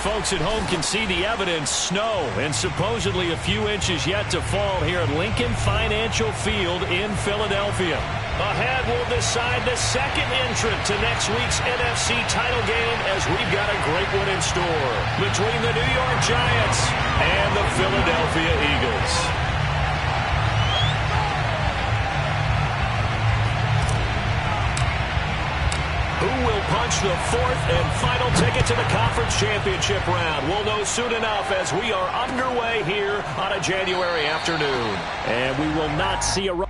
folks at home can see the evidence. Snow and supposedly a few inches yet to fall here at Lincoln Financial Field in Philadelphia. Ahead, we'll decide the second entrant to next week's NFC title game as we've got a great one in store between the New York Giants and the Philadelphia Eagles. Who will punch the fourth and final ticket to the conference championship round? We'll know soon enough as we are underway here on a January afternoon. And we will not see a...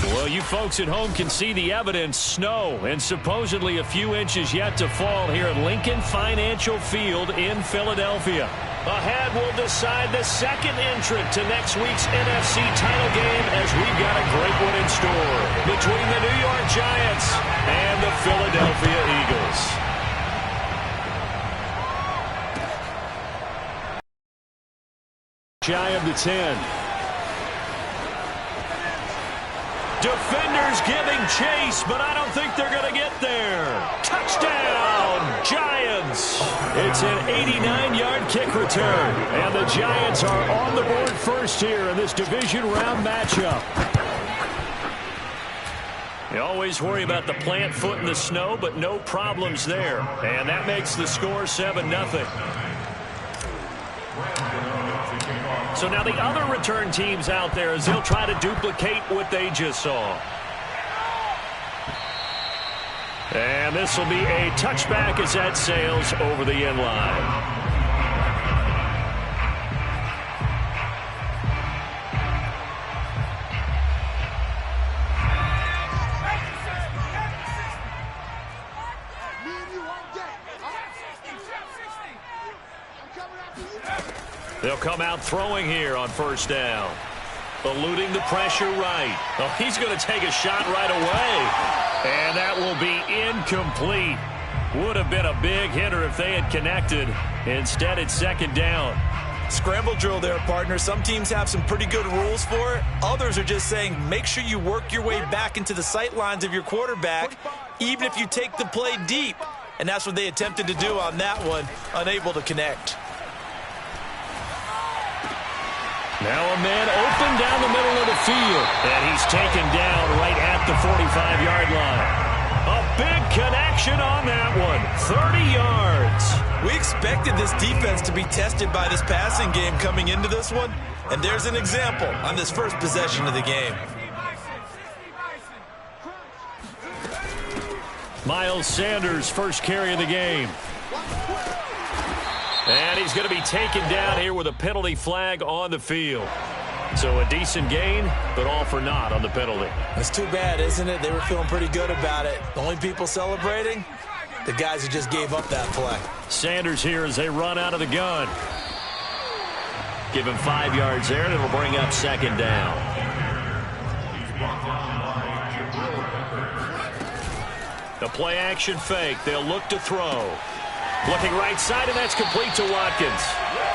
Well, you folks at home can see the evidence. Snow and supposedly a few inches yet to fall here at Lincoln Financial Field in Philadelphia. Ahead, we'll decide the second entrant to next week's NFC title game as we've got a great one in store between the New York Giants and the Philadelphia Eagles. Shy of the 10. Defenders giving chase, but I don't think they're going to get there. Touchdown, Giants. It's an 89-yard kick return, and the Giants are on the board first here in this division round matchup. You always worry about the plant foot in the snow, but no problems there. And that makes the score 7-0. So now the other return teams out there as they'll try to duplicate what they just saw. And this will be a touchback as that sails over the end line. They'll come out throwing here on first down. Eluding the pressure right. Oh, he's going to take a shot right away. And that will be incomplete. Would have been a big hitter if they had connected. Instead, it's second down. Scramble drill there, partner. Some teams have some pretty good rules for it. Others are just saying make sure you work your way back into the sight lines of your quarterback, even if you take the play deep. And that's what they attempted to do on that one, unable to connect. Now a man open down the middle of the field. And he's taken down right at the 45-yard line. A big connection on that one. 30 yards. We expected this defense to be tested by this passing game coming into this one. And there's an example on this first possession of the game. Miles Sanders, first carry of the game. And he's going to be taken down here with a penalty flag on the field. So a decent gain, but all for naught on the penalty. That's too bad, isn't it? They were feeling pretty good about it. The only people celebrating, the guys who just gave up that play. Sanders here as they run out of the gun. Give him 5 yards there, and it'll bring up second down. The play action fake. They'll look to throw. Looking right side, and that's complete to Watkins.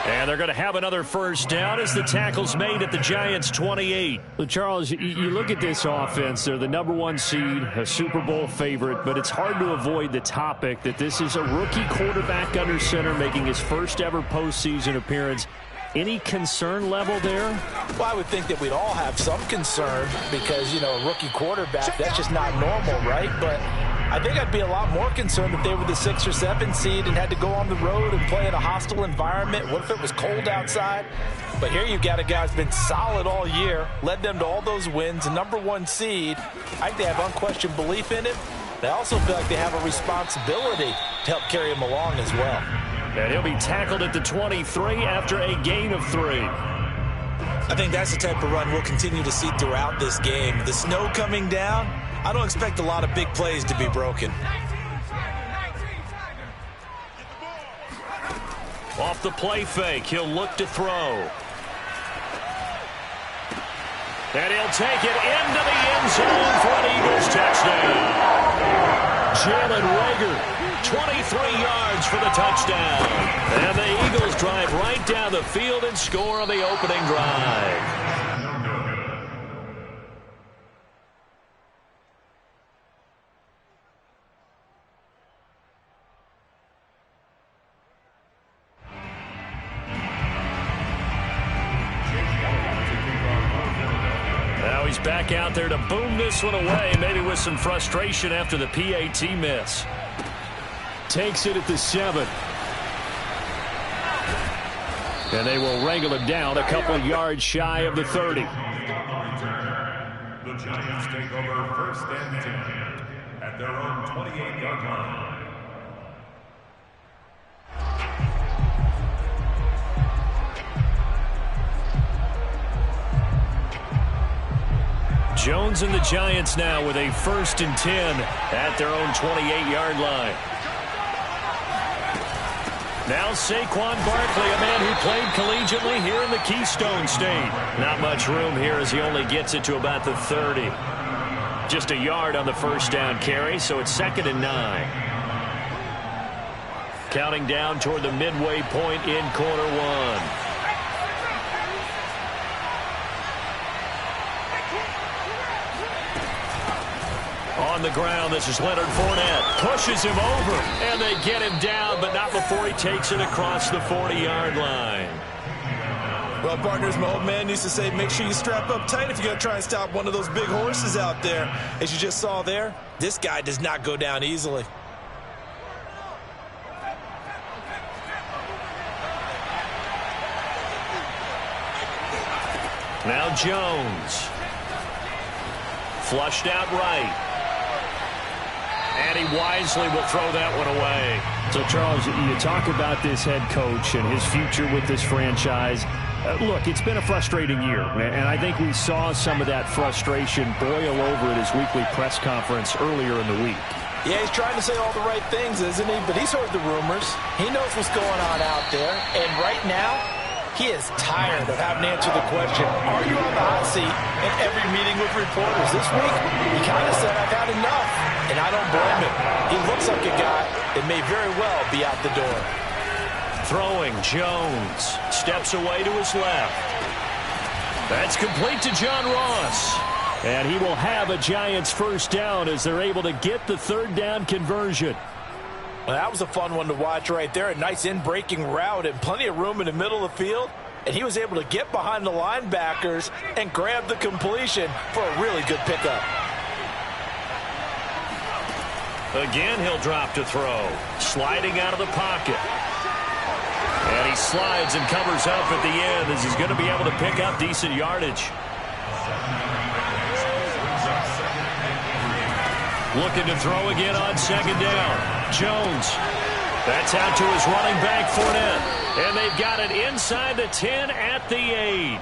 And they're going to have another first down as the tackle's made at the Giants' 28. Well, Charles, you look at this offense. They're the #1 seed, a Super Bowl favorite, but it's hard to avoid the topic that this is a rookie quarterback under center making his first ever postseason appearance. Any concern level there? Well, I would think that we'd all have some concern because, you know, a rookie quarterback, that's just not normal, right? But I think I'd be a lot more concerned if they were the 6 or 7 seed and had to go on the road and play in a hostile environment. What if it was cold outside? But here you've got a guy who's been solid all year, led them to all those wins, a #1 seed. I think they have unquestioned belief in him. They also feel like they have a responsibility to help carry him along as well. And he'll be tackled at the 23 after a gain of 3. I think that's the type of run we'll continue to see throughout this game. The snow coming down, I don't expect a lot of big plays to be broken. Off the play fake, he'll look to throw. And he'll take it into the end zone for an Eagles touchdown. Jalen Reagor, 23 yards for the touchdown. And the Eagles drive right down the field and score on the opening drive. He's back out there to boom this one away, maybe with some frustration after the PAT miss. Takes it at the 7. And they will wrangle him down a couple yards shy of the 30. The Giants take over 1st and 10 at their own 28-yard line. Jones and the Giants now with a 1st and 10 at their own 28-yard line. Now Saquon Barkley, a man who played collegiately here in the Keystone State. Not much room here as he only gets it to about the 30. Just a yard on the 1st down carry, so it's 2nd and 9. Counting down toward the midway point in quarter 1. On the ground, this is Leonard Fournette. Pushes him over, and they get him down, but not before he takes it across the 40-yard line. Well, partners, my old man used to say, make sure you strap up tight if you're going to try and stop one of those big horses out there. As you just saw there, this guy does not go down easily. Now Jones. Flushed out right. And he wisely will throw that one away. So, Charles, you talk about this head coach and his future with this franchise. Look, it's been a frustrating year, and I think we saw some of that frustration boil over at his weekly press conference earlier in the week. Yeah, he's trying to say all the right things, isn't he? But he's heard the rumors. He knows what's going on out there. And right now, he is tired of having to answer the question, are you on the hot seat? In every meeting with reporters this week, he kind of said, I've had enough. And I don't blame him. He looks like a guy that may very well be out the door. Throwing, Jones steps away to his left. That's complete to John Ross. And he will have a Giants 1st down as they're able to get the 3rd down conversion. Well, that was a fun one to watch right there. A nice in-breaking route and plenty of room in the middle of the field. And he was able to get behind the linebackers and grab the completion for a really good pickup. Again, he'll drop to throw. Sliding out of the pocket. And he slides and covers up at the end as he's going to be able to pick up decent yardage. Looking to throw again on 2nd down. Jones. That's out to his running back, Fournette. And they've got it inside the 10 at the 8.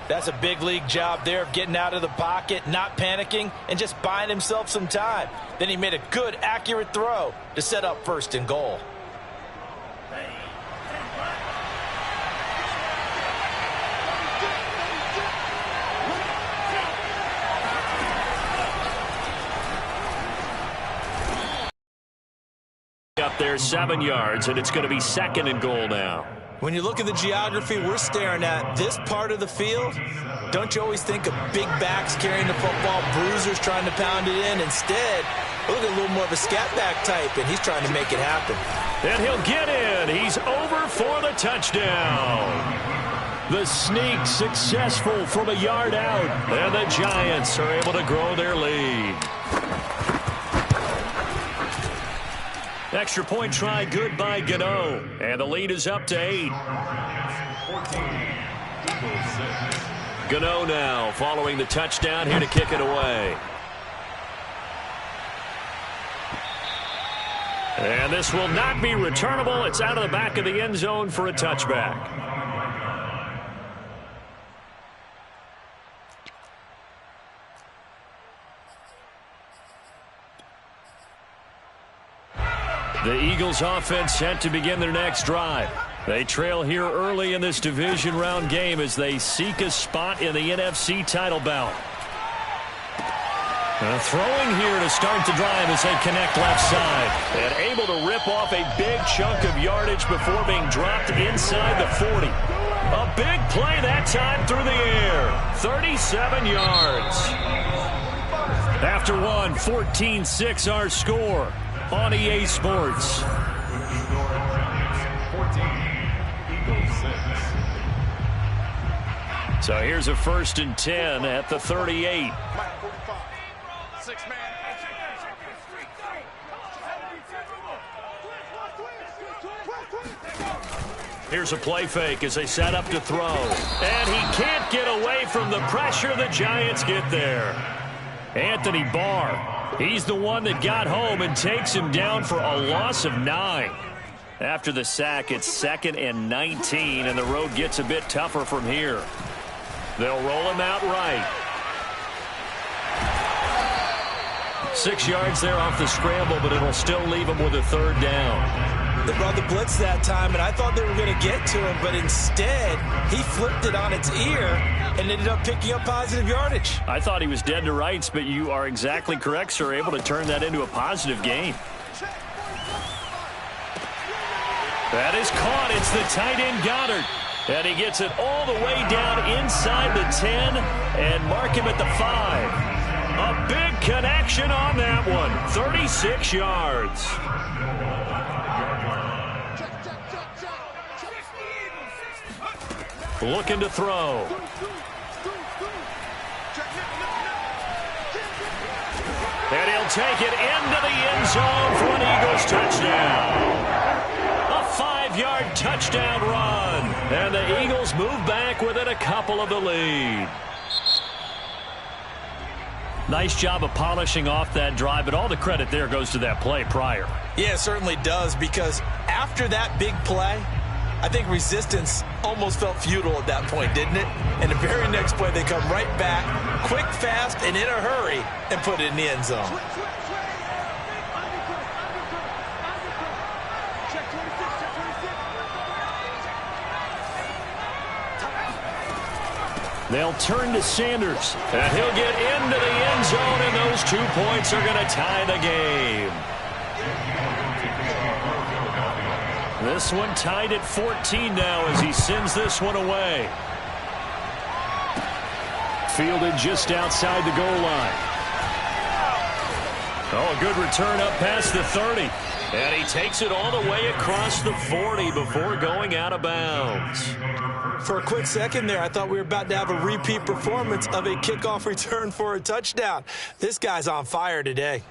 That's a big league job there of getting out of the pocket, not panicking, and just buying himself some time. Then he made a good, accurate throw to set up 1st and goal. Up there 7 yards, and it's going to be 2nd and goal now. When you look at the geography we're staring at, this part of the field, don't you always think of big backs carrying the football, bruisers trying to pound it in? Instead, look at a little more of a scat back type, and he's trying to make it happen. And he'll get in. He's over for the touchdown. The sneak successful from a yard out. And the Giants are able to grow their lead. Extra point try good by Gano. And the lead is up to 8. Gano now following the touchdown here to kick it away. And this will not be returnable. It's out of the back of the end zone for a touchback. The Eagles offense set to begin their next drive. They trail here early in this division round game as they seek a spot in the NFC title bout. Throwing here to start the drive as they connect left side. And able to rip off a big chunk of yardage before being dropped inside the 40. A big play that time through the air. 37 yards. After one, 14-6 our score on EA Sports. So here's a 1st and 10 at the 38. Here's a play fake as they set up to throw. And he can't get away from the pressure. The Giants get there. Anthony Barr, he's the one that got home and takes him down for a loss of 9. After the sack, it's 2nd and 19, and the road gets a bit tougher from here. They'll roll him out right. 6 yards there off the scramble, but it'll still leave him with a 3rd down. They brought the blitz that time, and I thought they were going to get to him, but instead, he flipped it on its ear and ended up picking up positive yardage. I thought he was dead to rights, but you are exactly correct, sir. Able to turn that into a positive gain. That is caught. It's the tight end Goddard. And he gets it all the way down inside the 10 and mark him at the 5. A big connection on that one. 36 yards. Looking to throw. And he'll take it into the end zone for an Eagles touchdown. A 5-yard touchdown run. And the Eagles move back within a couple of the lead. Nice job of polishing off that drive, but all the credit there goes to that play prior. Yeah, it certainly does, because after that big play, I think resistance almost felt futile at that point, didn't it? And the very next play, they come right back, quick, fast, and in a hurry, and put it in the end zone. They'll turn to Sanders, and he'll get into the end zone, and those 2 points are going to tie the game. This one tied at 14 now as he sends this one away. Fielded just outside the goal line. Oh, a good return up past the 30. And he takes it all the way across the 40 before going out of bounds. For a quick second there, I thought we were about to have a repeat performance of a kickoff return for a touchdown. This guy's on fire today.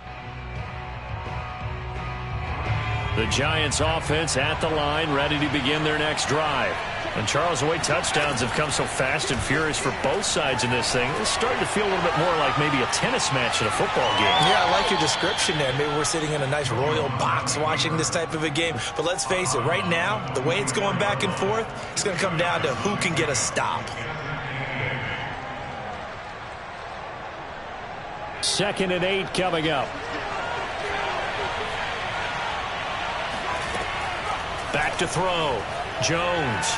The Giants offense at the line, ready to begin their next drive. And Charles, the way touchdowns have come so fast and furious for both sides in this thing, it's starting to feel a little bit more like maybe a tennis match in a football game. Yeah, I like your description there. Maybe we're sitting in a nice royal box watching this type of a game. But let's face it, right now, the way it's going back and forth, it's going to come down to who can get a stop. 2nd and 8 coming up. Back to throw. Jones.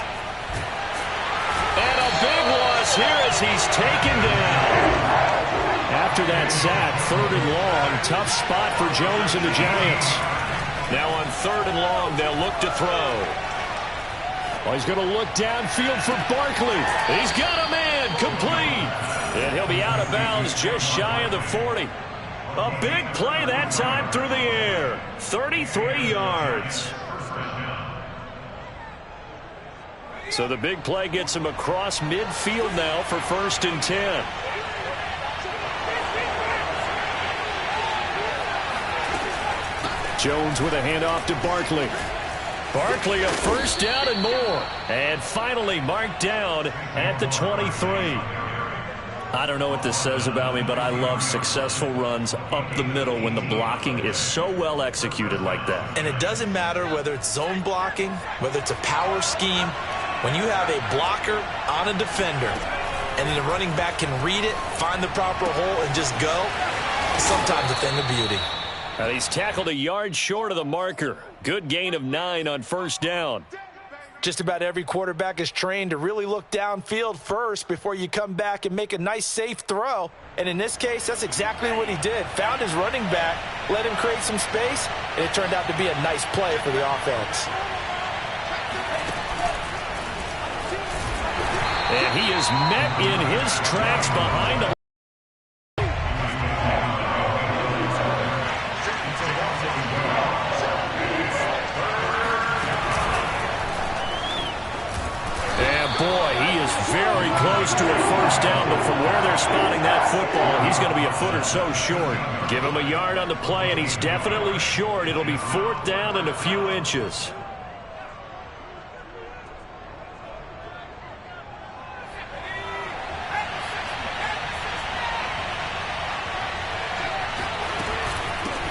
And a big loss here as he's taken down. After that sack, 3rd and long. Tough spot for Jones and the Giants. Now on 3rd and long, they'll look to throw. Well, he's going to look downfield for Barkley. He's got a man complete. And he'll be out of bounds just shy of the 40. A big play that time through the air. 33 yards. So the big play gets him across midfield now for 1st and 10. Jones with a handoff to Barkley. Barkley, a first down and more. And finally marked down at the 23. I don't know what this says about me, but I love successful runs up the middle when the blocking is so well executed like that. And it doesn't matter whether it's zone blocking, whether it's a power scheme. When you have a blocker on a defender and then the running back can read it, find the proper hole, and just go, it's sometimes a thing of beauty. And he's tackled a yard short of the marker. Good gain of 9 on first down. Just about every quarterback is trained to really look downfield first before you come back and make a nice, safe throw. And in this case, that's exactly what he did. Found his running back, let him create some space, and it turned out to be a nice play for the offense. And he is met in his tracks behind the boy, he is very close to a first down, but from where they're spotting that football, he's going to be a foot or so short. Give him a yard on the play, and he's definitely short. It'll be 4th down and a few inches.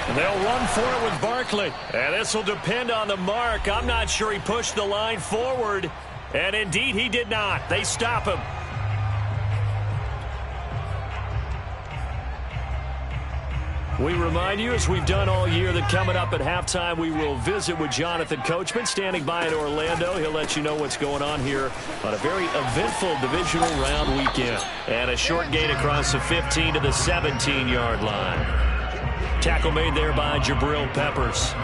And they'll run for it with Barkley. And this will depend on the mark. I'm not sure he pushed the line forward. And indeed, he did not. They stop him. We remind you, as we've done all year, that coming up at halftime, we will visit with Jonathan Coachman, standing by in Orlando. He'll let you know what's going on here on a very eventful divisional round weekend. And a short gain across the 15 to the 17-yard line. Tackle made there by Jabril Peppers.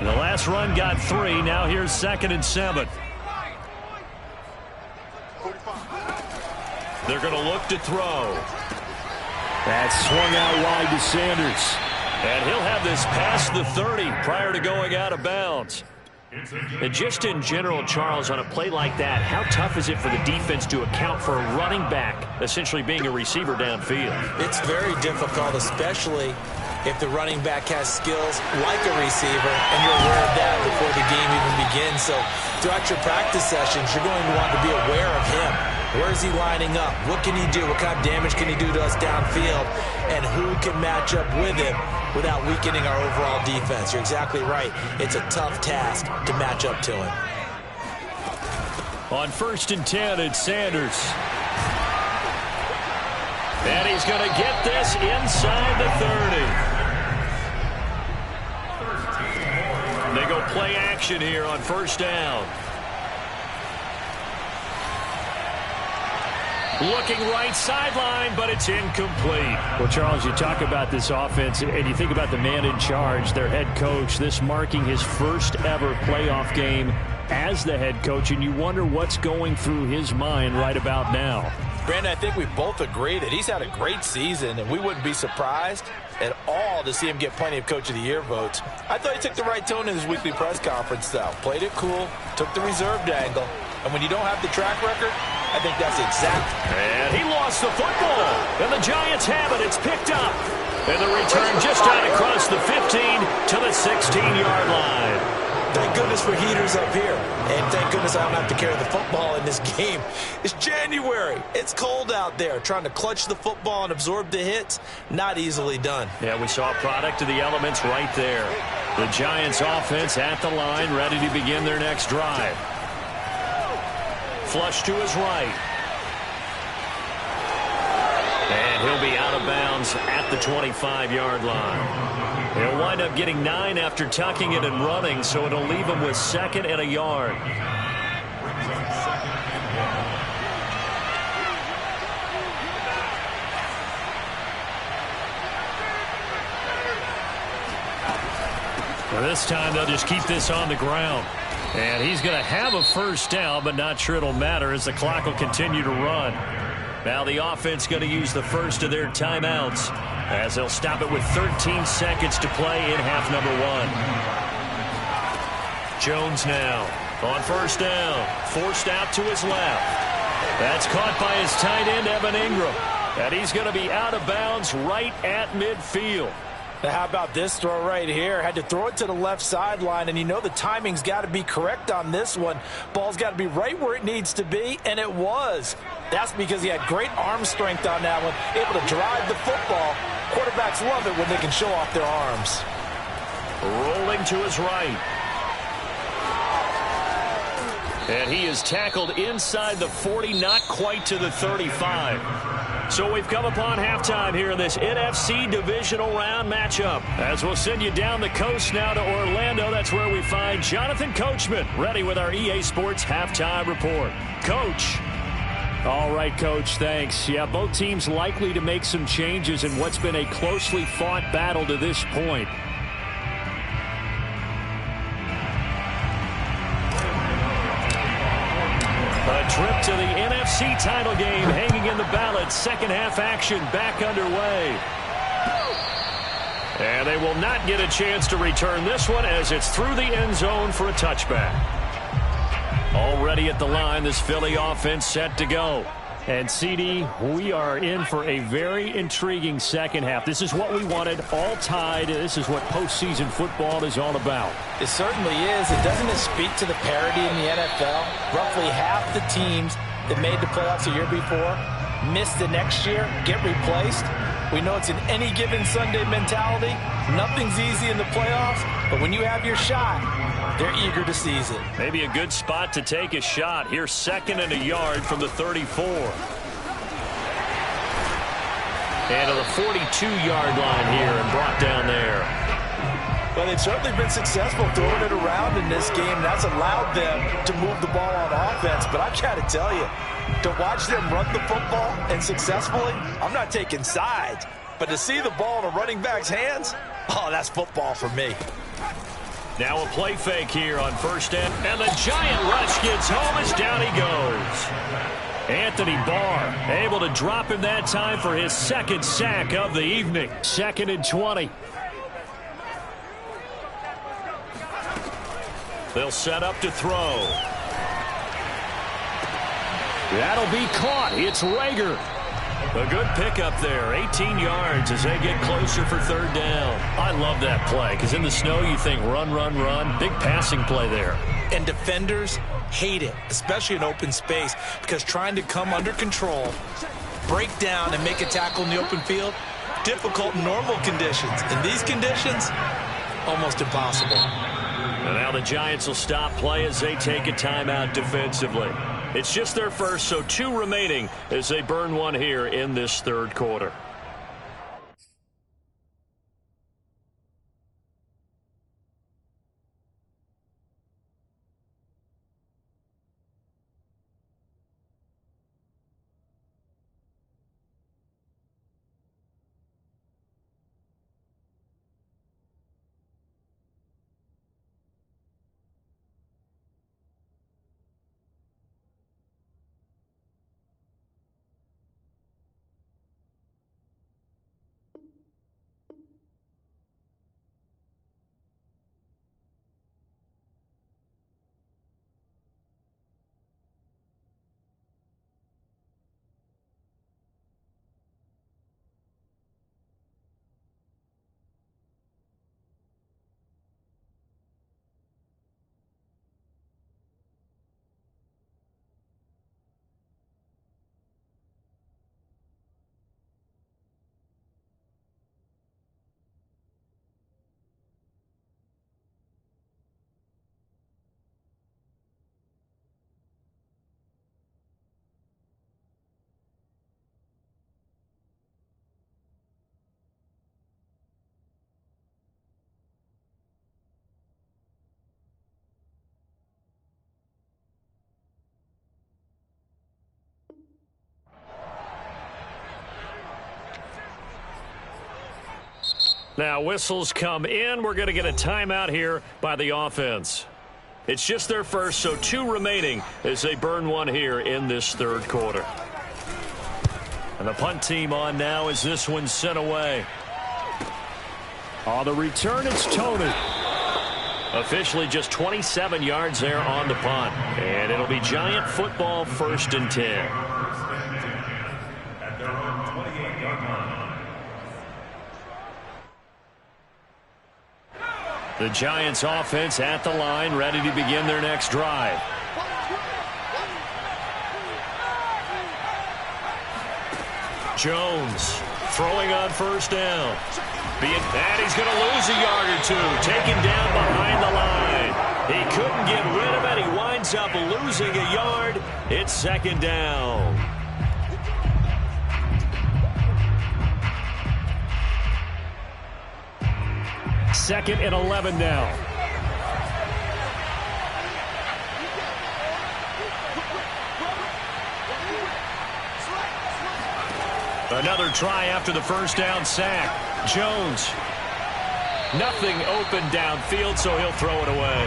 The last run got 3. Now here's 2nd and 7. They're going to look to throw. That's swung out wide to Sanders. And he'll have this past the 30 prior to going out of bounds. And just in general, Charles, on a play like that, how tough is it for the defense to account for a running back essentially being a receiver downfield? It's very difficult, especially if the running back has skills like a receiver, and you're aware of that before the game even begins. So throughout your practice sessions, you're going to want to be aware of him. Where is he lining up? What can he do? What kind of damage can he do to us downfield? And who can match up with him without weakening our overall defense? You're exactly right. It's a tough task to match up to him. On 1st and 10, it's Sanders. And he's going to get this inside the 30. They go play action here on first down. Looking right sideline, but it's incomplete. Well, Charles, you talk about this offense, and you think about the man in charge, their head coach, this marking his first ever playoff game as the head coach, and you wonder what's going through his mind right about now. Brandon, I think we both agree that he's had a great season, and we wouldn't be surprised at all to see him get plenty of Coach of the Year votes. I thought he took the right tone in his weekly press conference, though. Played it cool, took the reserved angle, and when you don't have the track record, I think that's exact. And he lost the football, and the Giants have it. It's picked up. And the return just out across the 15 to the 16-yard line. Thank goodness for heaters up here. And thank goodness I don't have to carry the football in this game. It's January. It's cold out there. Trying to clutch the football and absorb the hits, not easily done. Yeah, we saw a product of the elements right there. The Giants offense at the line, ready to begin their next drive. Flush to his right. And he'll be out of bounds at the 25-yard line. He'll wind up getting 9 after tucking it and running, so it'll leave him with 2nd and a yard. Well, this time they'll just keep this on the ground. And he's going to have a first down, but not sure it'll matter as the clock will continue to run. Now the offense going to use the first of their timeouts as they'll stop it with 13 seconds to play in half number 1. Jones now on first down, forced out to his left. That's caught by his tight end, Evan Ingram. And he's going to be out of bounds right at midfield. Now, how about this throw right here? Had to throw it to the left sideline, and you know the timing's got to be correct on this one. Ball's got to be right where it needs to be, and it was. That's because he had great arm strength on that one, able to drive the football. Quarterbacks love it when they can show off their arms. Rolling to his right. And he is tackled inside the 40, not quite to the 35. So we've come upon halftime here in this NFC divisional round matchup. As we'll send you down the coast now to Orlando, that's where we find Jonathan Coachman, ready with our EA Sports halftime report. Coach. All right, Coach, thanks. Yeah, both teams likely to make some changes in what's been a closely fought battle to this point. A trip to the NFC title game hanging in the balance. Second half action back underway. And they will not get a chance to return this one as it's through the end zone for a touchback. Already at the line, this Philly offense set to go. And, CD, we are in for a very intriguing second half. This is what we wanted, all tied. This is what postseason football is all about. It certainly is. Doesn't it speak to the parity in the NFL? Roughly half the teams that made the playoffs the year before miss the next year, get replaced. We know it's an any given Sunday mentality. Nothing's easy in the playoffs, but when you have your shot, they're eager to seize it. Maybe a good spot to take a shot. Here, 2nd and a yard from the 34. And to the 42-yard line here and brought down there. Well, they've certainly been successful throwing it around in this game. That's allowed them to move the ball on offense. But I've got to tell you, to watch them run the football and successfully, I'm not taking sides. But to see the ball in a running back's hands, oh, that's football for me. Now a play fake here on first down. And the giant rush gets home as down he goes. Anthony Barr able to drop him that time for his 2nd sack of the evening. 2nd and 20. They'll set up to throw. That'll be caught. It's Rager. A good pickup there. 18 yards as they get closer for 3rd down. I love that play because in the snow you think run, run, run. Big passing play there. And defenders hate it, especially in open space, because trying to come under control, break down, and make a tackle in the open field, difficult in normal conditions. In these conditions, almost impossible. And now the Giants will stop play as they take a timeout defensively. It's just their first, so 2 remaining as they burn one here in this 3rd quarter. Now whistles come in. We're going to get a timeout here by the offense. It's just their first, so 2 remaining as they burn one here in this 3rd quarter. And the punt team on now as this one's sent away. On the return, it's Tony. Officially just 27 yards there on the punt. And it'll be Giant football 1st and 10. At their own 28. The Giants offense at the line, ready to begin their next drive. Jones throwing on first down. And he's going to lose a yard or two. Taken down behind the line. He couldn't get rid of it. He winds up losing a yard. It's second down. Second and 11 now. Another try after the first down sack. Jones. Nothing open downfield, so he'll throw it away.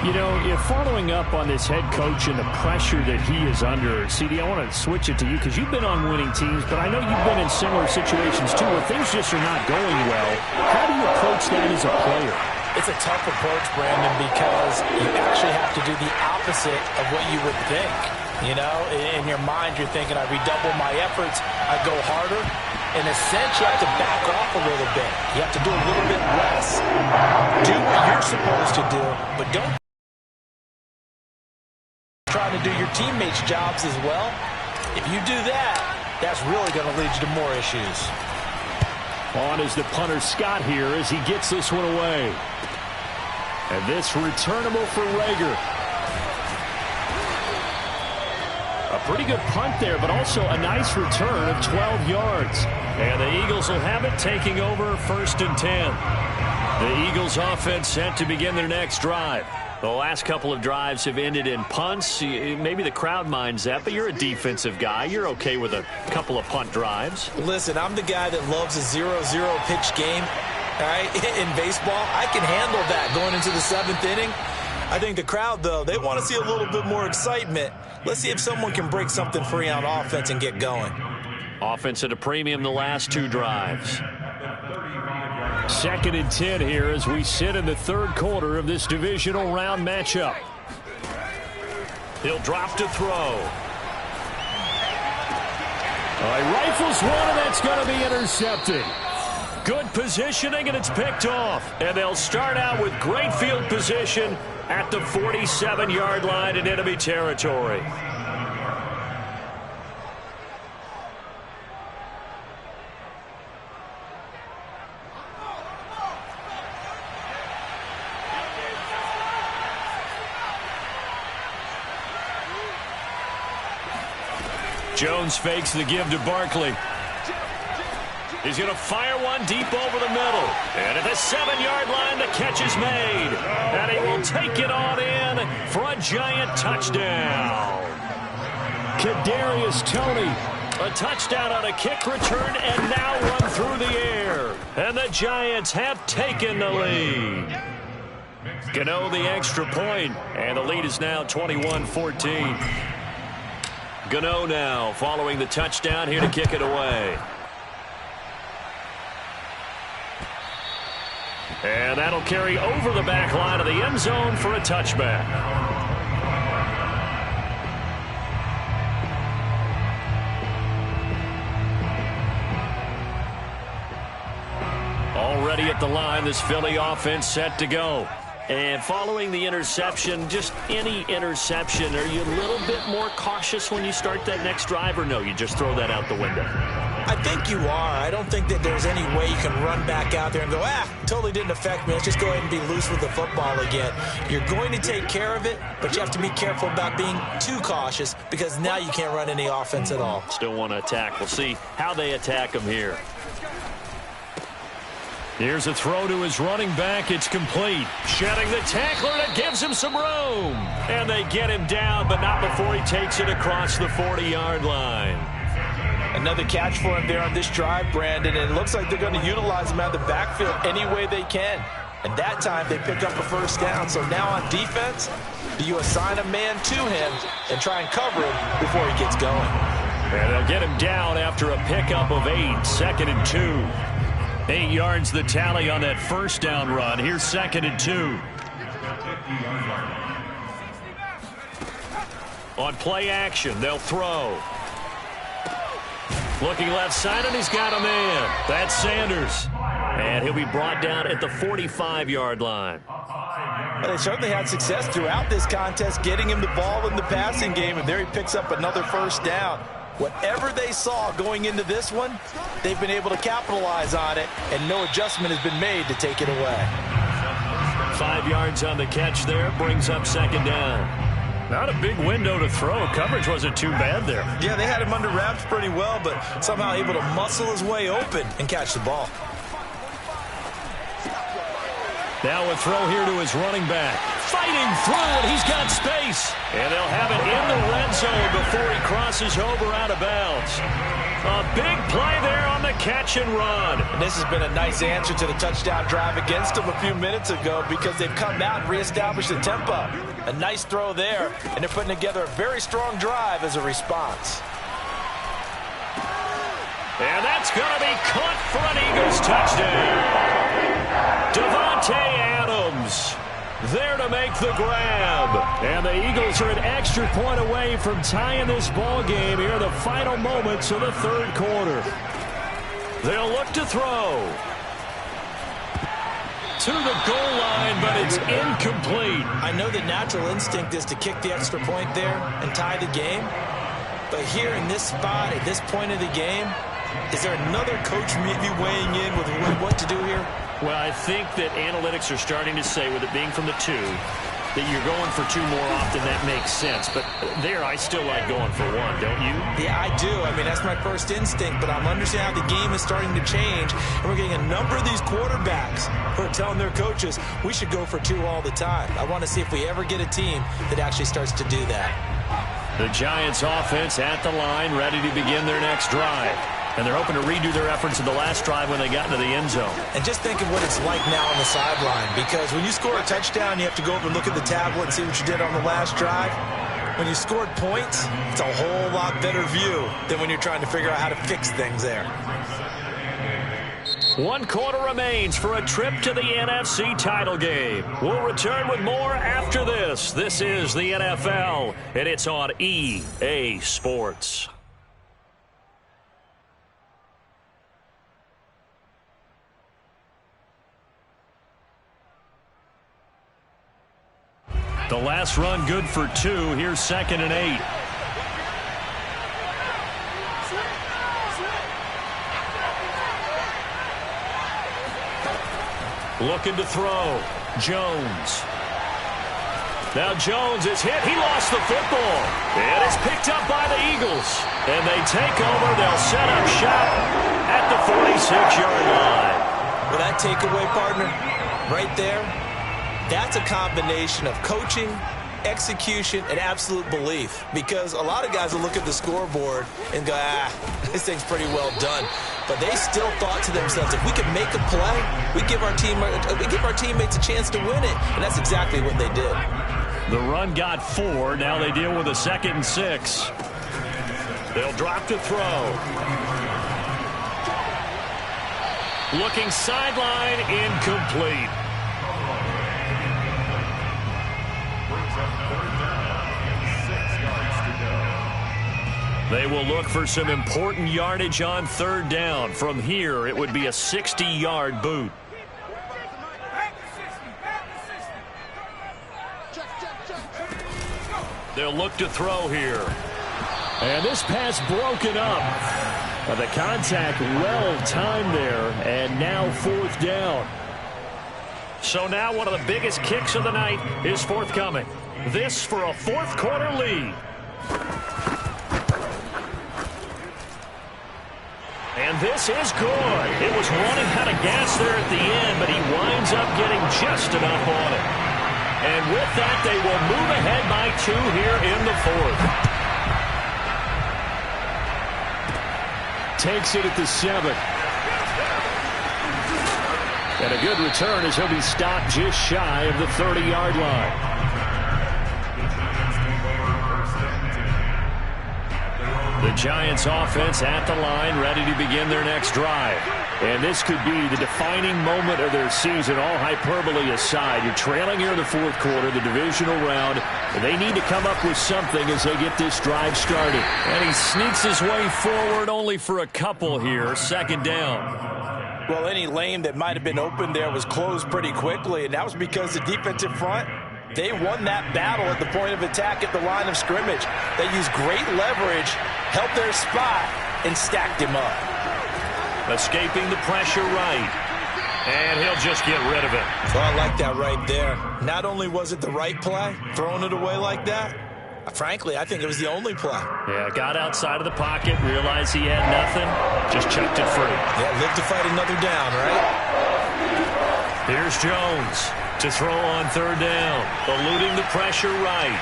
You know, if following up on this head coach and the pressure that he is under, CD, I want to switch it to you because you've been on winning teams, but I know you've been in similar situations too where things just are not going well. How do you approach that as a player? It's a tough approach, Brandon, because you actually have to do the opposite of what you would think. You know, in your mind, you're thinking, I redouble my efforts, I go harder. In a sense, you have to back off a little bit. You have to do a little bit less. Do what you're supposed to do, but don't try to do your teammates' jobs as well. If you do that, that's really going to lead you to more issues. On is the punter Scott here as he gets this one away. And this returnable for Rager. A pretty good punt there, but also a nice return of 12 yards. And the Eagles will have it, taking over 1st and 10. The Eagles offense set to begin their next drive. The last couple of drives have ended in punts. Maybe the crowd minds that, but you're a defensive guy. You're okay with a couple of punt drives. Listen, I'm the guy that loves a 0-0 pitch game. All right, in baseball, I can handle that going into the 7th inning. I think the crowd, though, they want to see a little bit more excitement. Let's see if someone can break something free on offense and get going. Offense at a premium the last 2 drives. 2nd and 10 here as we sit in the 3rd quarter of this divisional round matchup. He'll drop to throw. All right, rifles one, and that's going to be intercepted. Good positioning, and it's picked off. And they'll start out with great field position at the 47-yard line in enemy territory. Jones fakes the give to Barkley. He's going to fire one deep over the middle. And at the 7-yard line, the catch is made. And he will take it on in for a Giant touchdown. Kadarius Toney. A touchdown on a kick return and now run through the air. And the Giants have taken the lead. Gano the extra point, and the lead is now 21-14. Gano now following the touchdown here to kick it away. And that'll carry over the back line of the end zone for a touchback. Already at the line, this Philly offense set to go. And following the interception, just any interception, are you a little bit more cautious when you start that next drive, or no, you just throw that out the window? I think you are. I don't think that there's any way you can run back out there and go, totally didn't affect me. Let's just go ahead and be loose with the football again. You're going to take care of it, but you have to be careful about being too cautious because now you can't run any offense at all. Still want to attack. We'll see how they attack him here. Here's a throw to his running back. It's complete. Shedding the tackler, and it gives him some room. And they get him down, but not before he takes it across the 40-yard line. Another catch for him there on this drive, Brandon, and it looks like they're going to utilize him out of the backfield any way they can. And that time they pick up a first down. So now on defense, do you assign a man to him and try and cover him before he gets going? And they'll get him down after a pickup of 8, 2nd and 2. 8 yards the tally on that first down run. Here's 2nd and 2. On play action, they'll throw. Looking left side, and he's got a man. That's Sanders. And he'll be brought down at the 45-yard line. They certainly had success throughout this contest, getting him the ball in the passing game, and there he picks up another first down. Whatever they saw going into this one, they've been able to capitalize on it, and no adjustment has been made to take it away. 5 yards on the catch there, brings up second down. Not a big window to throw. Coverage wasn't too bad there. Yeah, they had him under wraps pretty well, but somehow able to muscle his way open and catch the ball. Now a throw here to his running back. Fighting through, and he's got space. And they'll have it in the red zone before he crosses over out of bounds. A big play there on the catch and run. And this has been a nice answer to the touchdown drive against them a few minutes ago because they've come out and reestablished the tempo. A nice throw there, and they're putting together a very strong drive as a response. And that's going to be caught for an Eagles touchdown. Davante Adams there to make the grab. And the Eagles are an extra point away from tying this ball game here in the final moments of the third quarter. They'll look to throw to the goal line, but it's incomplete. I know the natural instinct is to kick the extra point there and tie the game. But here in this spot, at this point of the game, is there another coach maybe weighing in with what to do here? Well, I think that analytics are starting to say, with it being from the 2, that you're going for 2 more often. That makes sense. But there, I still like going for 1, don't you? Yeah, I do. I mean, that's my first instinct. But I'm understanding how the game is starting to change. And we're getting a number of these quarterbacks who are telling their coaches, we should go for 2 all the time. I want to see if we ever get a team that actually starts to do that. The Giants offense at the line, ready to begin their next drive. And they're hoping to redo their efforts in the last drive when they got into the end zone. And just think of what it's like now on the sideline, because when you score a touchdown, you have to go over and look at the tablet and see what you did on the last drive. When you scored points, it's a whole lot better view than when you're trying to figure out how to fix things there. 1 quarter remains for a trip to the NFC title game. We'll return with more after this. This is the NFL, and it's on EA Sports. The last run good for 2. Here's 2nd and 8. Looking to throw. Jones. Now Jones is hit. He lost the football. And it's picked up by the Eagles. And they take over. They'll set up shop at the 46-yard line. Well, that takeaway, partner, right there, that's a combination of coaching, execution, and absolute belief. Because a lot of guys will look at the scoreboard and go, this thing's pretty well done. But they still thought to themselves, if we can make a play, we give our teammates a chance to win it. And that's exactly what they did. The run got 4. Now they deal with a 2nd and 6. They'll drop to throw. Looking sideline, incomplete. They will look for some important yardage on 3rd down. From here, it would be a 60-yard boot. They'll look to throw here. And this pass broken up. The contact well timed there, and now 4th down. So now one of the biggest kicks of the night is forthcoming. This for a 4th quarter lead. And this is good. It was running out of gas there at the end, but he winds up getting just enough on it. And with that, they will move ahead by 2 here in the 4th. Takes it at the 7. And a good return as he'll be stopped just shy of the 30-yard line. The Giants offense at the line, ready to begin their next drive. And this could be the defining moment of their season, all hyperbole aside. You're trailing here in the 4th quarter, the divisional round, and they need to come up with something as they get this drive started. And he sneaks his way forward only for a couple here. 2nd down. Well, any lane that might have been open there was closed pretty quickly, and that was because the defensive front, they won that battle at the point of attack at the line of scrimmage. They used great leverage, held their spot, and stacked him up. Escaping the pressure right. And he'll just get rid of it. So I like that right there. Not only was it the right play, throwing it away like that, frankly, I think it was the only play. Yeah, got outside of the pocket, realized he had nothing, just chucked it free. Yeah, live to fight another down, right? Here's Jones to throw on third down, eluding the pressure right.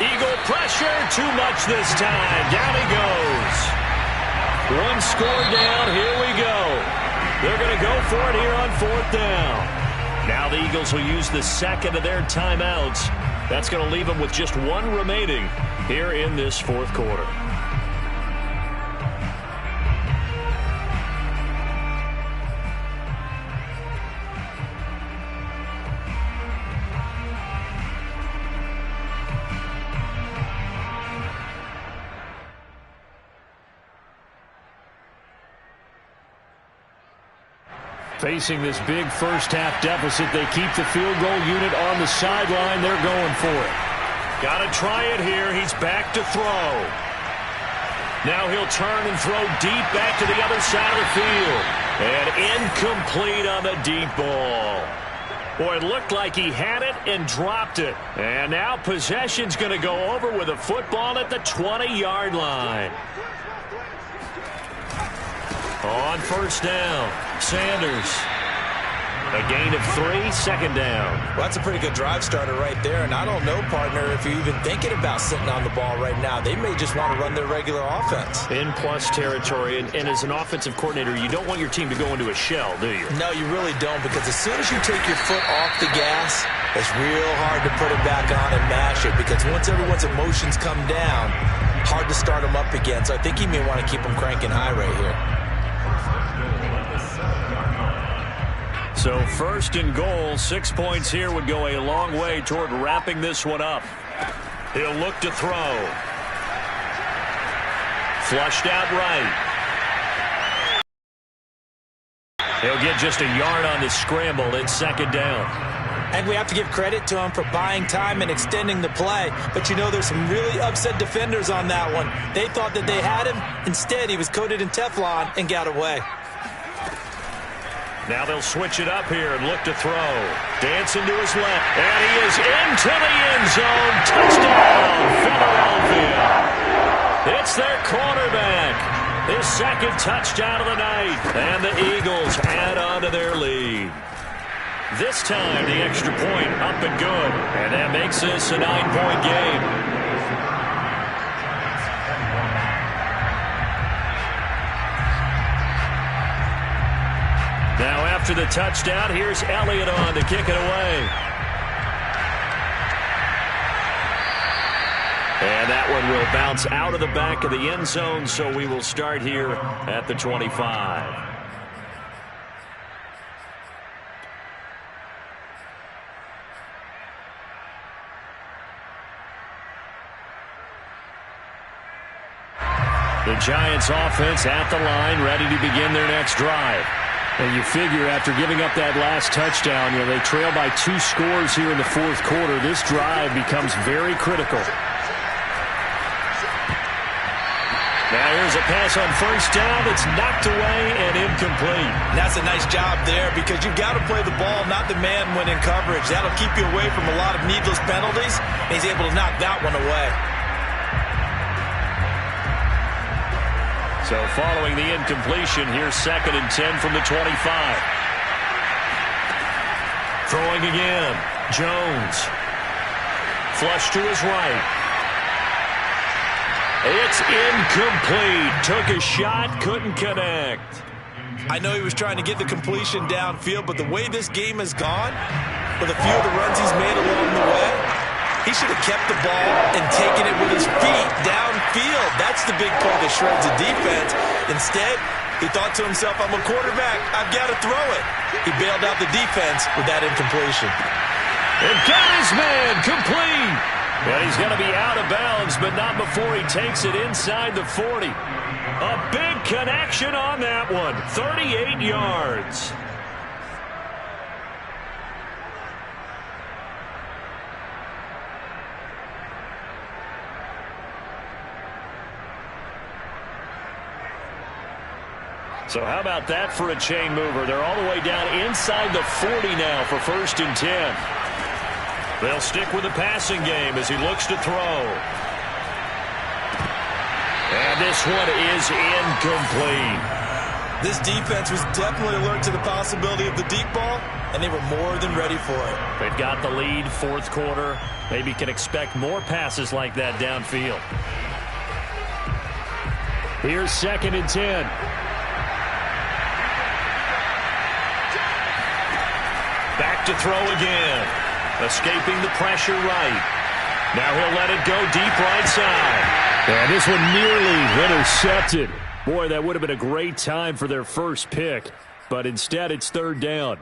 Eagle pressure, too much this time. Down he goes. One score down, here we go. They're going to go for it here on fourth down. Now the Eagles will use the second of their timeouts. That's going to leave them with just one remaining here in this fourth quarter. Facing this big first-half deficit, they keep the field goal unit on the sideline. They're going for it. Got to try it here. He's back to throw. Now he'll turn and throw deep back to the other side of the field. And incomplete on the deep ball. Boy, it looked like he had it and dropped it. And now possession's going to go over with a football at the 20-yard line. On first down, Sanders. A gain of 3, second down. Well, that's a pretty good drive starter right there. And I don't know, partner, if you're even thinking about sitting on the ball right now. They may just want to run their regular offense. In plus territory. And as an offensive coordinator, you don't want your team to go into a shell, do you? No, you really don't, because as soon as you take your foot off the gas, it's real hard to put it back on and mash it, because once everyone's emotions come down, hard to start them up again. So I think he may want to keep them cranking high right here. So first and goal, 6 points here would go a long way toward wrapping this one up. He'll look to throw. Flushed out right. He'll get just a yard on the scramble. It's second down. And we have to give credit to him for buying time and extending the play. But, you know, there's some really upset defenders on that one. They thought that they had him. Instead, he was coated in Teflon and got away. Now they'll switch it up here and look to throw. Dancing to his left. And he is into the end zone. Touchdown, Philadelphia. It's their quarterback. His second touchdown of the night. And the Eagles add on to their lead. This time, the extra point up and good. And that makes this a 9-point game. Now after the touchdown, here's Elliott on to kick it away. And that one will bounce out of the back of the end zone, so we will start here at the 25. The Giants offense at the line, ready to begin their next drive. And you figure after giving up that last touchdown, you know, they trail by 2 scores here in the fourth quarter. This drive becomes very critical. Now here's a pass on first down that's knocked away and incomplete. And that's a nice job there, because you've got to play the ball, not the man when in coverage. That'll keep you away from a lot of needless penalties, and he's able to knock that one away. So following the incompletion, here's second and 10 from the 25. Throwing again. Jones. Flush to his right. It's incomplete. Took a shot, couldn't connect. I know he was trying to get the completion downfield, but the way this game has gone, with a few of the runs he's made along the way, he should have kept the ball and taken it with his feet downfield. That's the big play that shreds the defense. Instead, he thought to himself, I'm a quarterback, I've got to throw it. He bailed out the defense with that incompletion. And got his man complete. And he's going to be out of bounds, but not before he takes it inside the 40. A big connection on that one. 38 yards. So how about that for a chain mover? They're all the way down inside the 40 now for 1st and 10. They'll stick with the passing game as he looks to throw. And this one is incomplete. This defense was definitely alert to the possibility of the deep ball, and they were more than ready for it. They've got the lead, 4th quarter. Maybe can expect more passes like that downfield. Here's 2nd and 10. Back to throw again. Escaping the pressure right. Now he'll let it go deep right side. And this one nearly intercepted. Boy, that would have been a great time for their first pick. But instead, it's 3rd down.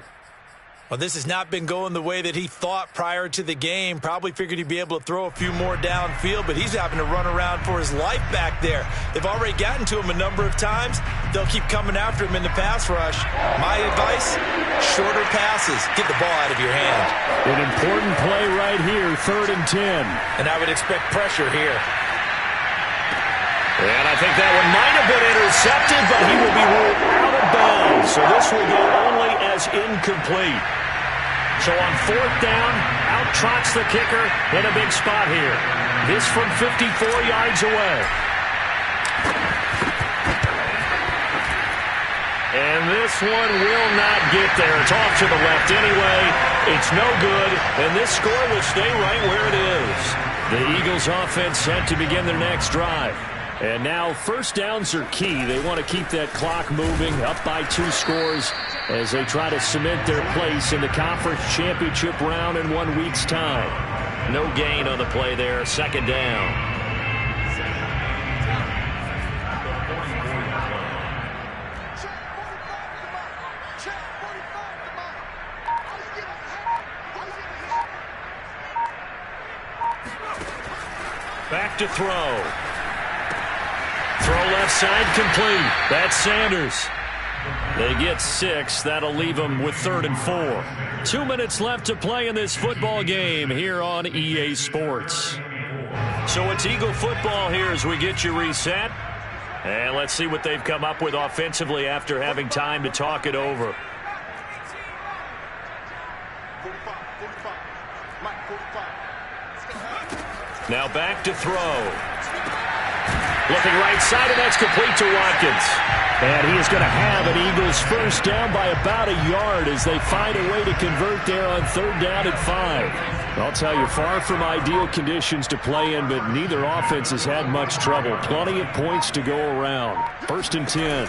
Well, this has not been going the way that he thought prior to the game. Probably figured he'd be able to throw a few more downfield, but he's having to run around for his life back there. They've already gotten to him a number of times. They'll keep coming after him in the pass rush. My advice, shorter passes. Get the ball out of your hand. An important play right here, 3rd and 10. And I would expect pressure here. And I think that one might have been intercepted, but he will be ruled out of bounds. So this will go only as incomplete. So on 4th down, out trots the kicker in a big spot here. This from 54 yards away. And this one will not get there. It's off to the left anyway. It's no good, and this score will stay right where it is. The Eagles offense set to begin their next drive. And now 1st downs are key. They want to keep that clock moving, up by 2 scores as they try to cement their place in the conference championship round in 1 week's time. No gain on the play there, 2nd down. Back to throw. Throw left side complete. That's Sanders. They get 6. That'll leave them with 3rd and 4. 2 minutes left to play in this football game here on EA Sports. So it's Eagle football here as we get you reset. And let's see what they've come up with offensively after having time to talk it over. Now back to throw. Looking right side, and that's complete to Watkins. And he is going to have an Eagles 1st down by about a yard as they find a way to convert there on 3rd down and 5. I'll tell you, far from ideal conditions to play in, but neither offense has had much trouble. Plenty of points to go around. 1st and 10.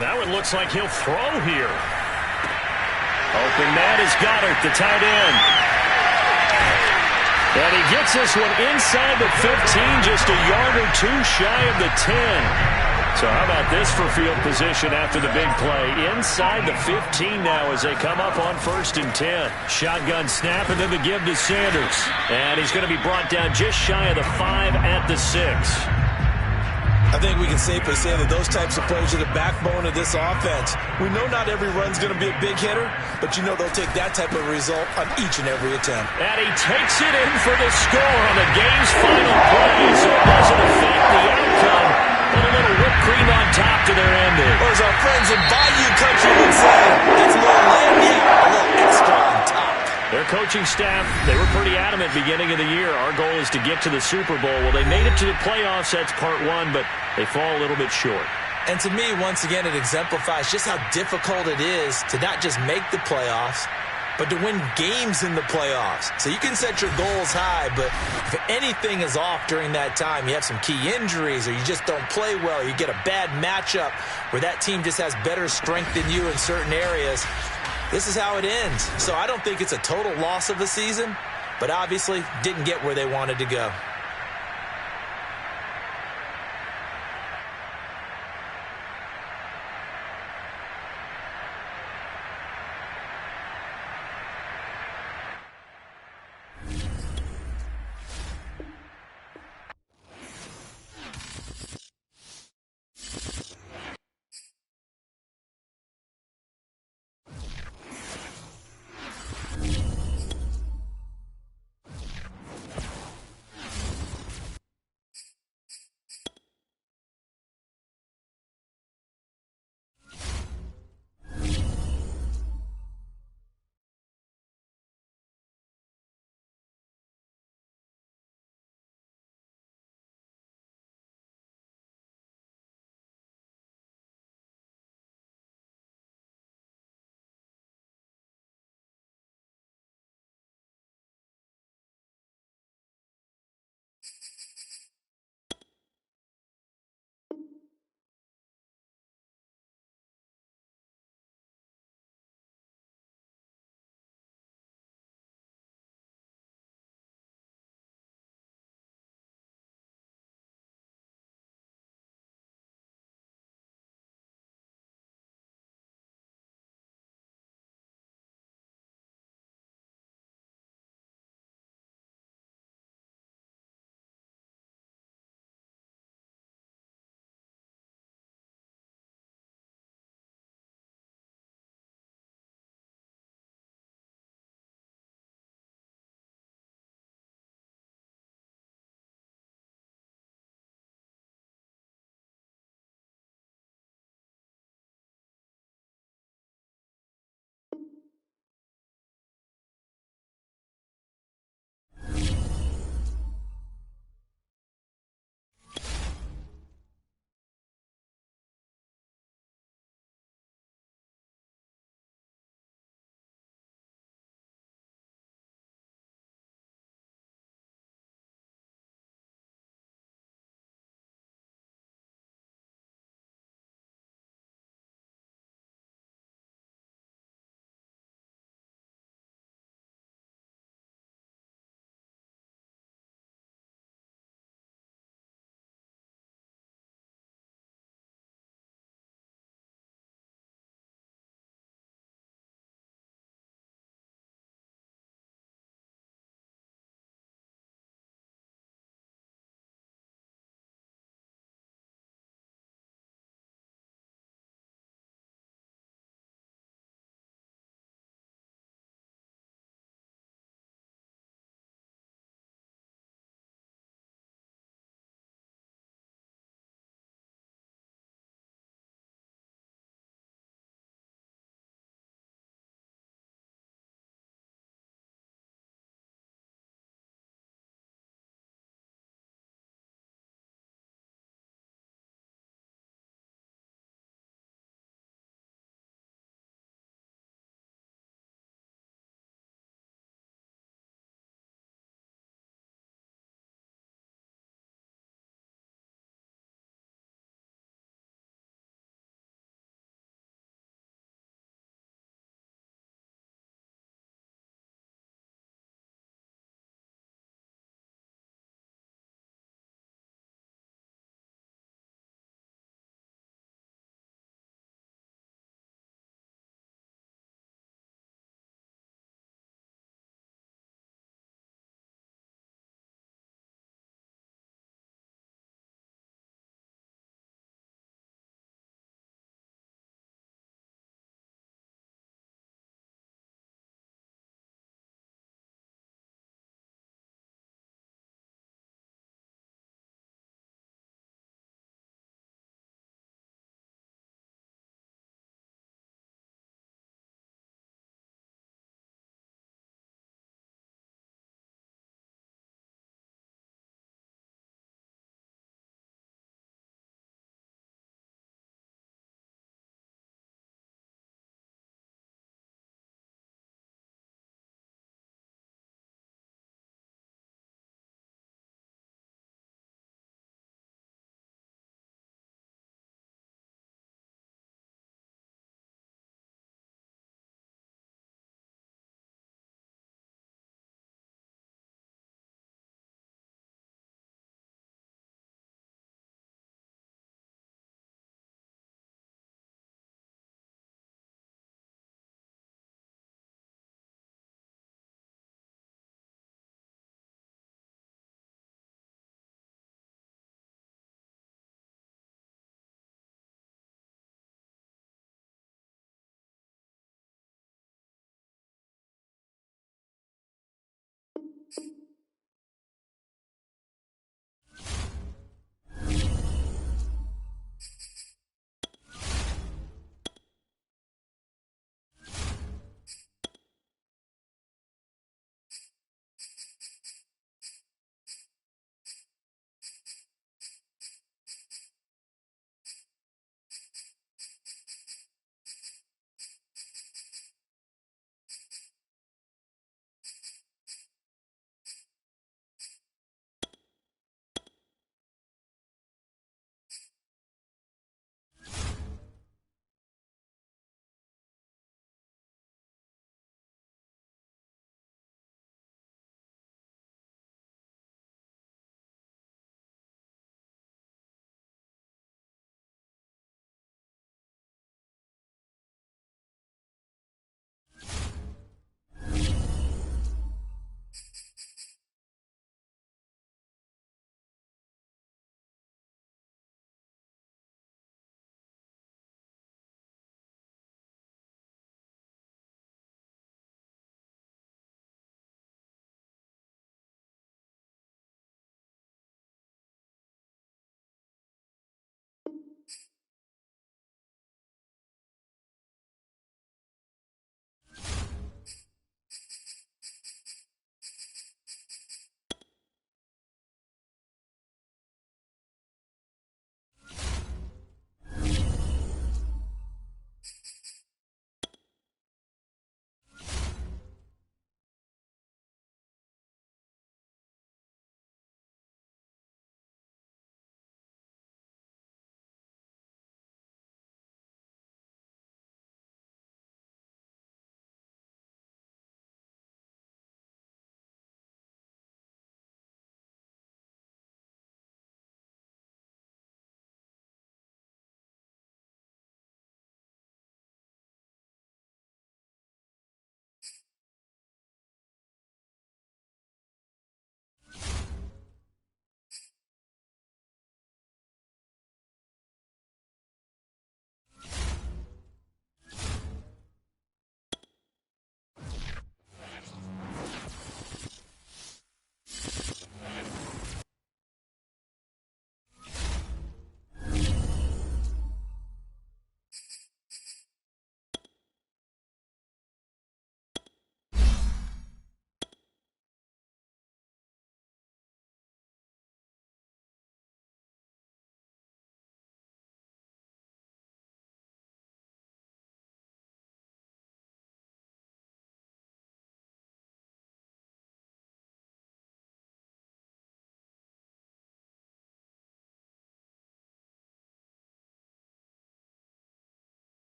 That one looks like he'll throw here. Open man is Goddard, the tight end. And he gets this one inside the 15, just a yard or 2 shy of the 10. So how about this for field position after the big play? Inside the 15 now as they come up on 1st and 10. Shotgun snap and then the give to Sanders. And he's going to be brought down just shy of the 5 at the 6. I think we can safely say that those types of plays are the backbone of this offense. We know not every run's going to be a big hitter, but you know they'll take that type of result on each and every attempt. And he takes it in for the score on the game's final play, so it doesn't affect the outcome. And a little whipped cream on top to their ending. Or as our friends in Bayou Country would say, it's a little lame, a little extra on top. Their coaching staff, they were pretty adamant beginning of the year. Our goal is to get to the Super Bowl. Well, they made it to the playoffs. That's part 1, but they fall a little bit short. And to me, once again, it exemplifies just how difficult it is to not just make the playoffs, but to win games in the playoffs. So you can set your goals high, but if anything is off during that time, you have some key injuries or you just don't play well, or you get a bad matchup where that team just has better strength than you in certain areas, this is how it ends. So I don't think it's a total loss of the season, but obviously didn't get where they wanted to go.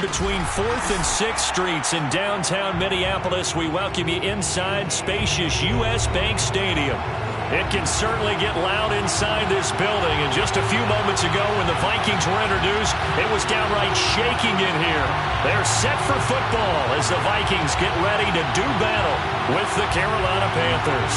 between 4th and 6th Streets in downtown Minneapolis. We welcome you inside spacious U.S. Bank Stadium. It can certainly get loud inside this building. And just a few moments ago when the Vikings were introduced, it was downright shaking in here. They're set for football as the Vikings get ready to do battle with the Carolina Panthers.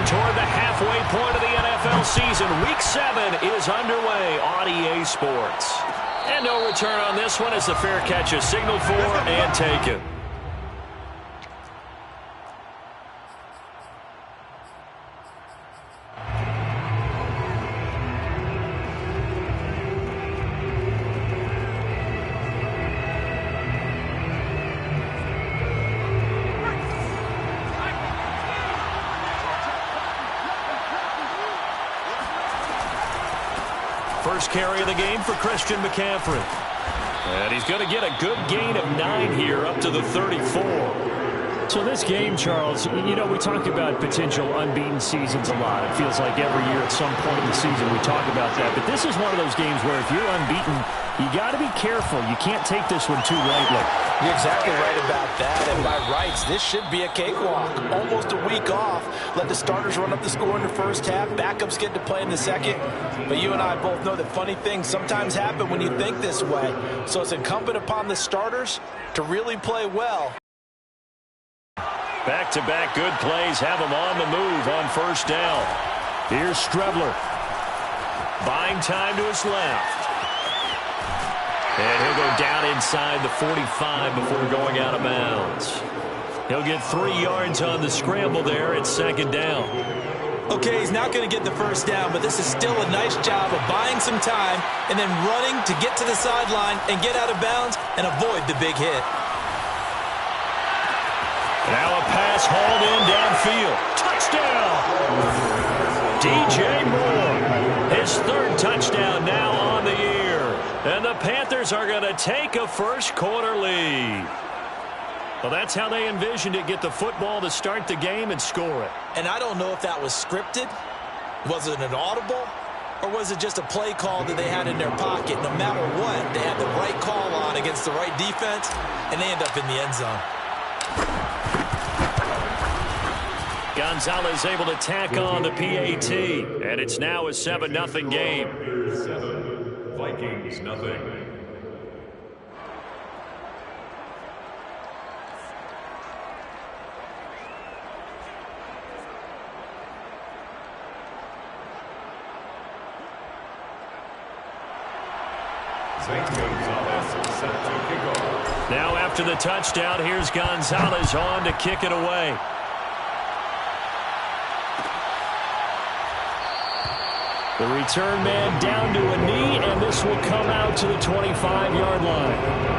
Toward the halfway point of the NFL season. Week 7 is underway on EA Sports. And no return on this one as the fair catch is signaled for and taken. First carry of the game for Christian McCaffrey. And he's going to get a good gain of 9 here up to the 34. So this game, Charles, you know, we talk about potential unbeaten seasons a lot. It feels like every year at some point in the season we talk about that. But this is one of those games where if you're unbeaten, you got to be careful. You can't take this one too lightly. You're exactly right about that. And by rights, this should be a cakewalk. Almost a week off. Let the starters run up the score in the first half. Backups get to play in the second. But you and I both know that funny things sometimes happen when you think this way. So it's incumbent upon the starters to really play well. Back-to-back good plays have him on the move on first down. Here's Strebler. Buying time to his left. And he'll go down inside the 45 before going out of bounds. He'll get 3 yards on the scramble there at second down. Okay, he's not going to get the first down, but this is still a nice job of buying some time and then running to get to the sideline and get out of bounds and avoid the big hit. Now a pass hauled in downfield. Touchdown! DJ Moore. His 3rd touchdown now on the year. And the Panthers are going to take a first quarter lead. Well, that's how they envisioned it. Get the football to start the game and score it. And I don't know if that was scripted. Was it an audible? Or was it just a play call that they had in their pocket? No matter what, they had the right call on against the right defense, and they end up in the end zone. Gonzalez able to tack on the PAT, and it's now a 7-0 game. 7, Vikings nothing. Gonzalez set to kick off. Now after the touchdown, here's Gonzalez on to kick it away. The return man down to a knee, and this will come out to the 25-yard line.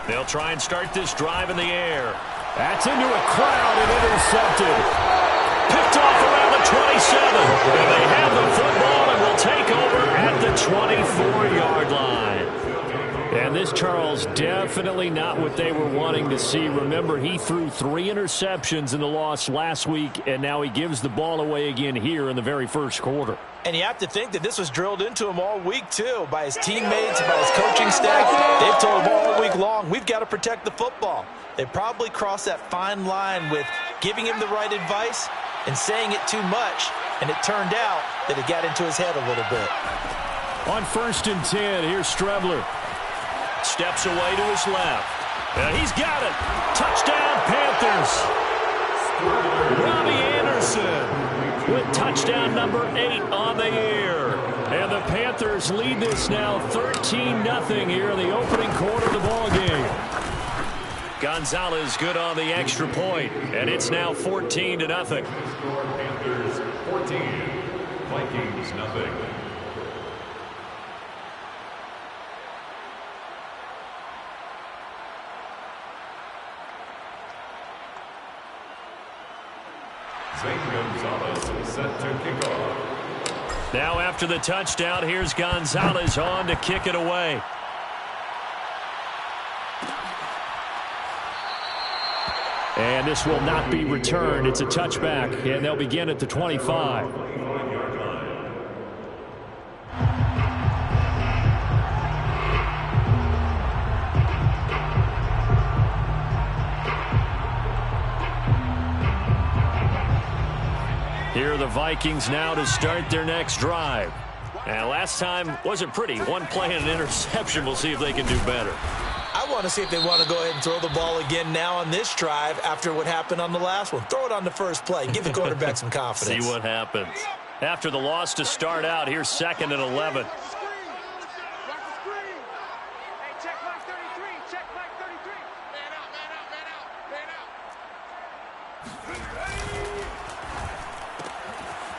They'll try and start this drive in the air. That's into a crowd and intercepted. Picked off around the 27. And they have the football and will take over at the 24-yard line. And this, Charles, definitely not what they were wanting to see. Remember, he threw 3 interceptions in the loss last week, and now he gives the ball away again here in the very first quarter. And you have to think that this was drilled into him all week, too, by his teammates, by his coaching staff. They've told him all week long, we've got to protect the football. They probably crossed that fine line with giving him the right advice and saying it too much, and it turned out that it got into his head a little bit. On 1st and 10, here's Strebler. Steps away to his left. And he's got it. Touchdown, Panthers. Robbie Anderson with touchdown number 8 on the year. And the Panthers lead this now 13-0 here in the opening quarter of the ball game. Gonzalez good on the extra point, and it's now 14-0. Panthers 14, Vikings 0. Gonzalez set to kick off. Now after the touchdown, here's Gonzalez on to kick it away. And this will not be returned. It's a touchback, and they'll begin at the 25. Here are the Vikings now to start their next drive. And last time wasn't pretty. One play and an interception. We'll see if they can do better. I want to see if they want to go ahead and throw the ball again now on this drive after what happened on the last one. Throw it on the first play. Give the quarterback some confidence. See what happens. After the loss to start out, here's 2nd and 11.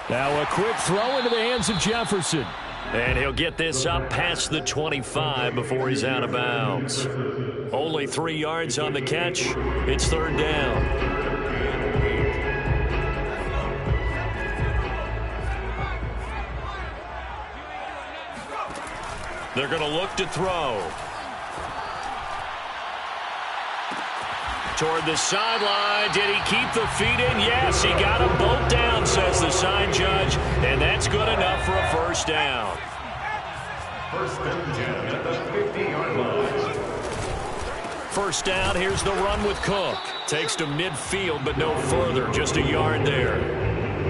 Now a quick throw into the hands of Jefferson. And he'll get this up past the 25 before he's out of bounds. Only 3 yards on the catch. It's 3rd down. They're going to look to throw. Toward the sideline. Did he keep the feet in? Yes, he got them both down, says the sign judge. And that's good enough for a first down. 1st and 10 at the 50-yard line. First down, here's the run with Cook. Takes to midfield, but no further. Just a yard there.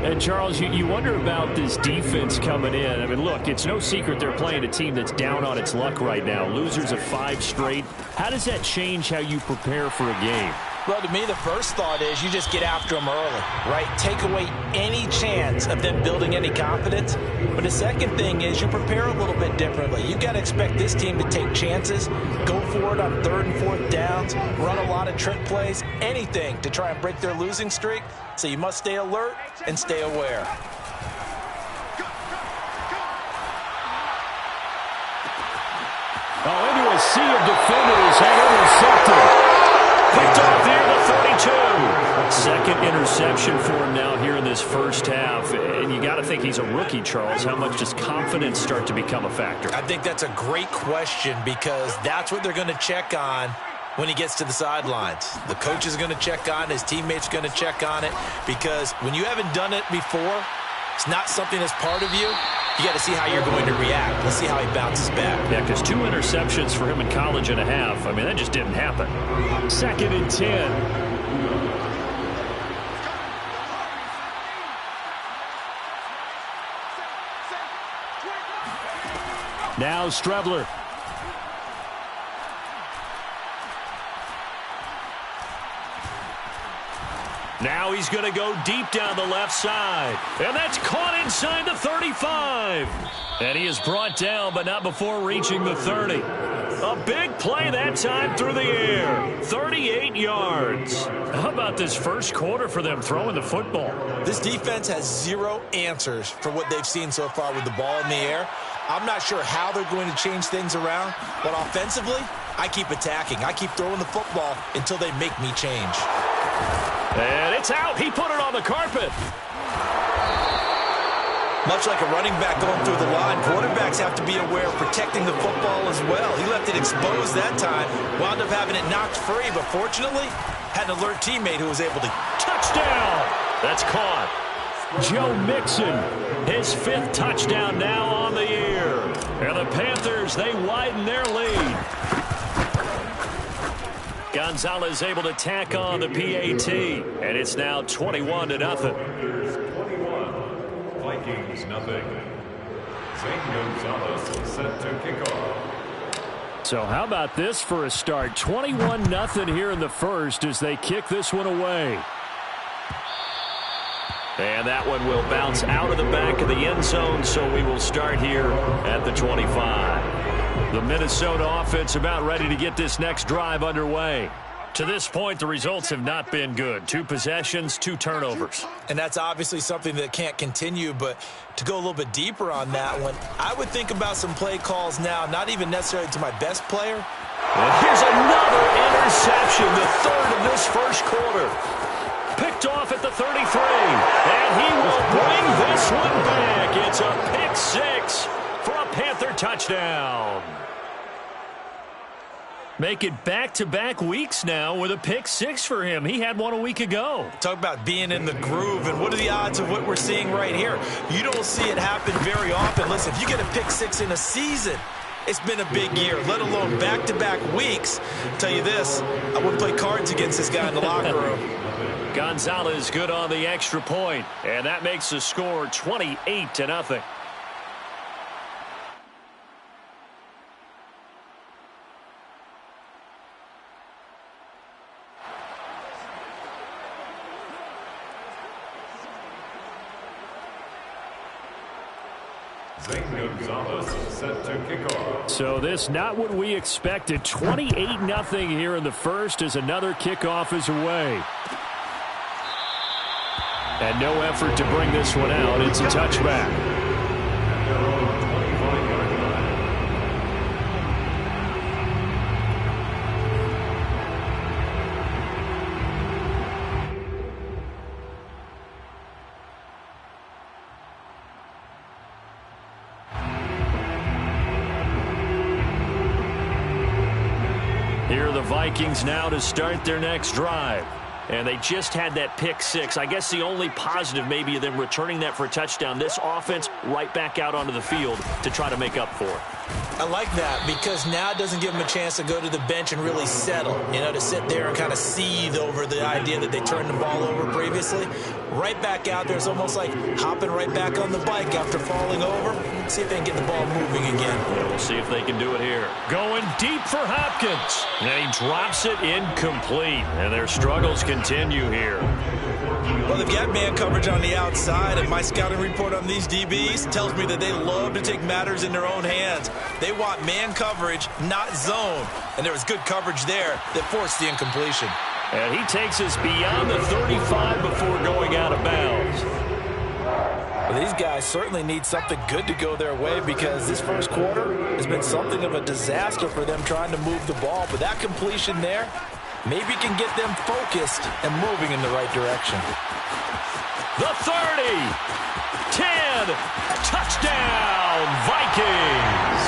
And, Charles, you wonder about this defense coming in. I mean, look, it's no secret they're playing a team that's down on its luck right now. Losers of 5 straight. How does that change how you prepare for a game? Well, to me, the first thought is you just get after them early, right? Take away any chance of them building any confidence. But the second thing is you prepare a little bit differently. You got to expect this team to take chances, go for it on 3rd and 4th downs, run a lot of trick plays, anything to try and break their losing streak. So you must stay alert and stay aware. Oh, into a sea of defenders and intercepted. Picked off near the 42. 2nd interception for him now here in this first half. And you got to think he's a rookie, Charles. How much does confidence start to become a factor? I think that's a great question because that's what they're going to check on when he gets to the sidelines. The coach is going to check on it. His teammates are going to check on it because when you haven't done it before, it's not something that's part of you. You got to see how you're going to react. Let's see how he bounces back. Yeah, because 2 interceptions for him in college and a half. I mean, that just didn't happen. 2nd and 10. Now Strebler. Now he's going to go deep down the left side. And that's caught inside the 35. And he is brought down, but not before reaching the 30. A big play that time through the air. 38 yards. How about this first quarter for them throwing the football? This defense has 0 answers for what they've seen so far with the ball in the air. I'm not sure how they're going to change things around, but offensively, I keep attacking. I keep throwing the football until they make me change. And it's out. He put it on the carpet. Much like a running back going through the line, quarterbacks have to be aware of protecting the football as well. He left it exposed that time, wound up having it knocked free, but fortunately, had an alert teammate who was able to... Touchdown! That's caught. Joe Mixon, his 5th touchdown now on the year. And the Panthers, they widen their lead. Gonzalez able to tack on the PAT, and it's now 21-0. 21, Vikings 0. Zane Gonzalez set to kick off. So how about this for a start? 21-0 here in the first as they kick this one away. And that one will bounce out of the back of the end zone, so we will start here at the 25. The Minnesota offense about ready to get this next drive underway. To this point, the results have not been good. 2 possessions, 2 turnovers. And that's obviously something that can't continue, but to go a little bit deeper on that one, I would think about some play calls now, not even necessarily to my best player. And here's another interception, the 3rd of this first quarter. Picked off at the 33, and he will bring this one back. It's a pick 6 for a Panther touchdown. Make it back-to-back weeks now with a pick 6 for him. He had one a week ago. Talk about being in the groove, and what are the odds of what we're seeing right here? You don't see it happen very often. Listen, if you get a pick 6 in a season, it's been a big year, let alone back-to-back weeks. I'll tell you this, I wouldn't play cards against this guy in the locker room. Gonzalez good on the extra point, and that makes the score 28-0. Gonzalez set to kick off. So this not what we expected. 28-0 here in the first as another kickoff is away. And no effort to bring this one out. It's a touchback. Here are the Vikings now to start their next drive. And they just had that pick 6. I guess the only positive maybe of them returning that for a touchdown. This offense right back out onto the field to try to make up for it. I like that because now it doesn't give them a chance to go to the bench and really settle, to sit there and kind of seethe over the idea that they turned the ball over previously. Right back out there, it's almost like hopping right back on the bike after falling over. See if they can get the ball moving again. Yeah, we'll see if they can do it here. Going deep for Hopkins. And he drops it incomplete. And their struggles continue here. Well, they've got man coverage on the outside, and my scouting report on these DBs tells me that they love to take matters in their own hands. They want man coverage, not zone. And there was good coverage there that forced the incompletion. And he takes us beyond the 35 before going out of bounds. Well, these guys certainly need something good to go their way because this first quarter has been something of a disaster for them trying to move the ball. But that completion there maybe can get them focused and moving in the right direction. The 30, 10, touchdown, Vikings.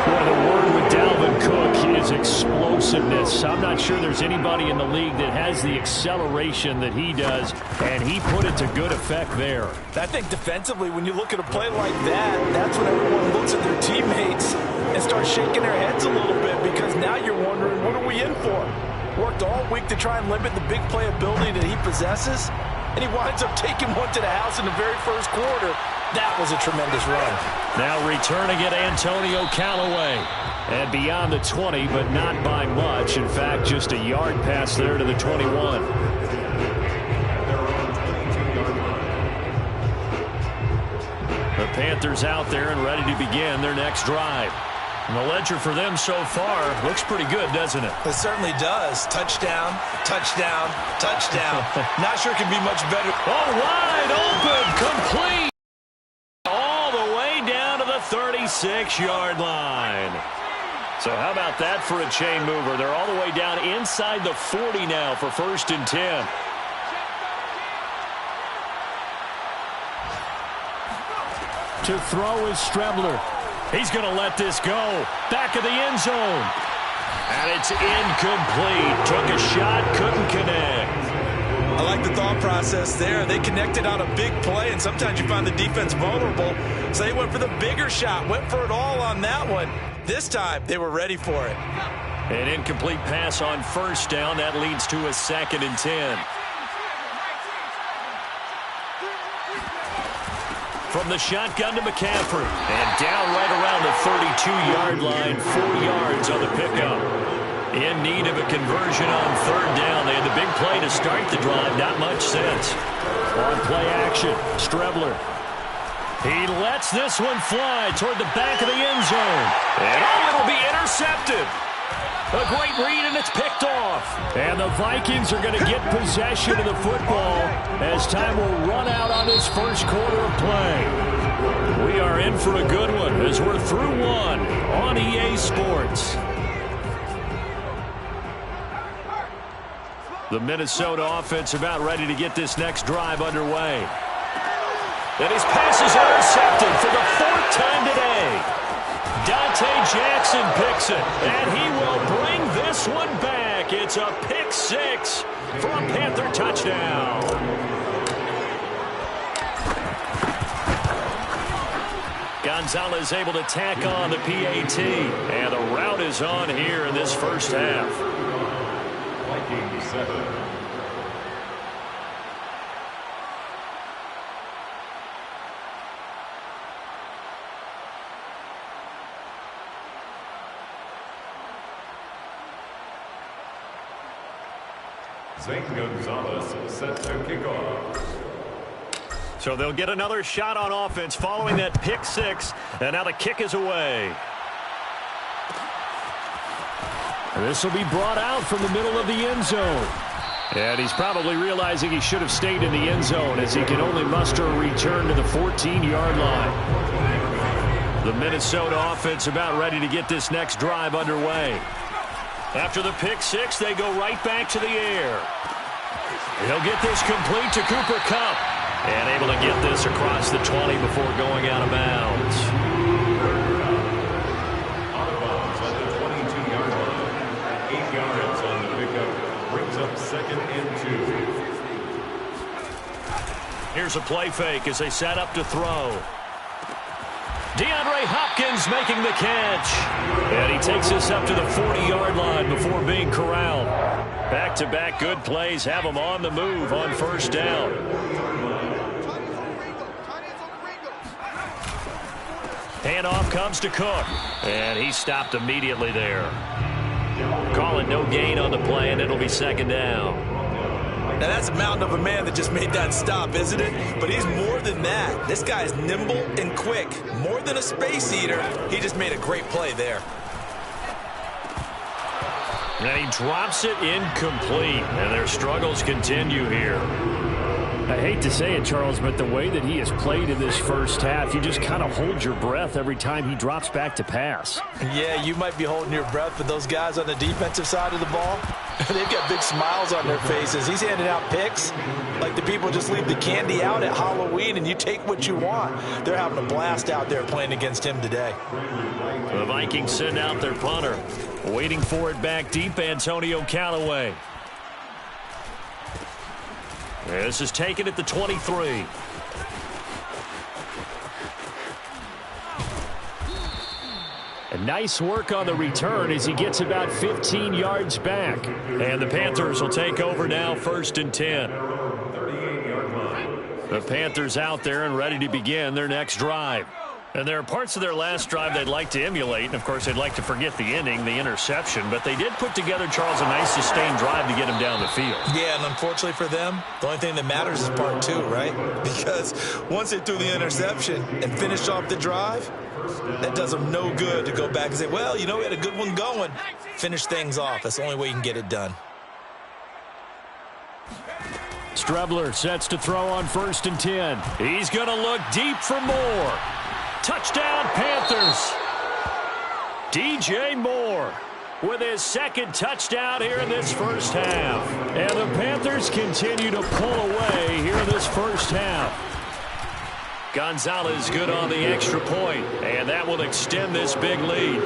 Well, the word with Dalvin Cook is explosiveness. I'm not sure there's anybody in the league that has the acceleration that he does, and he put it to good effect there. I think defensively, when you look at a play like that, that's when everyone looks at their teammates and starts shaking their heads a little bit because now you're wondering, what are we in for? Worked all week to try and limit the big playability that he possesses, and he winds up taking one to the house in the very first quarter. That was a tremendous run. Now returning it, Antonio Callaway. And beyond the 20, but not by much. In fact, just a yard pass there to the 21. The Panthers out there and ready to begin their next drive. And the ledger for them so far looks pretty good, doesn't it? It certainly does. Touchdown, touchdown, touchdown. Not sure it can be much better. Oh, wide open, complete. All the way down to the 36-yard line. So how about that for a chain mover? They're all the way down inside the 40 now for 1st and 10. To throw is Strebler. He's going to let this go. Back of the end zone. And it's incomplete. Took a shot, couldn't connect. I like the thought process there. They connected on a big play, and sometimes you find the defense vulnerable. So they went for the bigger shot, went for it all on that one. This time, they were ready for it. An incomplete pass on 1st down. That leads to a 2nd and 10. From the shotgun to McCaffrey. And down right around the 32-yard line, 4 yards on the pickup. In need of a conversion on 3rd down. They had the big play to start the drive. Not much sense. On play action, Strebler. He lets this one fly toward the back of the end zone. And it'll be intercepted. A great read, and it's picked off. And the Vikings are going to get possession of the football as time will run out on this first quarter of play. We are in for a good one as we're through one on EA Sports. The Minnesota offense about ready to get this next drive underway. And his pass is intercepted for the fourth time today. Dante Jackson picks it, and he will bring this one back. It's a pick six for a Panther touchdown. Gonzalez able to tack on the PAT, and the route is on here in this first half. Vikings 7. Zane Gonzalez set to kick off. So they'll get another shot on offense following that pick six, and now the kick is away. This will be brought out from the middle of the end zone. And he's probably realizing he should have stayed in the end zone as he can only muster a return to the 14-yard line. The Minnesota offense about ready to get this next drive underway. After the pick six, they go right back to the air. He'll get this complete to Cooper Kupp. And able to get this across the 20 before going out of bounds. Out of bounds at the 22-yard line. 8 yards on the pickup. Brings up 2nd and 2. Here's a play fake as they set up to throw. DeAndre Hopkins making the catch. And he takes this up to the 40-yard line before being corralled. Back-to-back good plays have him on the move on first down. Handoff comes to Cook. And he stopped immediately there. Call it no gain on the play, and it'll be 2nd down. Now, that's a mountain of a man that just made that stop, isn't it? But he's more than that. This guy is nimble and quick. More than a space eater. He just made a great play there. And he drops it incomplete. And their struggles continue here. I hate to say it, Charles, but the way that he has played in this first half, you just kind of hold your breath every time he drops back to pass. Yeah, you might be holding your breath, but those guys on the defensive side of the ball, they've got big smiles on their faces. He's handing out picks like the people just leave the candy out at Halloween and you take what you want. They're having a blast out there playing against him today. The Vikings send out their punter. Waiting for it back deep, Antonio Callaway. This is taken at the 23. And nice work on the return as he gets about 15 yards back. And the Panthers will take over now, 1st and 10. The Panthers out there and ready to begin their next drive. And there are parts of their last drive they'd like to emulate. And, of course, they'd like to forget the ending, the interception. But they did put together, Charles, a nice sustained drive to get him down the field. Yeah, and unfortunately for them, the only thing that matters is part 2, right? Because once they threw the interception and finished off the drive, that does them no good to go back and say, well, you know, we had a good one going. Finish things off. That's the only way you can get it done. Strebler sets to throw on 1st and 10. He's going to look deep for more. Touchdown, Panthers. DJ Moore with his 2nd touchdown here in this first half. And the Panthers continue to pull away here in this first half. Gonzalez good on the extra point, and that will extend this big lead.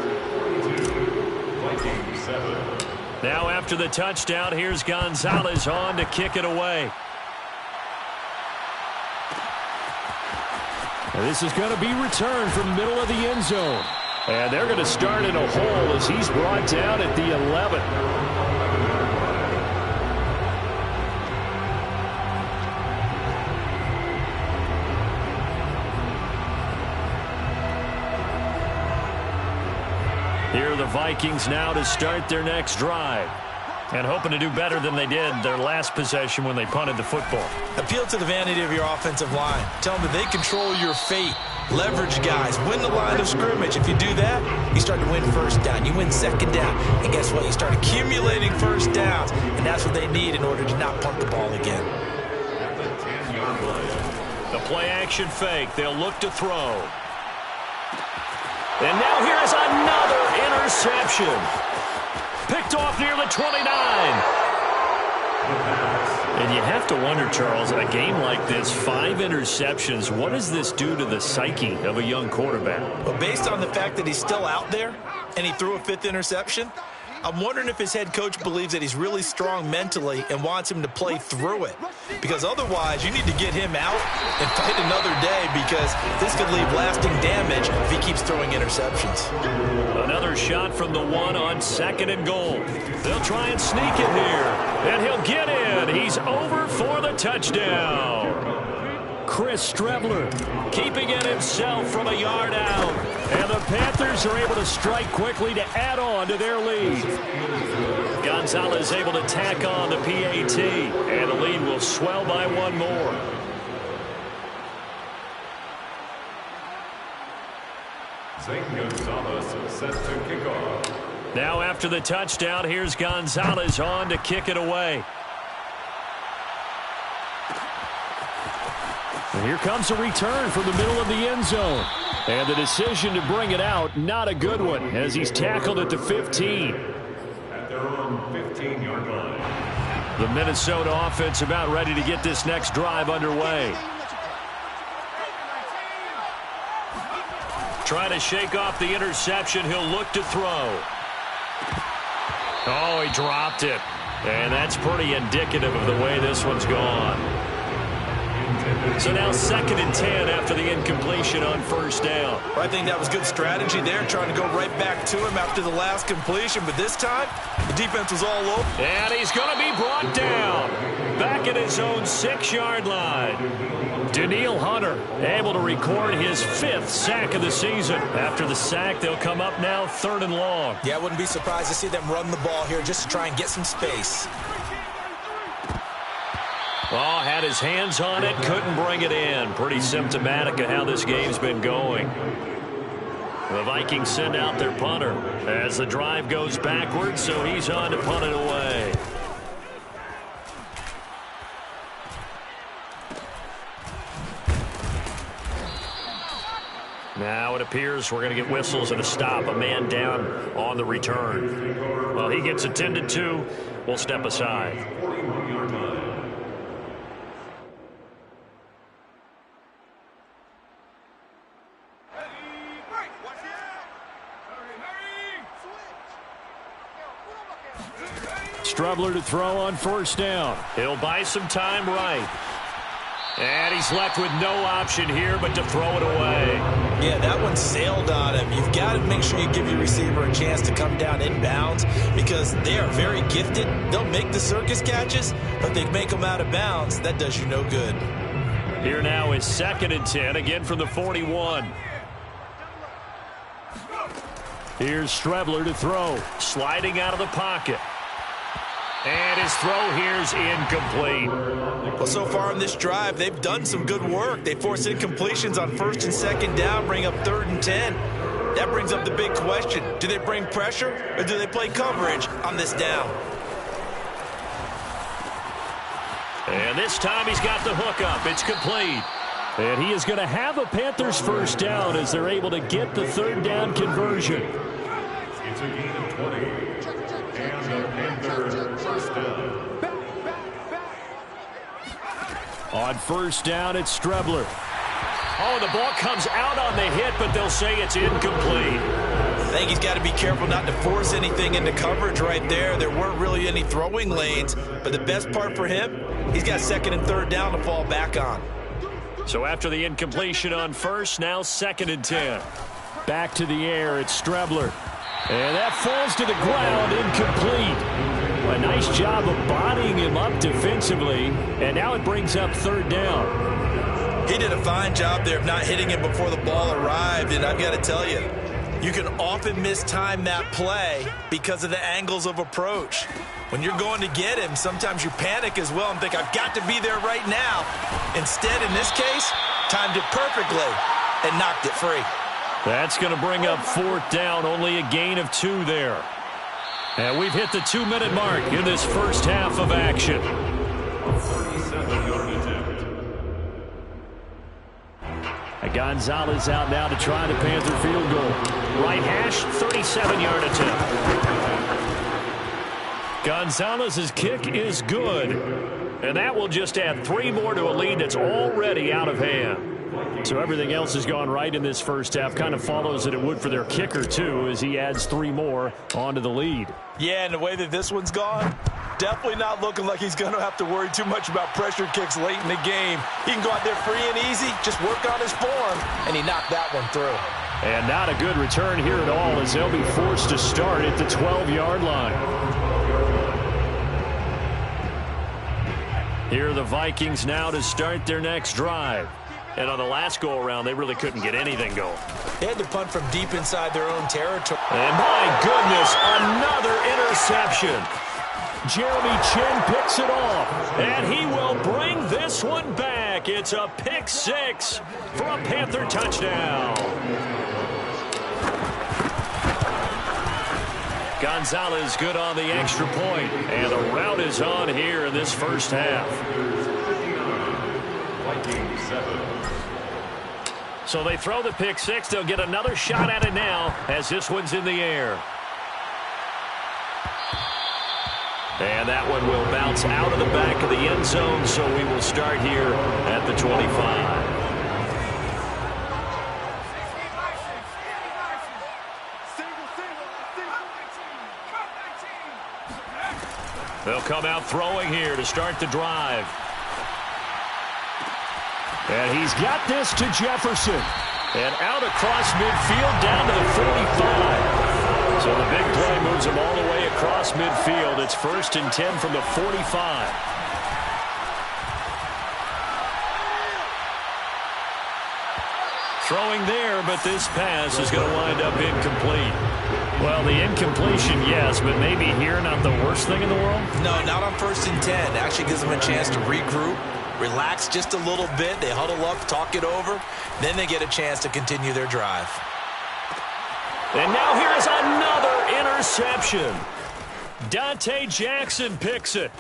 Now after the touchdown, here's Gonzalez on to kick it away. And this is going to be returned from the middle of the end zone. And they're going to start in a hole as he's brought down at the 11. Here are the Vikings now to start their next drive. And hoping to do better than they did their last possession when they punted the football. Appeal to the vanity of your offensive line. Tell them that they control your fate. Leverage guys. Win the line of scrimmage. If you do that, you start to win first down. You win second down. And guess what? You start accumulating first downs. And that's what they need in order to not punt the ball again. The play action fake. They'll look to throw. And now here is another interception. Picked off near the 29. And you have to wonder, Charles, a game like this, 5 interceptions, what does this do to the psyche of a young quarterback? Well, based on the fact that he's still out there and he threw a 5th interception, I'm wondering if his head coach believes that he's really strong mentally and wants him to play through it. Because otherwise, you need to get him out and fight another day, because this could leave lasting damage if he keeps throwing interceptions. Another shot from the 1 on 2nd and goal. They'll try and sneak it here. And he'll get in. He's over for the touchdown. Chris Strebler keeping it himself from a yard out. And the Panthers are able to strike quickly to add on to their lead. Gonzalez able to tack on the PAT. And the lead will swell by 1 more. Zane Gonzalez set to kick off. Now after the touchdown, here's Gonzalez on to kick it away. And here comes a return from the middle of the end zone. And the decision to bring it out, not a good one, as he's tackled at the 15. At their own 15-yard line. The Minnesota offense about ready to get this next drive underway. Trying to shake off the interception. He'll look to throw. Oh, he dropped it. And that's pretty indicative of the way this one's gone. So now 2nd and 10 after the incompletion on 1st down. I think that was good strategy there, trying to go right back to him after the last completion. But this time, the defense was all over. And he's going to be brought down. Back at his own 6-yard line. Daniil Hunter able to record his 5th sack of the season. After the sack, they'll come up now 3rd and long. Yeah, I wouldn't be surprised to see them run the ball here just to try and get some space. Oh, had his hands on it, couldn't bring it in. Pretty symptomatic of how this game's been going. The Vikings send out their punter as the drive goes backwards, so he's on to punt it away. Now it appears we're going to get whistles and a stop. A man down on the return. Well, he gets attended to. We'll step aside. Strebler to throw on 1st down. He'll buy some time right. And he's left with no option here but to throw it away. Yeah, that one sailed on him. You've got to make sure you give your receiver a chance to come down inbounds, because they are very gifted. They'll make the circus catches, but they make them out of bounds. That does you no good. Here now is 2nd and 10, again from the 41. Here's Strebler to throw. Sliding out of the pocket. And his throw here's incomplete. Well, so far in this drive, they've done some good work. They force incompletions on 1st and 2nd down, bring up 3rd and 10. That brings up the big question. Do they bring pressure, or do they play coverage on this down? And this time he's got the hook up. It's complete. And he is going to have a Panthers 1st down as they're able to get the 3rd down conversion. It's a gain of 20. And the Panthers 1st down. On 1st down, it's Strebler. Oh, the ball comes out on the hit, but they'll say it's incomplete. I think he's got to be careful not to force anything into coverage right there. There weren't really any throwing lanes, but the best part for him, he's got 2nd and 3rd down to fall back on. So after the incompletion on 1st, now 2nd and 10. Back to the air, it's Strebler. And that falls to the ground, incomplete. A nice job of bodying him up defensively, and now it brings up 3rd down. He did a fine job there of not hitting him before the ball arrived, and I've got to tell you, You can often mistime that play because of the angles of approach. When you're going to get him, sometimes you panic as well and think, I've got to be there right now. Instead, in this case, timed it perfectly and knocked it free. That's going to bring up 4th down, only a gain of 2 there. And we've hit the 2-minute mark in this first half of action. 37-yard attempt. Gonzalez out now to try the Panther field goal. Right hash, 37-yard attempt. Gonzalez's kick is good. And that will just add 3 more to a lead that's already out of hand. So everything else has gone right in this first half. Kind of follows that it would for their kicker, too, as he adds 3 more onto the lead. Yeah, and the way that this one's gone, definitely not looking like he's going to have to worry too much about pressure kicks late in the game. He can go out there free and easy, just work on his form, and he knocked that one through. And not a good return here at all, as they'll be forced to start at the 12-yard line. Here are the Vikings now to start their next drive. And on the last go-around, they really couldn't get anything going. They had to punt from deep inside their own territory. And my goodness, another interception. Jeremy Chin picks it off, and he will bring this one back. It's a pick 6 for a Panther touchdown. Gonzalez good on the extra point, and the route is on here in this first half. Vikings 7. So they throw the pick 6. They'll get another shot at it now as this one's in the air. And that one will bounce out of the back of the end zone, so we will start here at the 25. They'll come out throwing here to start the drive. And he's got this to Jefferson. And out across midfield down to the 45. So the big play moves him all the way across midfield. It's 1st and 10 from the 45. Throwing there, but this pass is going to wind up incomplete. Well, the incompletion, yes, but maybe here not the worst thing in the world? No, not on 1st and 10. Actually gives them a chance to regroup, relax just a little bit. They huddle up, talk it over. Then they get a chance to continue their drive. And now here is another interception. Dante Jackson picks it.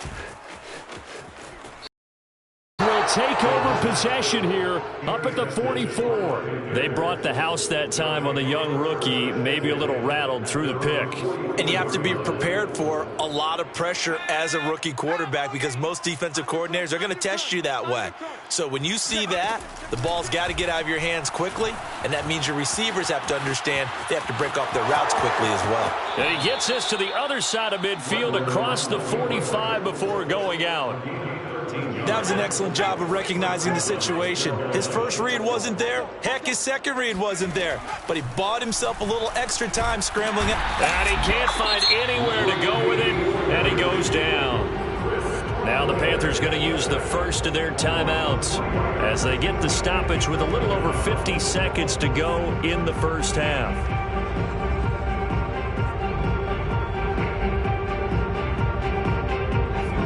Will take over possession here up at the 44. They brought the house that time on the young rookie, maybe a little rattled through the pick. And you have to be prepared for a lot of pressure as a rookie quarterback because most defensive coordinators are going to test you that way. So when you see that, the ball's got to get out of your hands quickly, and that means your receivers have to understand they have to break off their routes quickly as well. And he gets this to the other side of midfield across the 45 before going out. That was an excellent job of recognizing the situation. His first read wasn't there. Heck, his second read wasn't there. But he bought himself a little extra time scrambling it. And he can't find anywhere to go with it, and he goes down. Now the Panthers going to use the first of their timeouts as they get the stoppage with a little over 50 seconds to go in the first half.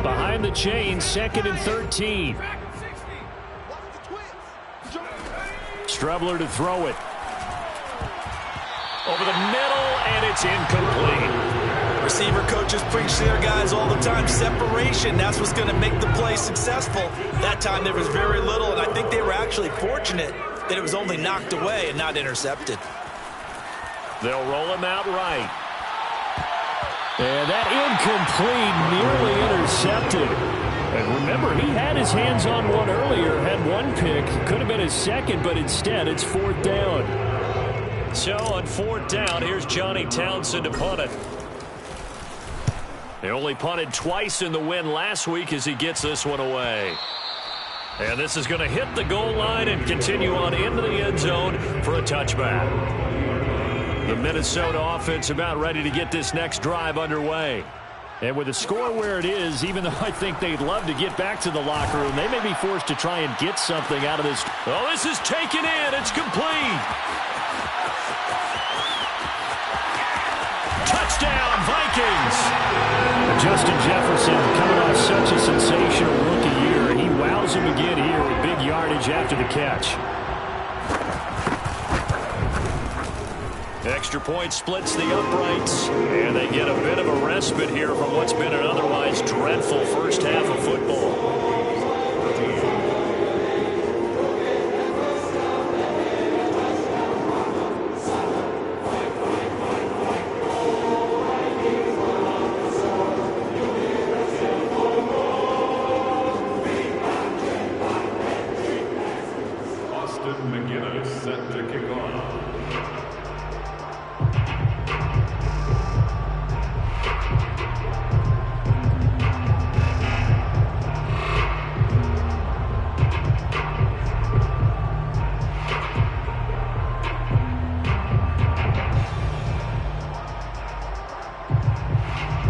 Behind the chain, 2nd and 13. Strebler to throw it. Over the middle, and it's incomplete. Receiver coaches preach to their guys all the time. Separation, that's what's going to make the play successful. That time there was very little, and I think they were actually fortunate that it was only knocked away and not intercepted. They'll roll him out right. And that incomplete, nearly intercepted. And remember, he had his hands on one earlier, had one pick. Could have been his second, but instead it's 4th down. So on 4th down, here's Johnny Townsend to punt it. They only punted twice in the win last week as he gets this one away. And this is going to hit the goal line and continue on into the end zone for a touchback. The Minnesota offense about ready to get this next drive underway. And with the score where it is, even though I think they'd love to get back to the locker room, they may be forced to try and get something out of this. Oh, this is taken in. It's complete. Panthers. Justin Jefferson coming off such a sensational rookie year. He wows him again here with big yardage after the catch. Extra point splits the uprights, and they get a bit of a respite here from what's been an otherwise dreadful first half of football. Set to kick off.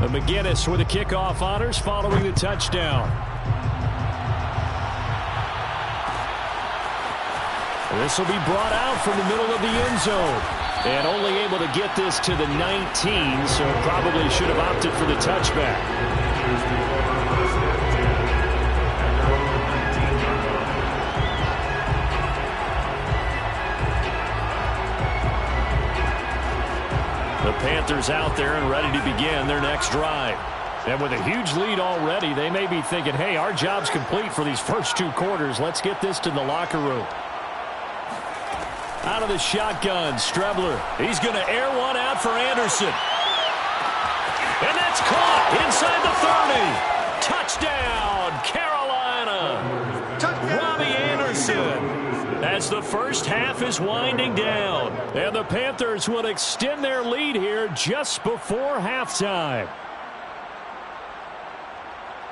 McGinnis with the kickoff honors following the touchdown. This will be brought out from the middle of the end zone. And only able to get this to the 19, so probably should have opted for the touchback. The Panthers out there and ready to begin their next drive. And with a huge lead already, they may be thinking, hey, our job's complete for these first 2 quarters. Let's get this to the locker room. Out of the shotgun, Strebler. He's going to air one out for Anderson. And that's caught inside the 30. Touchdown, Carolina. Robbie Anderson. As the first half is winding down. And the Panthers will extend their lead here just before halftime.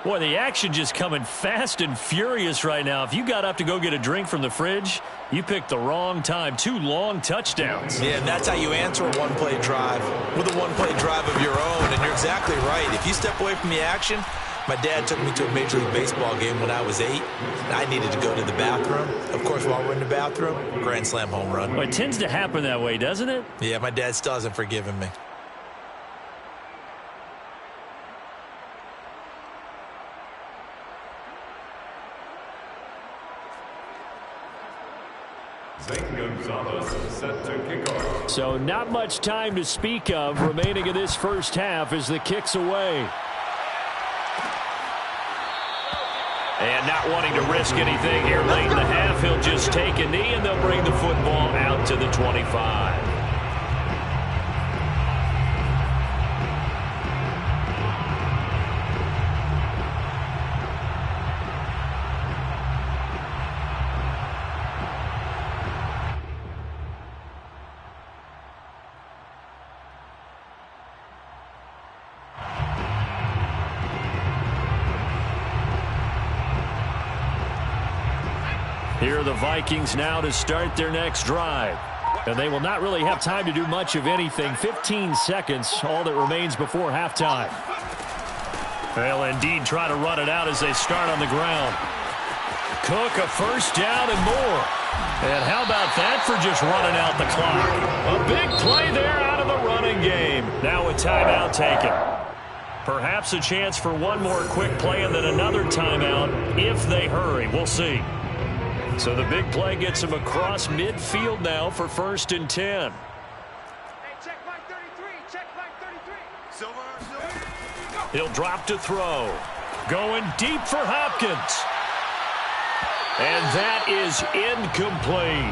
Boy, the action just coming fast and furious right now. If you got up to go get a drink from the fridge, you picked the wrong time. 2 long touchdowns. Yeah, and that's how you answer a one-play drive, with a one-play drive of your own. And you're exactly right. If you step away from the action, my dad took me to a Major League Baseball game when I was 8. And I needed to go to the bathroom. Of course, while we're in the bathroom, grand slam home run. Well, it tends to happen that way, doesn't it? Yeah, my dad still hasn't forgiven me. Set to kick off. So not much time to speak of remaining in this first half as the kick's away. And not wanting to risk anything here late in the half, he'll just take a knee and they'll bring the football out to the 25. Here are the Vikings now to start their next drive. And they will not really have time to do much of anything. 15 seconds, all that remains before halftime. They'll indeed try to run it out as they start on the ground. Cook a first down and more. And how about that for just running out the clock? A big play there out of the running game. Now a timeout taken. Perhaps a chance for one more quick play and then another timeout if they hurry. We'll see. So the big play gets him across midfield now for 1st and 10. Hey, check line 33. Check line 33. Silver. He'll drop to throw. Going deep for Hopkins. And that is incomplete.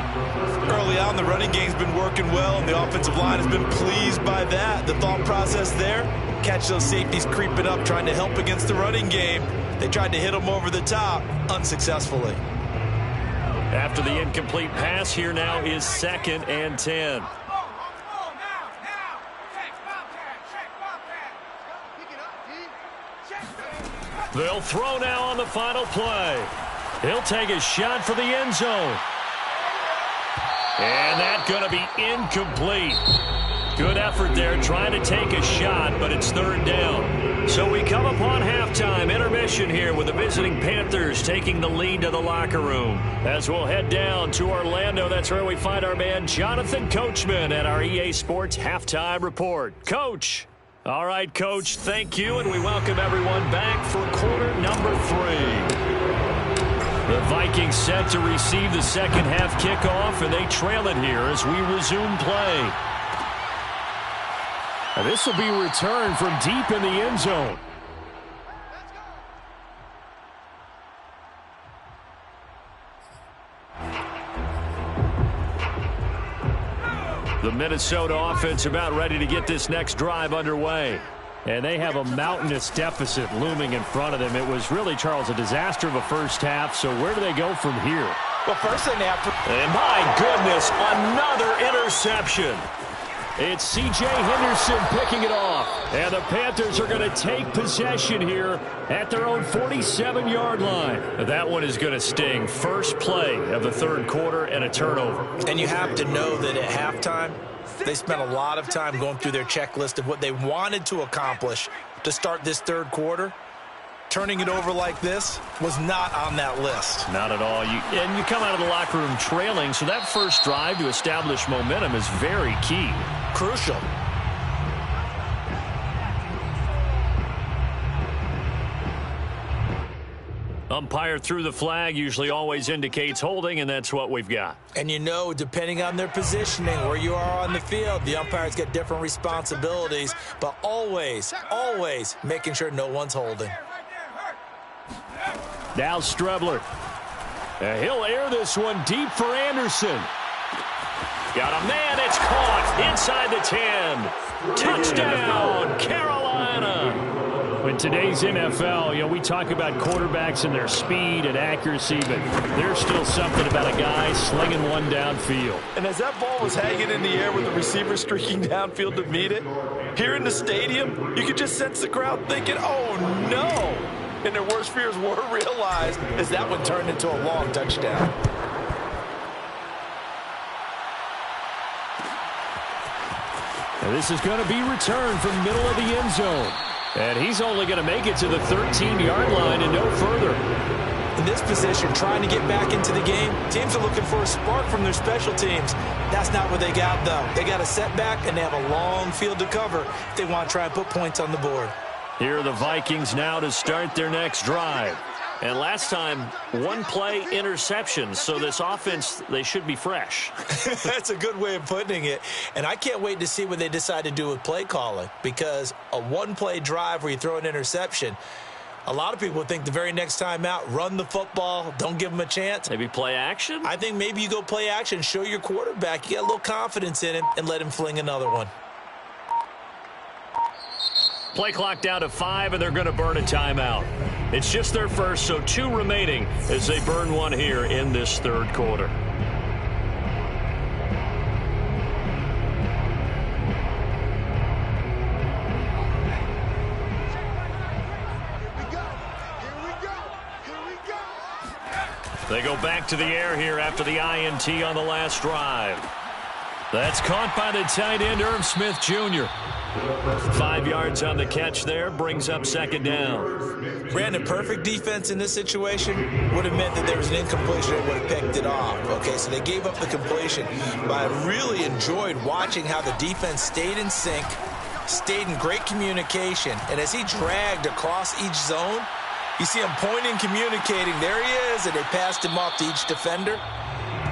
Early on, the running game's been working well, and the offensive line has been pleased by that. The thought process there, catch those safeties creeping up, trying to help against the running game. They tried to hit them over the top, unsuccessfully. After the incomplete pass, here now is 2nd and 10. They'll throw now on the final play. He'll take a shot for the end zone. And that's going to be incomplete. Good effort there trying to take a shot, but it's 3rd down. So we come upon halftime intermission here with the visiting Panthers taking the lead to the locker room. As we'll head down to Orlando, that's where we find our man Jonathan Coachman at our EA Sports Halftime Report. Coach. All right, Coach, thank you, and we welcome everyone back for quarter number 3. The Vikings set to receive the second half kickoff, and they trail it here as we resume play. And this will be returned from deep in the end zone. The Minnesota offense about ready to get this next drive underway. And they have a mountainous deficit looming in front of them. It was really, Charles, a disaster of a first half. So where do they go from here? Well, first thing they have to... And my goodness, another interception. It's C.J. Henderson picking it off. And the Panthers are going to take possession here at their own 47-yard line. That one is going to sting. First play of the third quarter and a turnover. And you have to know that at halftime, they spent a lot of time going through their checklist of what they wanted to accomplish to start this third quarter. Turning it over like this was not on that list. Not at all. And you come out of the locker room trailing, so that first drive to establish momentum is very key. Crucial. Umpire threw the flag, usually always indicates holding, and that's what we've got. And you know, depending on their positioning, where you are on the field, the umpires get different responsibilities, but always, always making sure no one's holding. Now Strebler. He'll air this one deep for Anderson. Got a man, it's caught inside the 10. Touchdown, Carolina. In today's NFL, we talk about quarterbacks and their speed and accuracy, but there's still something about a guy slinging one downfield. And as that ball was hanging in the air with the receiver streaking downfield to meet it, here in the stadium, you could just sense the crowd thinking, oh no! And their worst fears were realized as that one turned into a long touchdown. And this is going to be returned from middle of the end zone. And he's only going to make it to the 13-yard line and no further. In this position, trying to get back into the game, teams are looking for a spark from their special teams. That's not what they got, though. They got a setback, and they have a long field to cover if they want to try and put points on the board. Here are the Vikings now to start their next drive. And last time, one play interception. So this offense, they should be fresh. That's a good way of putting it. And I can't wait to see what they decide to do with play calling, because a one-play drive where you throw an interception, a lot of people think the very next time out, run the football, don't give them a chance. Maybe play action? I think maybe you go play action, show your quarterback, you get a little confidence in him, and let him fling another one. Play clock down to 5, and they're going to burn a timeout. It's just their first, so 2 remaining as they burn one here in this third quarter. They go back to the air here after the INT on the last drive. That's caught by the tight end, Irv Smith Jr. 5 yards on the catch there, brings up second down. Brandon, perfect defense in this situation would have meant that there was an incompletion that would have picked it off. Okay, so they gave up the completion, but I really enjoyed watching how the defense stayed in sync, stayed in great communication, and as he dragged across each zone, you see him pointing, communicating, there he is, and they passed him off to each defender.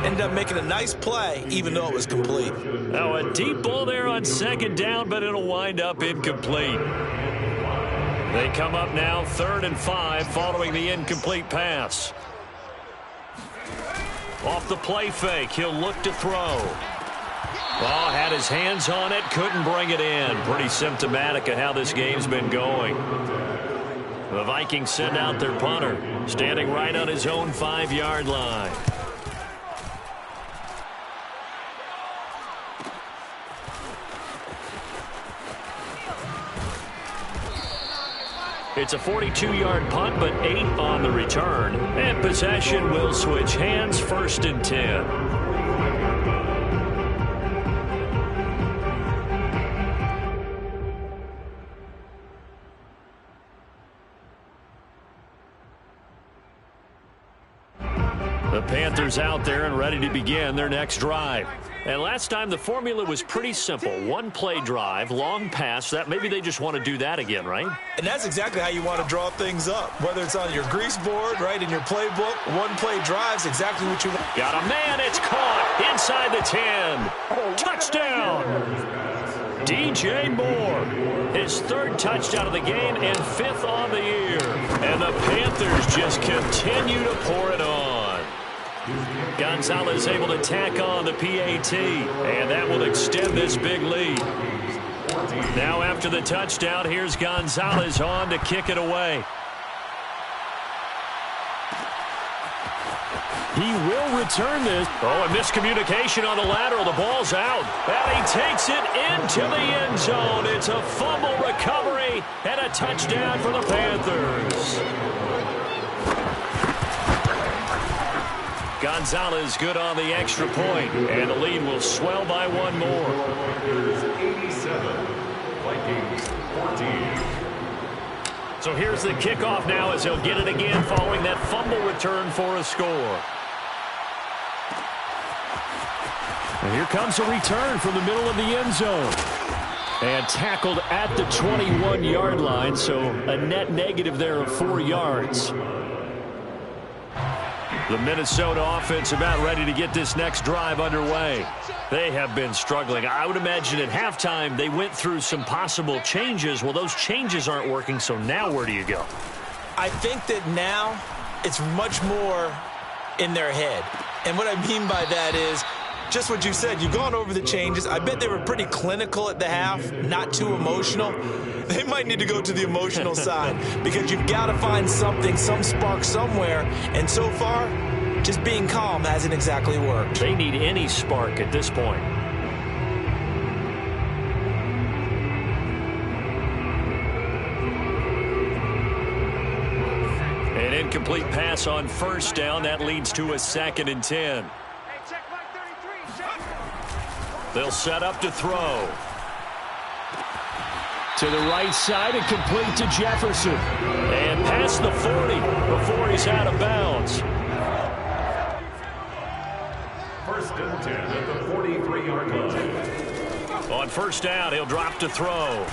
Ended up making a nice play, even though it was complete. Now a deep ball there on second down, but it'll wind up incomplete. They come up now 3rd and 5 following the incomplete pass. Off the play fake, he'll look to throw. Oh, had his hands on it, couldn't bring it in. Pretty symptomatic of how this game's been going. The Vikings send out their punter, standing right on his own 5-yard line. It's a 42-yard punt, but 8 on the return. And possession will switch hands, 1st and 10. The Panthers out there and ready to begin their next drive. And last time the formula was pretty simple. One play drive, long pass. That maybe they just want to do that again, right? And that's exactly how you want to draw things up. Whether it's on your grease board, right, in your playbook, one play drive's exactly what you want. Got a man, it's caught inside the 10. Touchdown! DJ Moore, his third touchdown of the game and fifth on the year. And the Panthers just continue to pour it on. Gonzalez able to tack on the PAT, and that will extend this big lead. Now after the touchdown, here's Gonzalez on to kick it away. He will return this. Oh, a miscommunication on the lateral. The ball's out. And he takes it into the end zone. It's a fumble recovery and a touchdown for the Panthers. Gonzalez good on the extra point, and the lead will swell by one more. Panthers 87, Vikings 14. So here's the kickoff now as he'll get it again following that fumble return for a score. And here comes a return from the middle of the end zone. And tackled at the 21-yard line, so a net negative there of 4 yards. The Minnesota offense about ready to get this next drive underway. They have been struggling. I would imagine at halftime they went through some possible changes. Well, those changes aren't working, so now where do you go? I think that now it's much more in their head. And what I mean by that is just what you said. You've gone over the changes. I bet they were pretty clinical at the half, not too emotional. They might need to go to the emotional side because you've got to find something, some spark somewhere. And so far, just being calm hasn't exactly worked. They need any spark at this point. An incomplete pass on first down. That leads to a 2nd and 10. They'll set up to throw. To the right side and complete to Jefferson. And past the 40 before he's out of bounds. 1st and 10 at the 43-yard line. On first down, he'll drop to throw.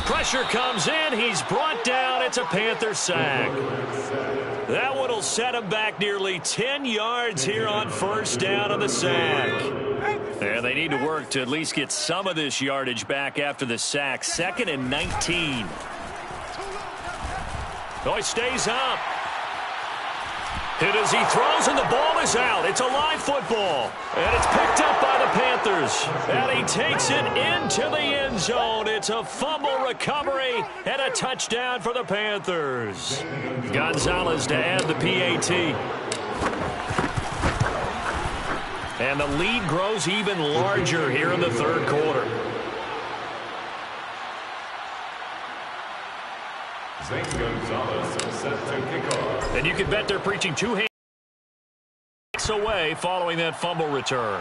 Pressure comes in. He's brought down. It's a Panther sack. That one will set him back nearly 10 yards here on first down on the sack. And they need to work to at least get some of this yardage back after the sack. 2nd and 19. Oh, he stays up. Hit as he throws, and the ball is out. It's a live football. And it's picked up by the Panthers. And he takes it into the end zone. It's a fumble recovery and a touchdown for the Panthers. Gonzalez to add the PAT. And the lead grows even larger here in the 3rd quarter. Zane Gonzalez set to kick off. And you can bet they're preaching 2 hands away following that fumble return.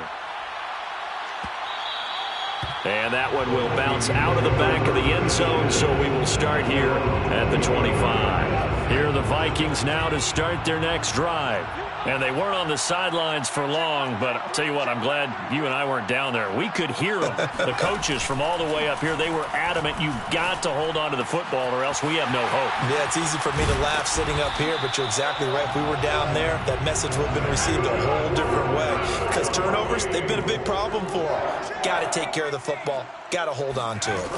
And that one will bounce out of the back of the end zone, so we will start here at the 25. Here are the Vikings now to start their next drive. And they weren't on the sidelines for long, but I'll tell you what, I'm glad you and I weren't down there. We could hear them. The coaches from all the way up here, they were adamant, you've got to hold on to the football or else we have no hope. Yeah, it's easy for me to laugh sitting up here, but you're exactly right. If we were down there, that message would have been received a whole different way. Because turnovers, they've been a big problem for them. Got to take care of the football. Got to hold on to it.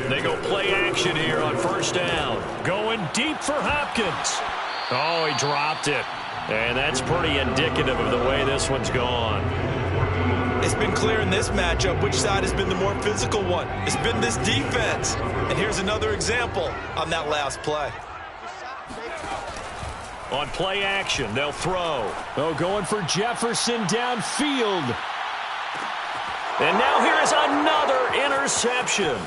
They go play action here on first down. Going deep for Hopkins. Oh, he dropped it. And that's pretty indicative of the way this one's gone. It's been clear in this matchup which side has been the more physical one. It's been this defense. And here's another example on that last play. On play action, they'll throw. Oh, going for Jefferson downfield. And now here is another interception.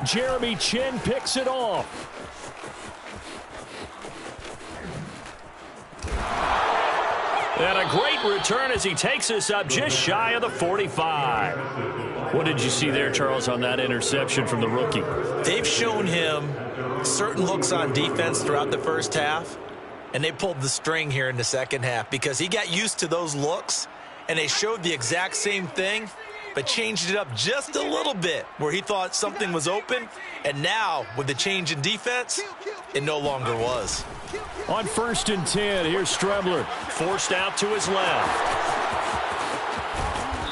Jeremy Chin picks it off. And a great return as he takes us up just shy of the 45. What did you see there, Charles, on that interception from the rookie? They've shown him certain looks on defense throughout the first half. And they pulled the string here in the second half because he got used to those looks, and they showed the exact same thing, but changed it up just a little bit where he thought something was open, and now with the change in defense, it no longer was. On 1st and 10, here's Strebler. Forced out to his left.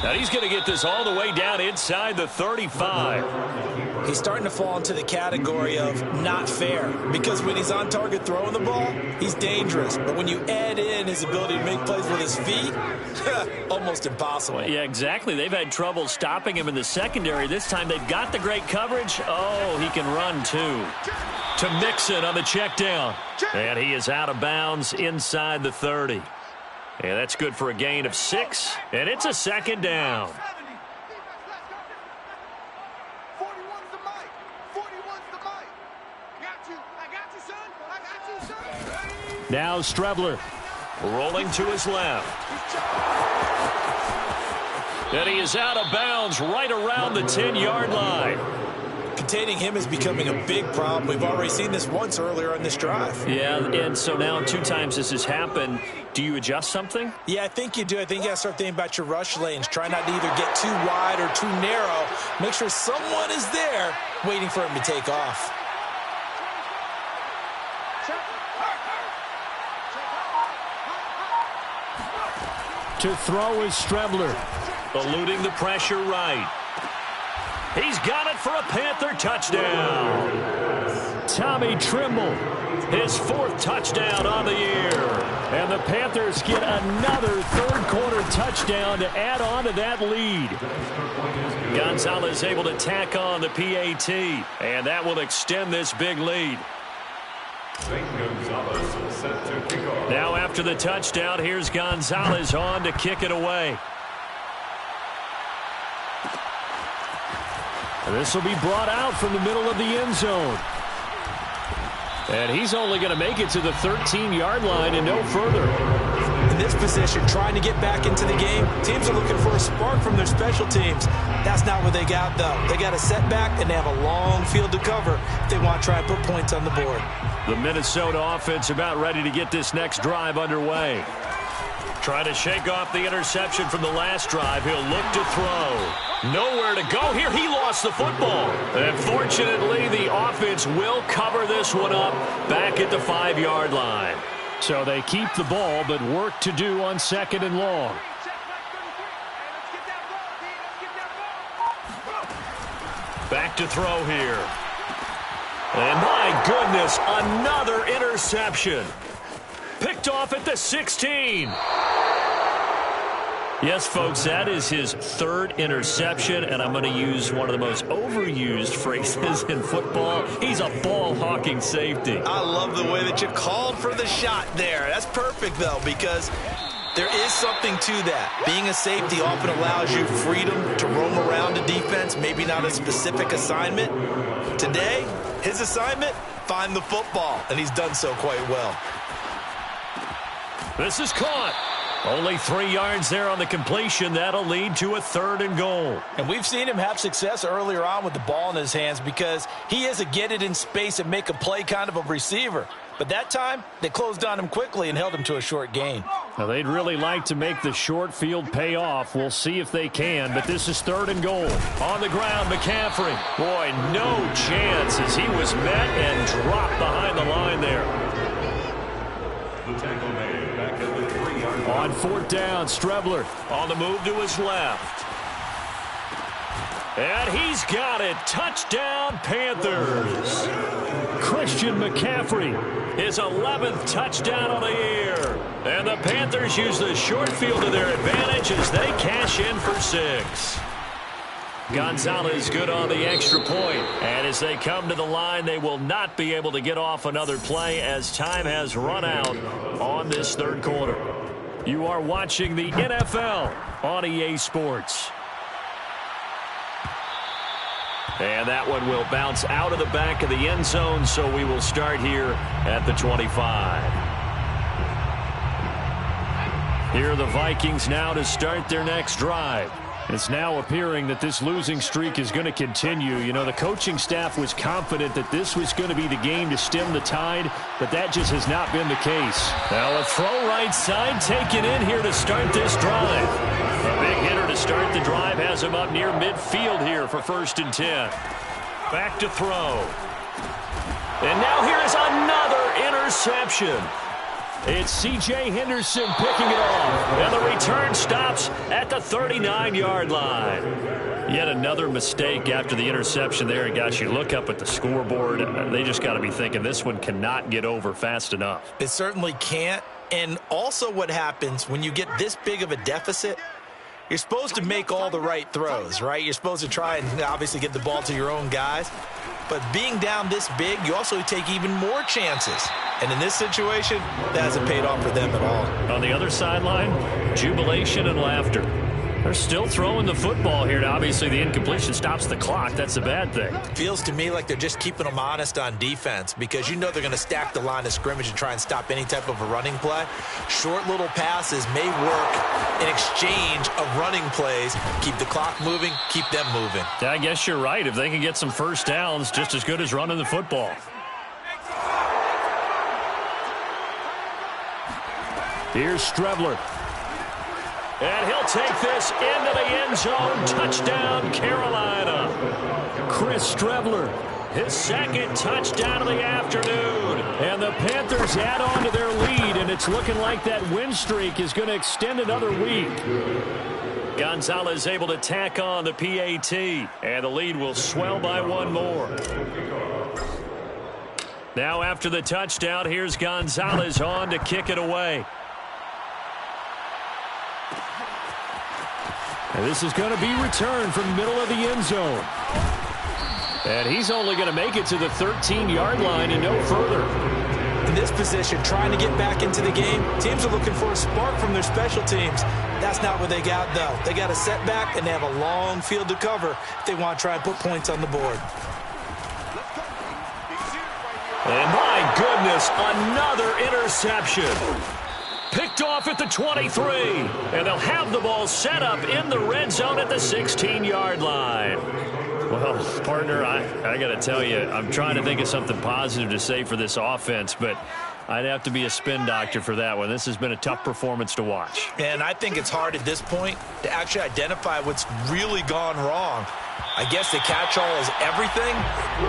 Now he's going to get this all the way down inside the 35. He's starting to fall into the category of not fair because when he's on target throwing the ball, he's dangerous. But when you add in his ability to make plays with his feet, almost impossible. Well, yeah, exactly. They've had trouble stopping him in the secondary. This time they've got the great coverage. Oh, he can run too. To Mixon on the check down. And he is out of bounds inside the 30. And that's good for a gain of 6. And it's a second down. Now Strebler. Rolling to his left. And he is out of bounds right around the 10-yard line. Containing him is becoming a big problem. We've already seen this once earlier on this drive. Yeah, and so now 2 times this has happened. Do you adjust something? Yeah, I think you do. I think you got to start thinking about your rush lanes. Try not to either get too wide or too narrow. Make sure someone is there waiting for him to take off. To throw is Strebler. Eluding the pressure right. He's got it for a Panther touchdown. Tommy Trimble. His 4th touchdown on the year. And the Panthers get another third-quarter touchdown to add on to that lead. Gonzalez able to tack on the PAT, and that will extend this big lead. Now after the touchdown, here's Gonzalez on to kick it away. And this will be brought out from the middle of the end zone. And he's only going to make it to the 13-yard line and no further. In this position, trying to get back into the game, teams are looking for a spark from their special teams. That's not what they got, though. They got a setback, and they have a long field to cover if they want to try and put points on the board. The Minnesota offense about ready to get this next drive underway. Trying to shake off the interception from the last drive. He'll look to throw. Nowhere to go here. He lost the football. And fortunately, the offense will cover this one up back at the 5-yard line. So they keep the ball, but work to do on 2nd and long. Back to throw here. And my goodness, another interception. Picked off at the 16. Yes, folks, that is his 3rd interception, and I'm going to use one of the most overused phrases in football. He's a ball-hawking safety. I love the way that you called for the shot there. That's perfect, though, because there is something to that. Being a safety often allows you freedom to roam around a defense, maybe not a specific assignment. Today, his assignment, find the football, and he's done so quite well. This is caught. Only 3 yards there on the completion. That'll lead to a 3rd and goal. And we've seen him have success earlier on with the ball in his hands because he is a get it in space and make a play kind of a receiver. But that time, they closed on him quickly and held him to a short gain. Now, they'd really like to make the short field pay off. We'll see if they can, but this is 3rd and goal. On the ground, McCaffrey. Boy, no chance as he was met and dropped behind the line there. The tackle made back at the 3-yard line. On 4th down, Strebler. On the move to his left. And he's got it. Touchdown, Panthers. Christian McCaffrey. His 11th touchdown of the year. And the Panthers use the short field to their advantage as they cash in for 6. Gonzalez good on the extra point. And as they come to the line, they will not be able to get off another play as time has run out on this 3rd quarter. You are watching the NFL on EA Sports. And that one will bounce out of the back of the end zone, so we will start here at the 25. Here are the Vikings now to start their next drive. It's now appearing that this losing streak is going to continue. You know, the coaching staff was confident that this was going to be the game to stem the tide, but that just has not been the case. Now a throw right side taken in here to start this drive. A big hitter to start the drive has him up near midfield here for 1st and 10. Back to throw. And now here is another interception. It's C.J. Henderson picking it off. And the return stops at the 39-yard line. Yet another mistake after the interception there. And guys, you look up at the scoreboard, they just got to be thinking this one cannot get over fast enough. It certainly can't. And also what happens when you get this big of a deficit, you're supposed to make all the right throws, right? You're supposed to try and obviously get the ball to your own guys. But being down this big, you also take even more chances. And in this situation, that hasn't paid off for them at all. On the other sideline, jubilation and laughter. They're still throwing the football here. Now, obviously, the incompletion stops the clock. That's a bad thing. Feels to me like they're just keeping them honest on defense because you know they're going to stack the line of scrimmage and try and stop any type of a running play. Short little passes may work in exchange of running plays. Keep the clock moving, keep them moving. I guess you're right. If they can get some first downs, just as good as running the football. Here's Strebler. And he'll take this into the end zone. Touchdown, Carolina. Chris Strebler. His 2nd touchdown of the afternoon. And the Panthers add on to their lead, and it's looking like that win streak is going to extend another week. Gonzalez able to tack on the PAT, and the lead will swell by 1 more. Now after the touchdown, here's Gonzalez on to kick it away. And this is going to be returned from the middle of the end zone. And he's only going to make it to the 13-yard line and no further. In this position, trying to get back into the game, teams are looking for a spark from their special teams. That's not what they got, though. They got a setback, and they have a long field to cover if they want to try and put points on the board. And my goodness, another interception. Picked off at the 23, and they'll have the ball set up in the red zone at the 16-yard line. Well, partner, I got to tell you, I'm trying to think of something positive to say for this offense, but I'd have to be a spin doctor for that one. This has been a tough performance to watch. And I think it's hard at this point to actually identify what's really gone wrong. I guess the catch-all is everything.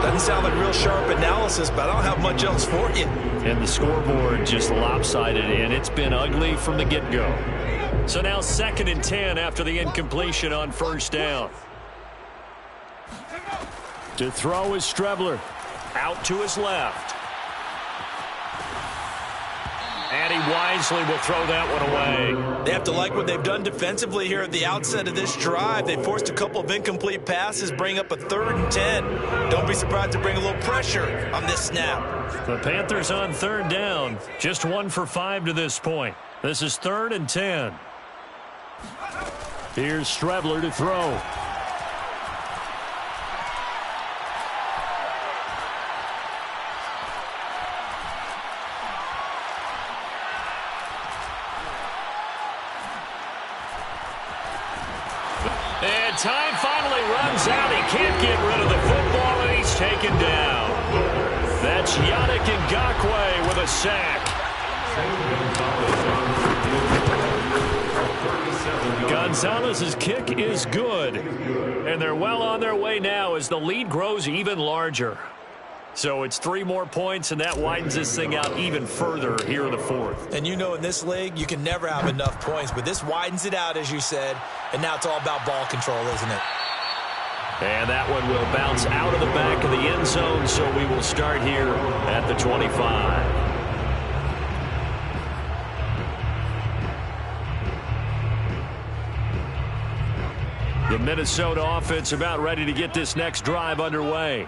Doesn't sound like real sharp analysis, but I don't have much else for you. And the scoreboard just lopsided, and it's been ugly from the get-go. So now 2nd and 10 after the incompletion on 1st down. To throw is Strebler. Out to his left. And he wisely will throw that one away. They have to like what they've done defensively here at the outset of this drive. They forced a couple of incomplete passes, bring up a 3rd and 10. Don't be surprised to bring a little pressure on this snap. The Panthers on 3rd down. Just 1 for 5 to this point. This is 3rd and 10. Here's Strebler to throw. And time finally runs out. He can't get rid of the football, and he's taken down. That's Yannick Ngakoue with a sack. Gonzalez's kick is good. And they're well on their way now as the lead grows even larger. So it's 3 more points, and that widens this thing out even further here in the 4th. And you know in this league, you can never have enough points, but this widens it out, as you said, and now it's all about ball control, isn't it? And that one will bounce out of the back of the end zone, so we will start here at the 25. The Minnesota offense about ready to get this next drive underway.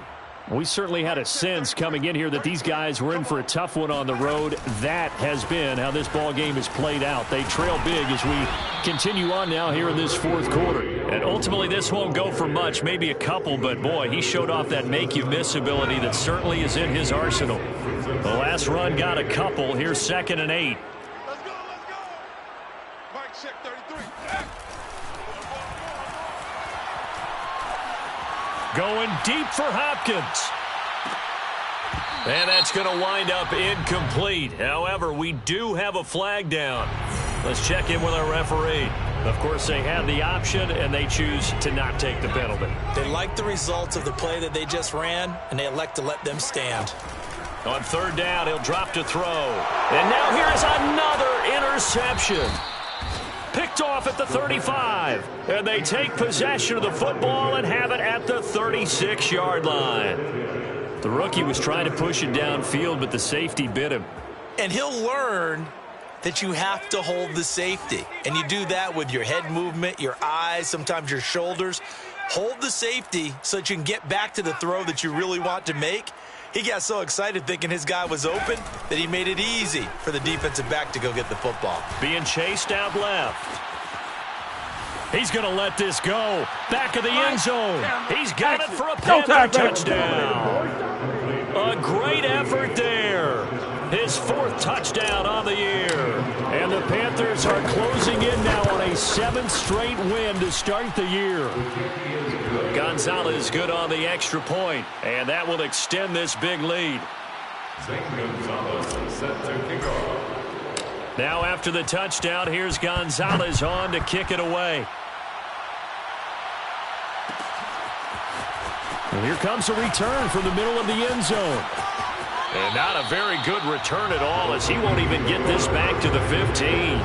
We certainly had a sense coming in here that these guys were in for a tough one on the road. That has been how this ball game has played out. They trail big as we continue on now here in this 4th quarter. And ultimately this won't go for much, maybe a couple, but boy, he showed off that make-you-miss ability that certainly is in his arsenal. The last run got a couple. Here's 2nd and 8. Let's go. Mike, check 33. Going deep for Hopkins. And that's going to wind up incomplete. However, we do have a flag down. Let's check in with our referee. Of course, they have the option, and they choose to not take the penalty. They like the results of the play that they just ran, and they elect to let them stand. On third down, he'll drop to throw. And now here's another interception. Picked off at the 35. And they take possession of the football and have it at the 36-yard line. The rookie was trying to push it downfield, but the safety bit him. And he'll learn that you have to hold the safety. And you do that with your head movement, your eyes, sometimes your shoulders. Hold the safety so that you can get back to the throw that you really want to make. He got so excited thinking his guy was open that he made it easy for the defensive back to go get the football. Being chased out left. He's going to let this go. Back of the end zone. He's got it for a Panther touchdown. A great effort there. His 4th touchdown on the year. And the Panthers are closing in now on a 7th straight win to start the year. Gonzalez good on the extra point, and that will extend this big lead. Gonzalez set to kick off. Now after the touchdown, here's Gonzalez on to kick it away. And here comes a return from the middle of the end zone. And not a very good return at all, as he won't even get this back to the 15.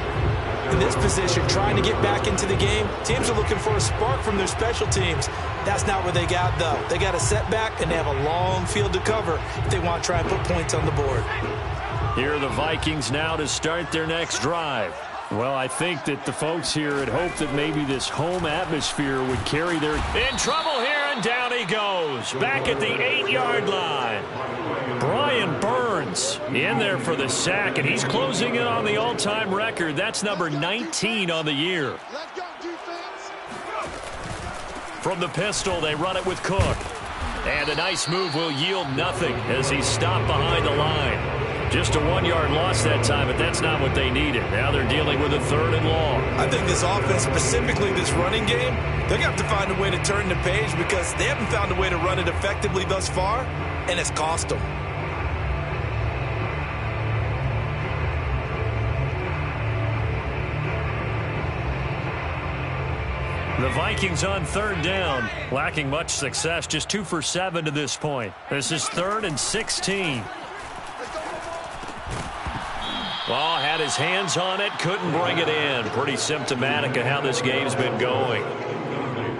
In this position, trying to get back into the game, teams are looking for a spark from their special teams. That's not what they got, though. They got a setback, and they have a long field to cover if they want to try and put points on the board. Here are the Vikings now to start their next drive. Well, I think that the folks here had hoped that maybe this home atmosphere would carry their... In trouble here, and down he goes. Back at the 8-yard line. Brian Burns in there for the sack, and he's closing in on the all-time record. That's number 19 on the year. Let's go, defense. From the pistol, they run it with Cook. And a nice move will yield nothing as he's stopped behind the line. Just a 1-yard loss that time, but that's not what they needed. Now they're dealing with a 3rd and long. I think this offense, specifically this running game, they're going to have to find a way to turn the page because they haven't found a way to run it effectively thus far, and it's cost them. The Vikings on 3rd down, lacking much success, just 2 for 7 to this point. This is 3rd and 16. Well, had his hands on it, couldn't bring it in. Pretty symptomatic of how this game's been going.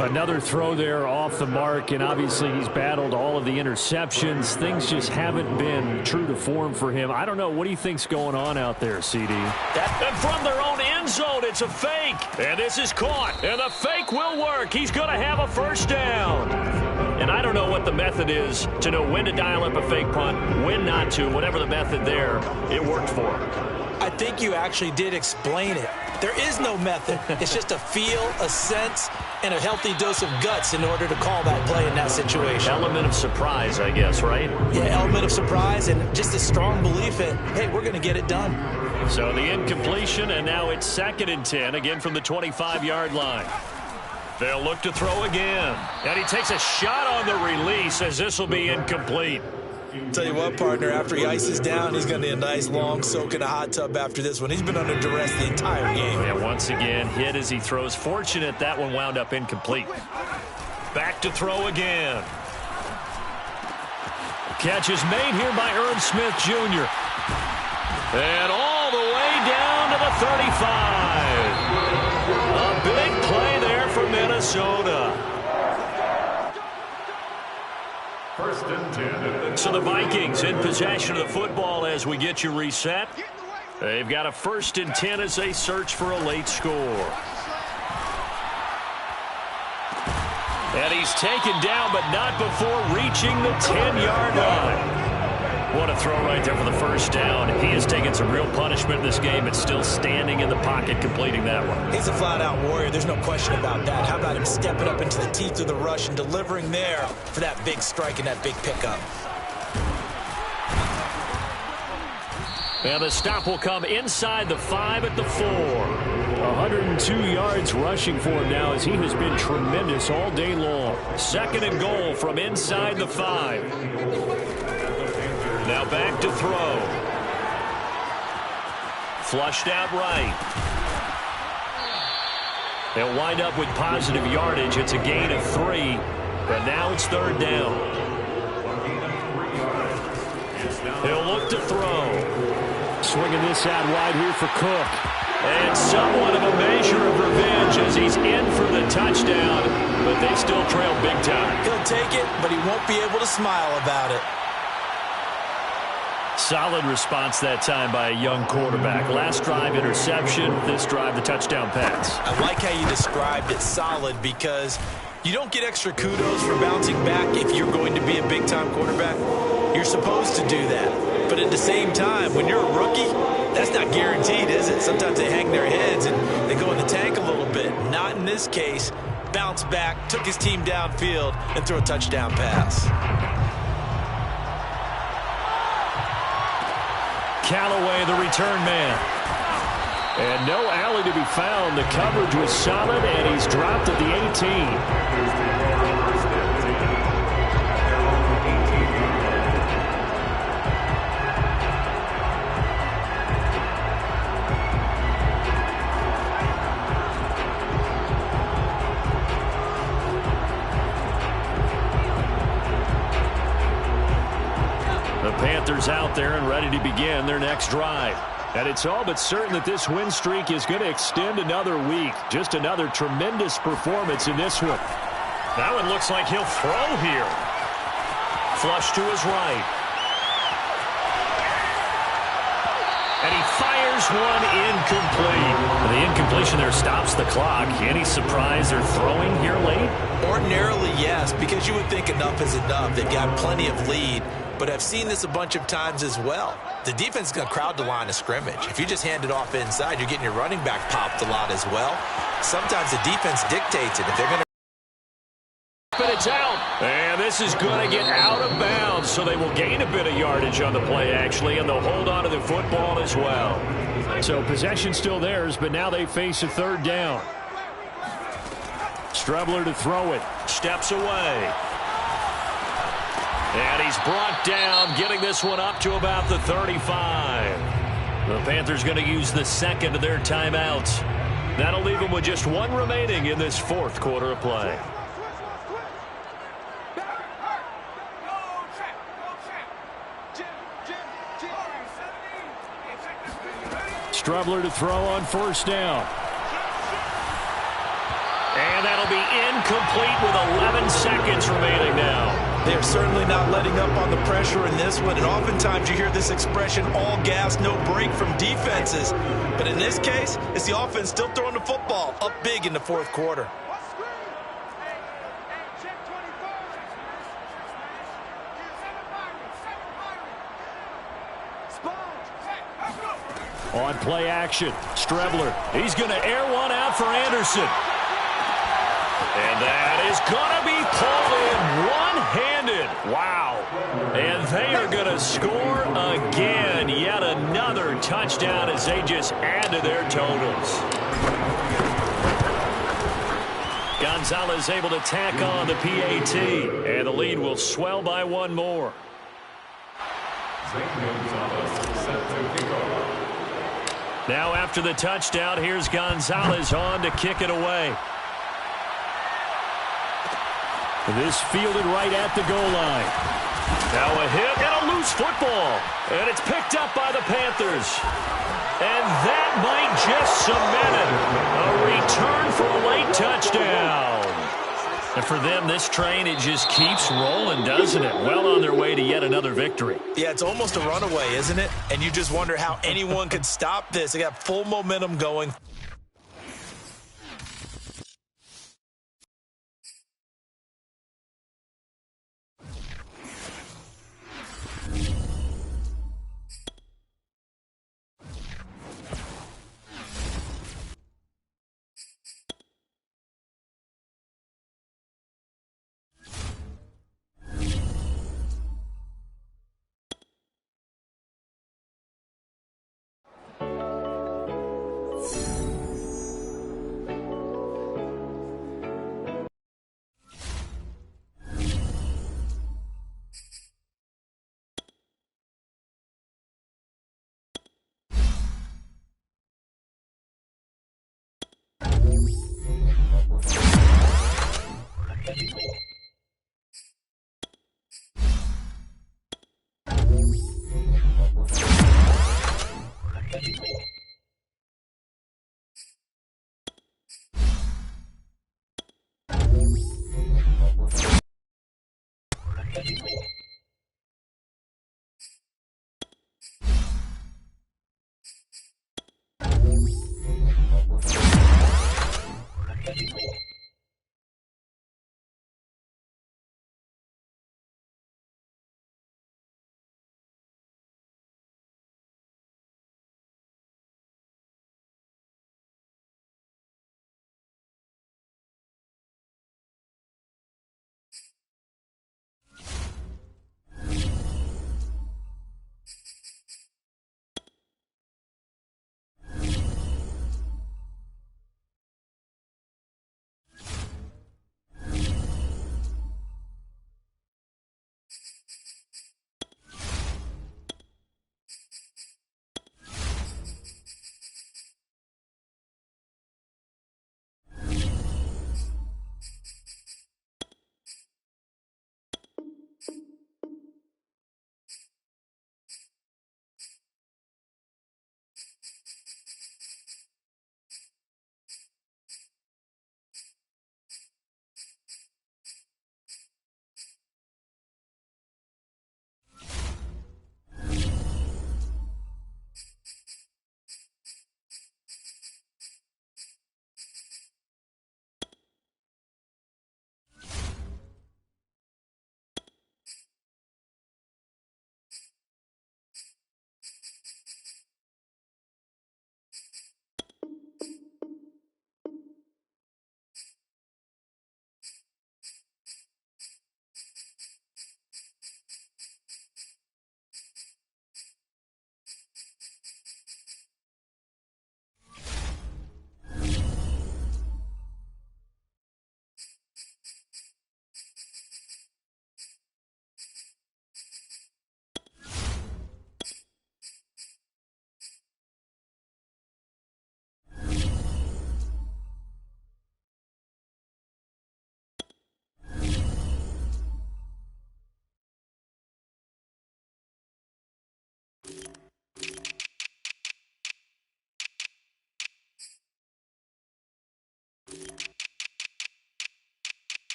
Another throw there off the mark, and obviously he's battled all of the interceptions. Things just haven't been true to form for him. I don't know. What do you think's going on out there, CD? And from their own end zone, it's a fake. And this is caught. And the fake will work. He's going to have a 1st down. And I don't know what the method is to know when to dial up a fake punt, when not to. Whatever the method there, it worked for him. I think you actually did explain it. There is no method. It's just a feel, a sense, and a healthy dose of guts in order to call that play in that situation. Element of surprise, I guess, right? Yeah, element of surprise and just a strong belief in, hey, we're going to get it done. So the incompletion, and now it's 2nd and 10, again from the 25-yard line. They'll look to throw again. And he takes a shot on the release as this will be incomplete. Tell you what, partner, after he ices down, he's going to need a nice long soak in a hot tub after this one. He's been under duress the entire game. And once again, hit as he throws. Fortunate that one wound up incomplete. Back to throw again. Catch is made here by Irv Smith Jr. And all the way down to the 35. A big play there for Minnesota. 1st and 10. So the Vikings in possession of the football as we get you reset. They've got a 1st and 10 as they search for a late score. And he's taken down, but not before reaching the 10-yard line. What a throw right there for the 1st down. He has taken some real punishment in this game, but still standing in the pocket, completing that one. He's a flat-out warrior. There's no question about that. How about him stepping up into the teeth of the rush and delivering there for that big strike and that big pickup? And the stop will come inside the 5 at the 4. 102 yards rushing for him now as he has been tremendous all day long. 2nd and goal from inside the 5. Now back to throw. Flushed out right. They'll wind up with positive yardage. It's a gain of 3, but now it's 3rd down. He'll look to throw. Swinging this out wide here for Cook. And somewhat of a measure of revenge as he's in for the touchdown, but they still trail big time. He'll take it, but he won't be able to smile about it. Solid response that time by a young quarterback. Last drive, interception. This drive, the touchdown pass. I like how you described it solid because you don't get extra kudos for bouncing back if you're going to be a big-time quarterback. You're supposed to do that. But at the same time, when you're a rookie, that's not guaranteed, is it? Sometimes they hang their heads and they go in the tank a little bit. Not in this case. Bounced back, took his team downfield, and threw a touchdown pass. Callaway, the return man. And no alley to be found. The coverage was solid, and he's dropped at the 18. The Panthers out there and ready to begin their next drive. And it's all but certain that this win streak is going to extend another week. Just another tremendous performance in this one. Now it looks like he'll throw here. Flush to his right. And he fires one incomplete. The incompletion there stops the clock. Any surprise they're throwing here late? Ordinarily, yes, because you would think enough is enough. They've got plenty of lead. But I've seen this a bunch of times as well. The defense is going to crowd the line of scrimmage. If you just hand it off inside, you're getting your running back popped a lot as well. Sometimes the defense dictates it. If they're going to... But it's out. And this is going to get out of bounds, so they will gain a bit of yardage on the play, actually, and they'll hold on to the football as well. So possession still theirs, but now they face a 3rd down. Strebler to throw it. Steps away. And he's brought down, getting this one up to about the 35. The Panthers going to use the 2nd of their timeouts. That'll leave them with just 1 remaining in this 4th quarter of play. Strebler to throw on 1st down. And that'll be incomplete with 11 seconds remaining now. They're certainly not letting up on the pressure in this one, and oftentimes you hear this expression, all gas, no break from defenses. But in this case, it's the offense still throwing the football up big in the 4th quarter. On play action, Strebler. He's going to air one out for Anderson. And that is going to be pulled in one-handed. Wow. And they are going to score again. Yet another touchdown as they just add to their totals. Gonzalez able to tack on the PAT. And the lead will swell by 1 more. Now after the touchdown, here's Gonzalez on to kick it away. This fielded right at the goal line. Now a hit and a loose football. And it's picked up by the Panthers. And that might just cement it. A return for a late touchdown. And for them, this train, it just keeps rolling, doesn't it? Well on their way to yet another victory. Yeah, it's almost a runaway, isn't it? And you just wonder how anyone could stop this. They got full momentum going.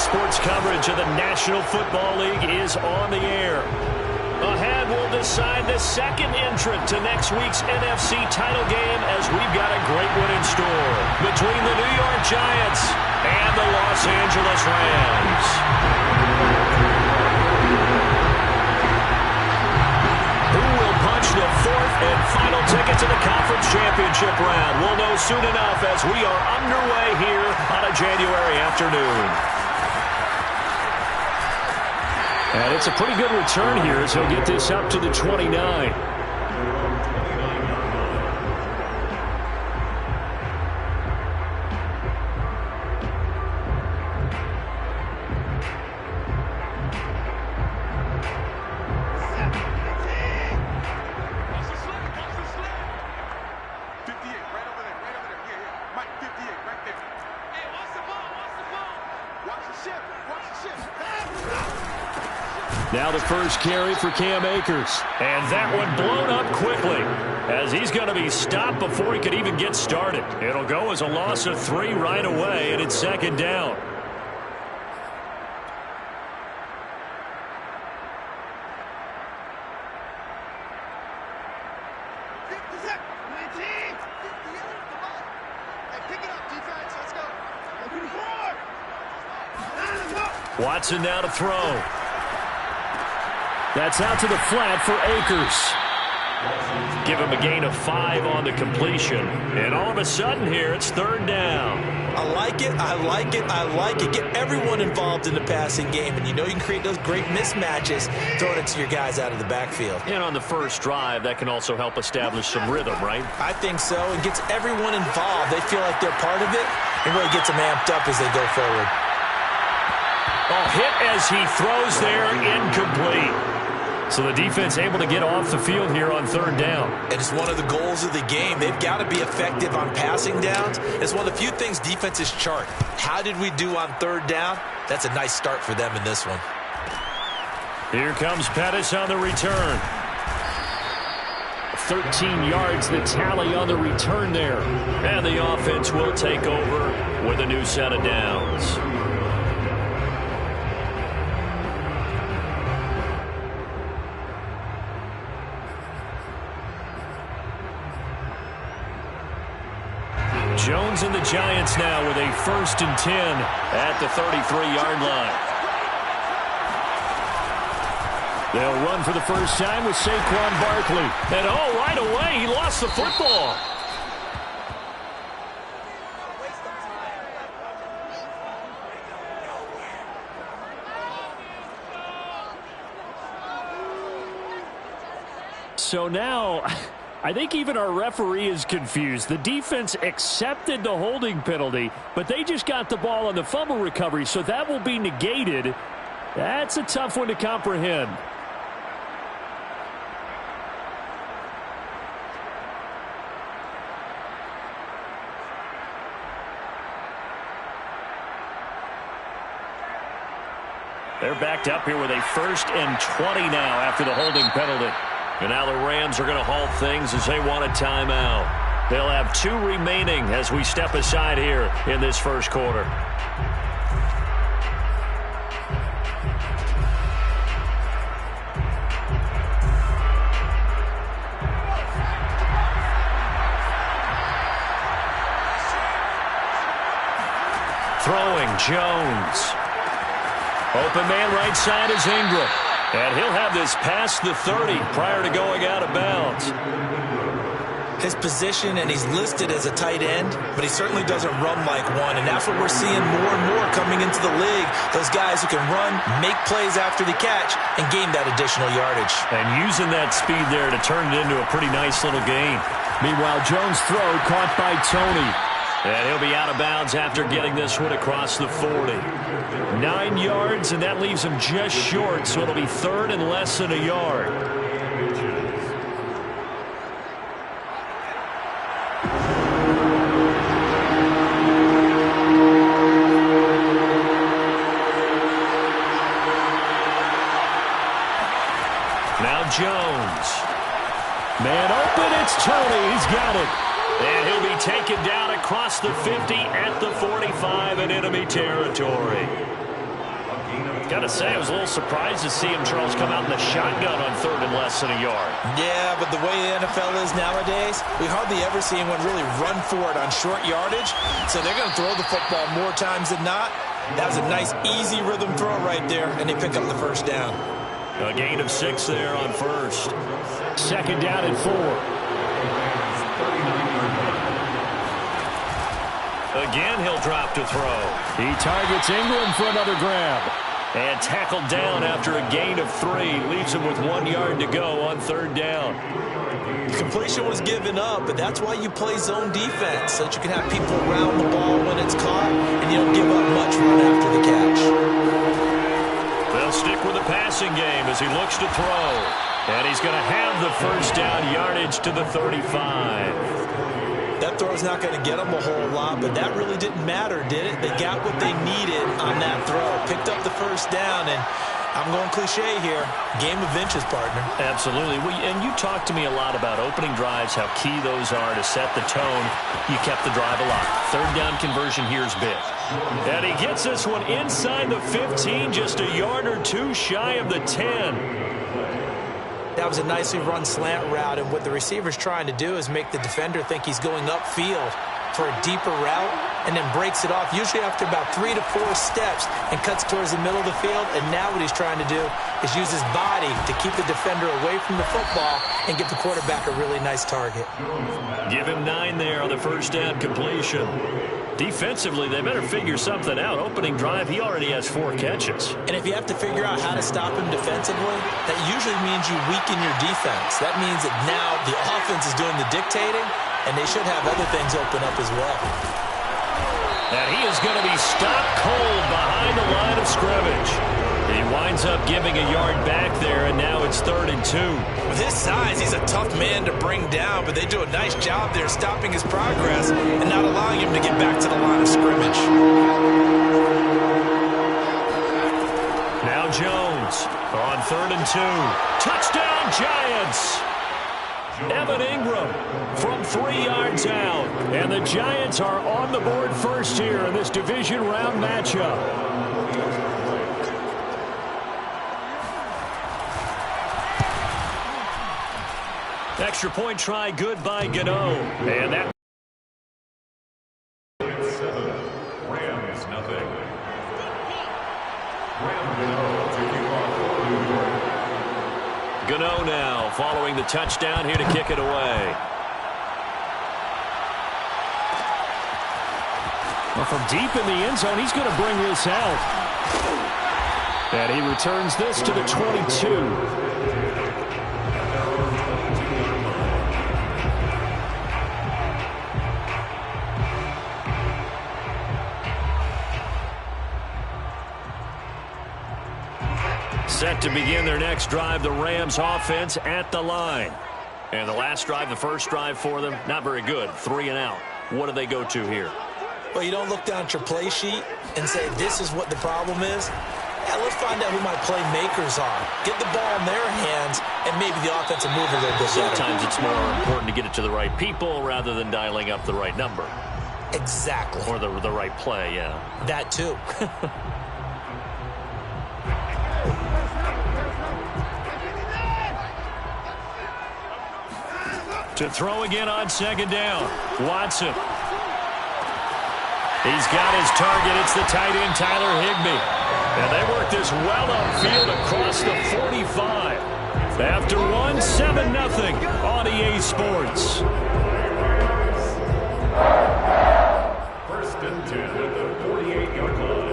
Sports coverage of the National Football League is on the air. Ahead will decide the second entrant to next week's NFC title game, as we've got a great one in store between the New York Giants and the Los Angeles Rams. Who will punch the fourth and final ticket to the conference championship round? We'll know soon enough as we are underway here on a January afternoon. And it's a pretty good return here as he'll get this up to the 29. Now the first carry for Cam Akers. And that one blown up quickly as he's going to be stopped before he could even get started. It'll go as a loss of 3 right away, and it's second down. Watson now to throw. That's out to the flat for Akers. Give him a gain of 5 on the completion. And all of a sudden here, it's third down. I like it, I like it, I like it. Get everyone involved in the passing game, and you know you can create those great mismatches throwing it to your guys out of the backfield. And on the first drive, that can also help establish some rhythm, right? I think so. It gets everyone involved. They feel like they're part of it, and really gets them amped up as they go forward. Oh, hit as he throws there, incomplete. So the defense able to get off the field here on third down. And it's one of the goals of the game. They've got to be effective on passing downs. It's one of the few things defenses chart. How did we do on third down? That's a nice start for them in this one. Here comes Pettis on the return. 13 yards the tally on the return there. And the offense will take over with a new set of downs. Jones and the Giants now with a 1st and 10 at the 33-yard line. They'll run for the first time with Saquon Barkley. And oh, right away, he lost the football. So now, I think even our referee is confused. The defense accepted the holding penalty, but they just got the ball on the fumble recovery, so that will be negated. That's a tough one to comprehend. They're backed up here with a 1st and 20 now after the holding penalty. And now the Rams are going to halt things as they want a timeout. They'll have 2 remaining as we step aside here in this first quarter. Throwing, Jones. Open man right side is Ingram. And he'll have this past the 30 prior to going out of bounds. His position, and he's listed as a tight end, but he certainly doesn't run like one, and that's what we're seeing more and more coming into the league. Those guys who can run, make plays after the catch, and gain that additional yardage. And using that speed there to turn it into a pretty nice little game. Meanwhile, Jones' throw caught by Tony. And he'll be out of bounds after getting this one across the 40. 9 yards, and that leaves him just short, so it'll be 3rd and less than a yard. Now Jones. Man open, it's Tony. He's got it. And he'll be taken down across the 50 at the 45 in enemy territory. Gotta say, I was a little surprised to see him, Charles, come out in the shotgun on 3rd and less than a yard. Yeah, but the way the NFL is nowadays, we hardly ever see anyone really run for it on short yardage. So they're going to throw the football more times than not. That was a nice, easy rhythm throw right there, and they pick up the first down. A gain of 6 there on 1st. 2nd down and 4. Again, he'll drop to throw. He targets Ingram for another grab. And tackled down after a gain of 3. Leaves him with 1 yard to go on 3rd down. The completion was given up, but that's why you play zone defense, so that you can have people around the ball when it's caught, and you don't give up much run after the catch. They'll stick with the passing game as he looks to throw. And he's going to have the first down, yardage to the 35. That throw's not going to get them a whole lot, but that really didn't matter, did it? They got what they needed on that throw. Picked up the first down, and I'm going cliche here. Game of inches, partner. Absolutely. And you talked to me a lot about opening drives, how key those are to set the tone. You kept the drive alive. Third down conversion here is big. And he gets this one inside the 15, just a yard or two shy of the 10. That was a nicely run slant route, and what the receiver's trying to do is make the defender think he's going upfield for a deeper route, and then breaks it off, usually after about 3 to 4 steps, and cuts towards the middle of the field. And now what he's trying to do is use his body to keep the defender away from the football and give the quarterback a really nice target. Give him 9 there on the first down completion. Defensively, they better figure something out. Opening drive, he already has 4 catches. And if you have to figure out how to stop him defensively, that usually means you weaken your defense. That means that now the offense is doing the dictating, and they should have other things open up as well. And he is going to be stopped cold behind the line of scrimmage. He winds up giving a yard back there, and now it's 3rd and 2. With his size, he's a tough man to bring down, but they do a nice job there stopping his progress and not allowing him to get back to the line of scrimmage. Now Jones on 3rd and 2. Touchdown, Giants! Evan Ingram from 3 yards out. And the Giants are on the board first here in this division round matchup. Extra point try, good by Gano. And that Rams nothing. Gano now following the touchdown here to kick it away. Well, from deep in the end zone, he's going to bring this out. And he returns this to the 22. Set to begin their next drive, the Rams offense at the line. And the last drive, the first drive for them, not very good. 3 and out. What do they go to here? Well, you don't look down at your play sheet and say, this is what the problem is. Yeah, let's find out who my playmakers are. Get the ball in their hands, and maybe the offensive move a little bit better. Sometimes it's more important to get it to the right people rather than dialing up the right number. Exactly. Or the right play, yeah. That too. To throw again on 2nd down. Watson. He's got his target. It's the tight end, Tyler Higbee. And they work this well upfield across the 45. After 1, 7-0 on EA Sports. 1st and 10 at the 48-yard line.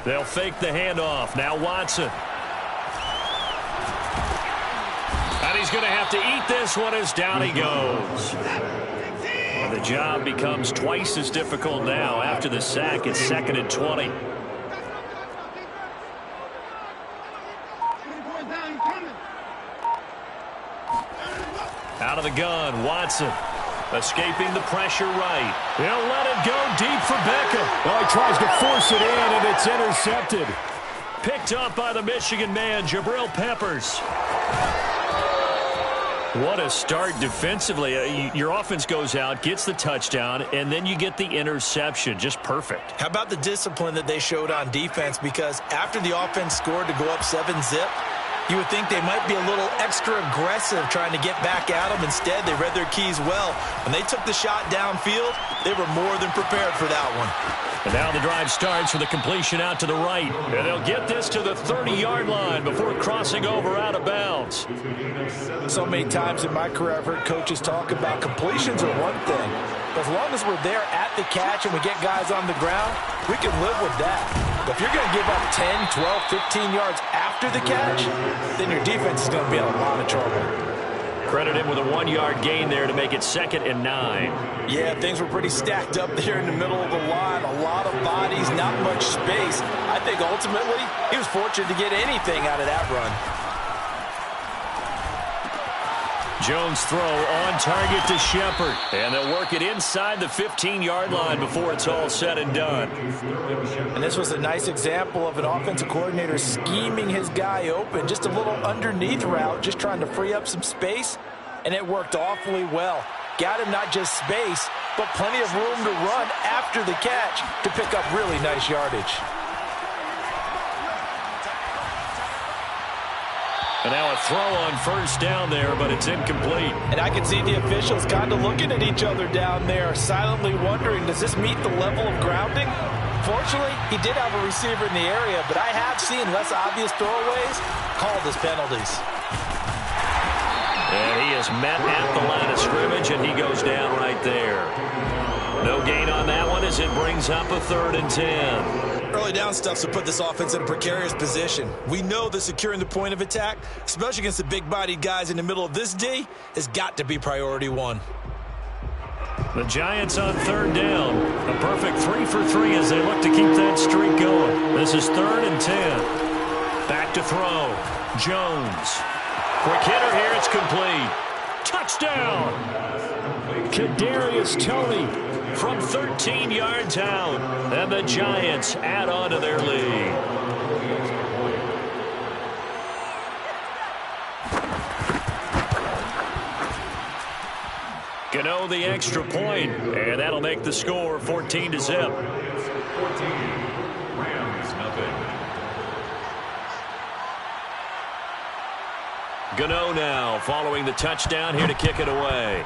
They'll fake the handoff. Now Watson. And he's going to have to eat this one as down he goes. The job becomes twice as difficult now. After the sack, it's 2nd and 20. Out of the gun, Watson. Escaping the pressure right. He'll let it go deep for Beckham. Well, he tries to force it in, and it's intercepted. Picked up by the Michigan man, Jabril Peppers. What a start defensively. Your offense goes out, gets the touchdown, and then you get the interception. Just perfect. How about the discipline that they showed on defense? Because after the offense scored to go up 7-0, You would think they might be a little extra aggressive trying to get back at them. Instead, they read their keys well. When they took the shot downfield, they were more than prepared for that one. And now the drive starts with a completion out to the right. And they'll get this to the 30-yard line before crossing over out of bounds. So many times in my career, I've heard coaches talk about completions are one thing. But as long as we're there at the catch and we get guys on the ground, we can live with that. But if you're going to give up 10, 12, 15 yards after the catch, then your defense is going to be in a lot of trouble. Credit him with a 1-yard gain there to make it 2nd and 9. Yeah, things were pretty stacked up there in the middle of the line. A lot of bodies, not much space. I think ultimately he was fortunate to get anything out of that run. Jones' throw on target to Shepard. And they'll work it inside the 15-yard line before it's all said and done. And this was a nice example of an offensive coordinator scheming his guy open. Just a little underneath route, just trying to free up some space. And it worked awfully well. Got him not just space, but plenty of room to run after the catch to pick up really nice yardage. And now a throw on first down there, but it's incomplete. And I can see the officials kind of looking at each other down there, silently wondering, does this meet the level of grounding? Fortunately, he did have a receiver in the area, but I have seen less obvious throwaways called as penalties. And he is met at the line of scrimmage, and he goes down right there. No gain on that one as it brings up a 3rd and 10. Early down stuff to put this offense in a precarious position. We know that securing the point of attack, especially against the big-bodied guys in the middle of this D, has got to be priority 1. The Giants on 3rd down. A perfect 3 for 3 as they look to keep that streak going. This is 3rd and 10. Back to throw. Jones. Quick hitter here. It's complete. Touchdown. Kadarius Toney from 13 yards out. And the Giants add on to their lead. Gano the extra point, and that'll make the score 14-0. 14, Rams nothing. Gano now following the touchdown here to kick it away.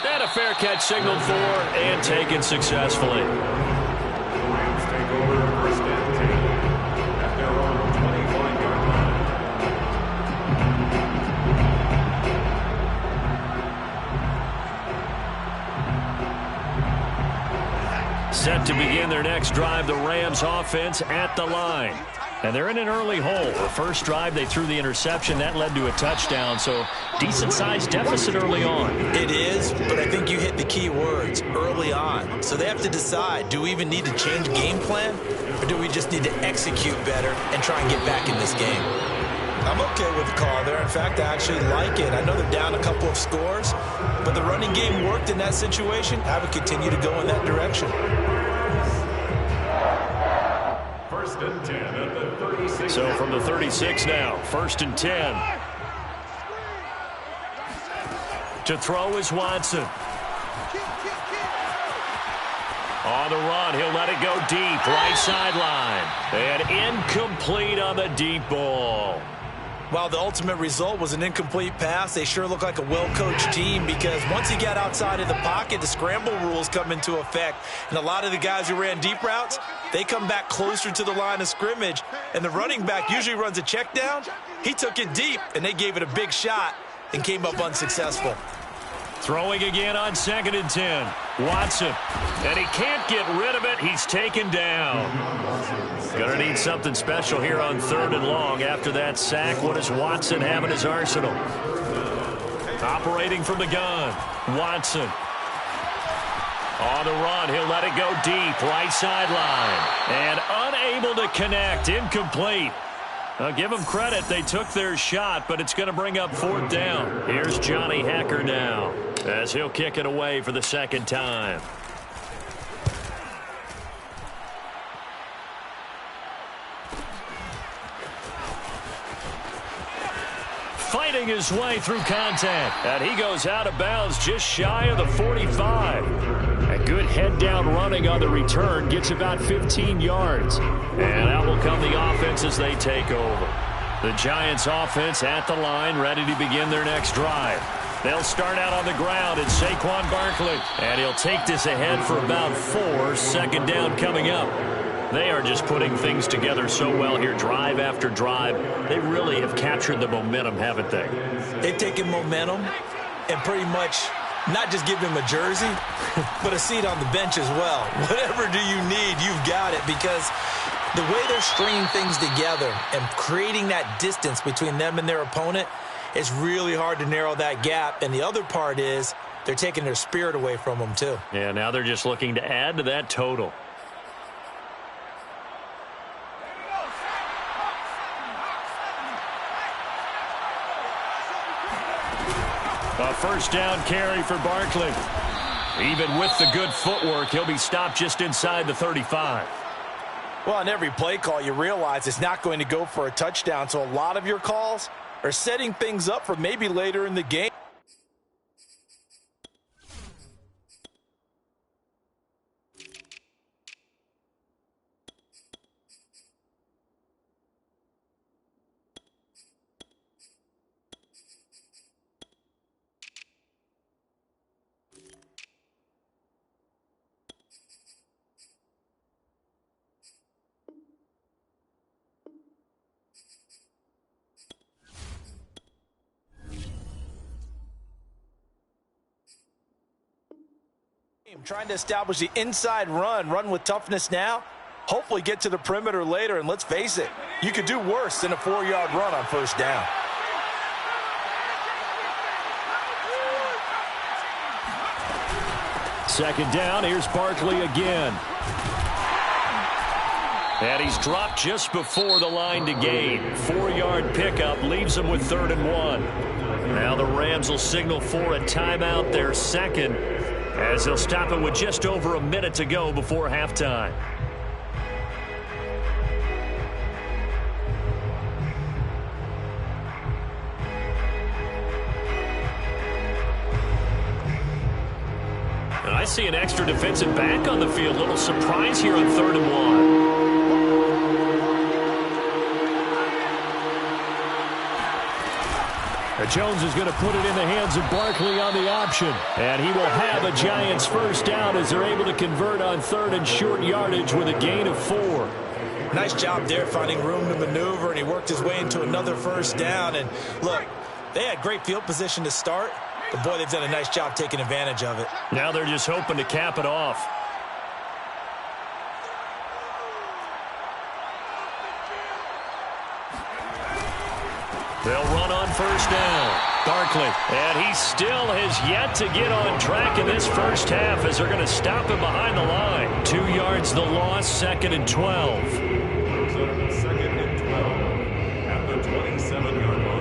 And a fair catch signaled for and taken successfully. Rams take over 1st and 10 at their own 25-yard line. Set to begin their next drive, the Rams offense at the line. And they're in an early hole. The first drive, they threw the interception. That led to a touchdown, so decent-sized deficit early on. It is, but I think you hit the key words, early on. So they have to decide, do we even need to change game plan, or do we just need to execute better and try and get back in this game? I'm okay with the call there. In fact, I actually like it. I know they're down a couple of scores, but the running game worked in that situation. I would continue to go in that direction. 1st and 10 at the 36. So from the 36 now, 1st and 10. To throw is Watson. On the run, he'll let it go deep, right sideline. And incomplete on the deep ball. While the ultimate result was an incomplete pass, they sure look like a well-coached team because once he got outside of the pocket, the scramble rules come into effect. And a lot of the guys who ran deep routes, they come back closer to the line of scrimmage. And the running back usually runs a check down. He took it deep, and they gave it a big shot and came up unsuccessful. Throwing again on 2nd and 10. Watson. And he can't get rid of it. He's taken down. Gonna need something special here on 3rd and long. After that sack, what does Watson have in his arsenal? Operating from the gun. Watson. On the run, he'll let it go deep, right sideline. And unable to connect, incomplete. I'll give them credit, they took their shot, but it's going to bring up 4th down. Here's Johnny Hekker now, as he'll kick it away for the 2nd time. Fighting his way through contact, and he goes out of bounds just shy of the 45. And Good head-down running on the return. Gets about 15 yards. And out will come the offense as they take over. The Giants offense at the line, ready to begin their next drive. They'll start out on the ground. It's Saquon Barkley. And he'll take this ahead for about 4. Second down coming up. They are just putting things together so well here, drive after drive. They really have captured the momentum, haven't they? They've taken momentum and pretty much not just give him a jersey, but a seat on the bench as well. Whatever do you need, you've got it, because the way they're stringing things together and creating that distance between them and their opponent, it's really hard to narrow that gap. And the other part is they're taking their spirit away from them too. Yeah, now they're just looking to add to that total. A first down carry for Barkley. Even with the good footwork, he'll be stopped just inside the 35. Well, on every play call, you realize it's not going to go for a touchdown, so a lot of your calls are setting things up for maybe later in the game. Trying to establish the inside run with toughness now. Hopefully get to the perimeter later, and let's face it, you could do worse than a 4-yard run on first down. Second down, here's Barkley again. And he's dropped just before the line to gain. 4-yard pickup leaves him with 3rd and 1. Now the Rams will signal for a timeout, their second, as they'll stop it with just over a minute to go before halftime. And I see an extra defensive back on the field. Little surprise here on 3rd and 1. Jones is going to put it in the hands of Barkley on the option. And he will have a Giants first down as they're able to convert on 3rd and short yardage with a gain of 4. Nice job there finding room to maneuver, and he worked his way into another first down. And look, they had great field position to start, but boy, they've done a nice job taking advantage of it. Now they're just hoping to cap it off. They'll run on first down. Barkley. And he still has yet to get on track in this first half as they're going to stop him behind the line. 2 yards the loss, 2nd and 12. Second and 12 at the 27-yard line.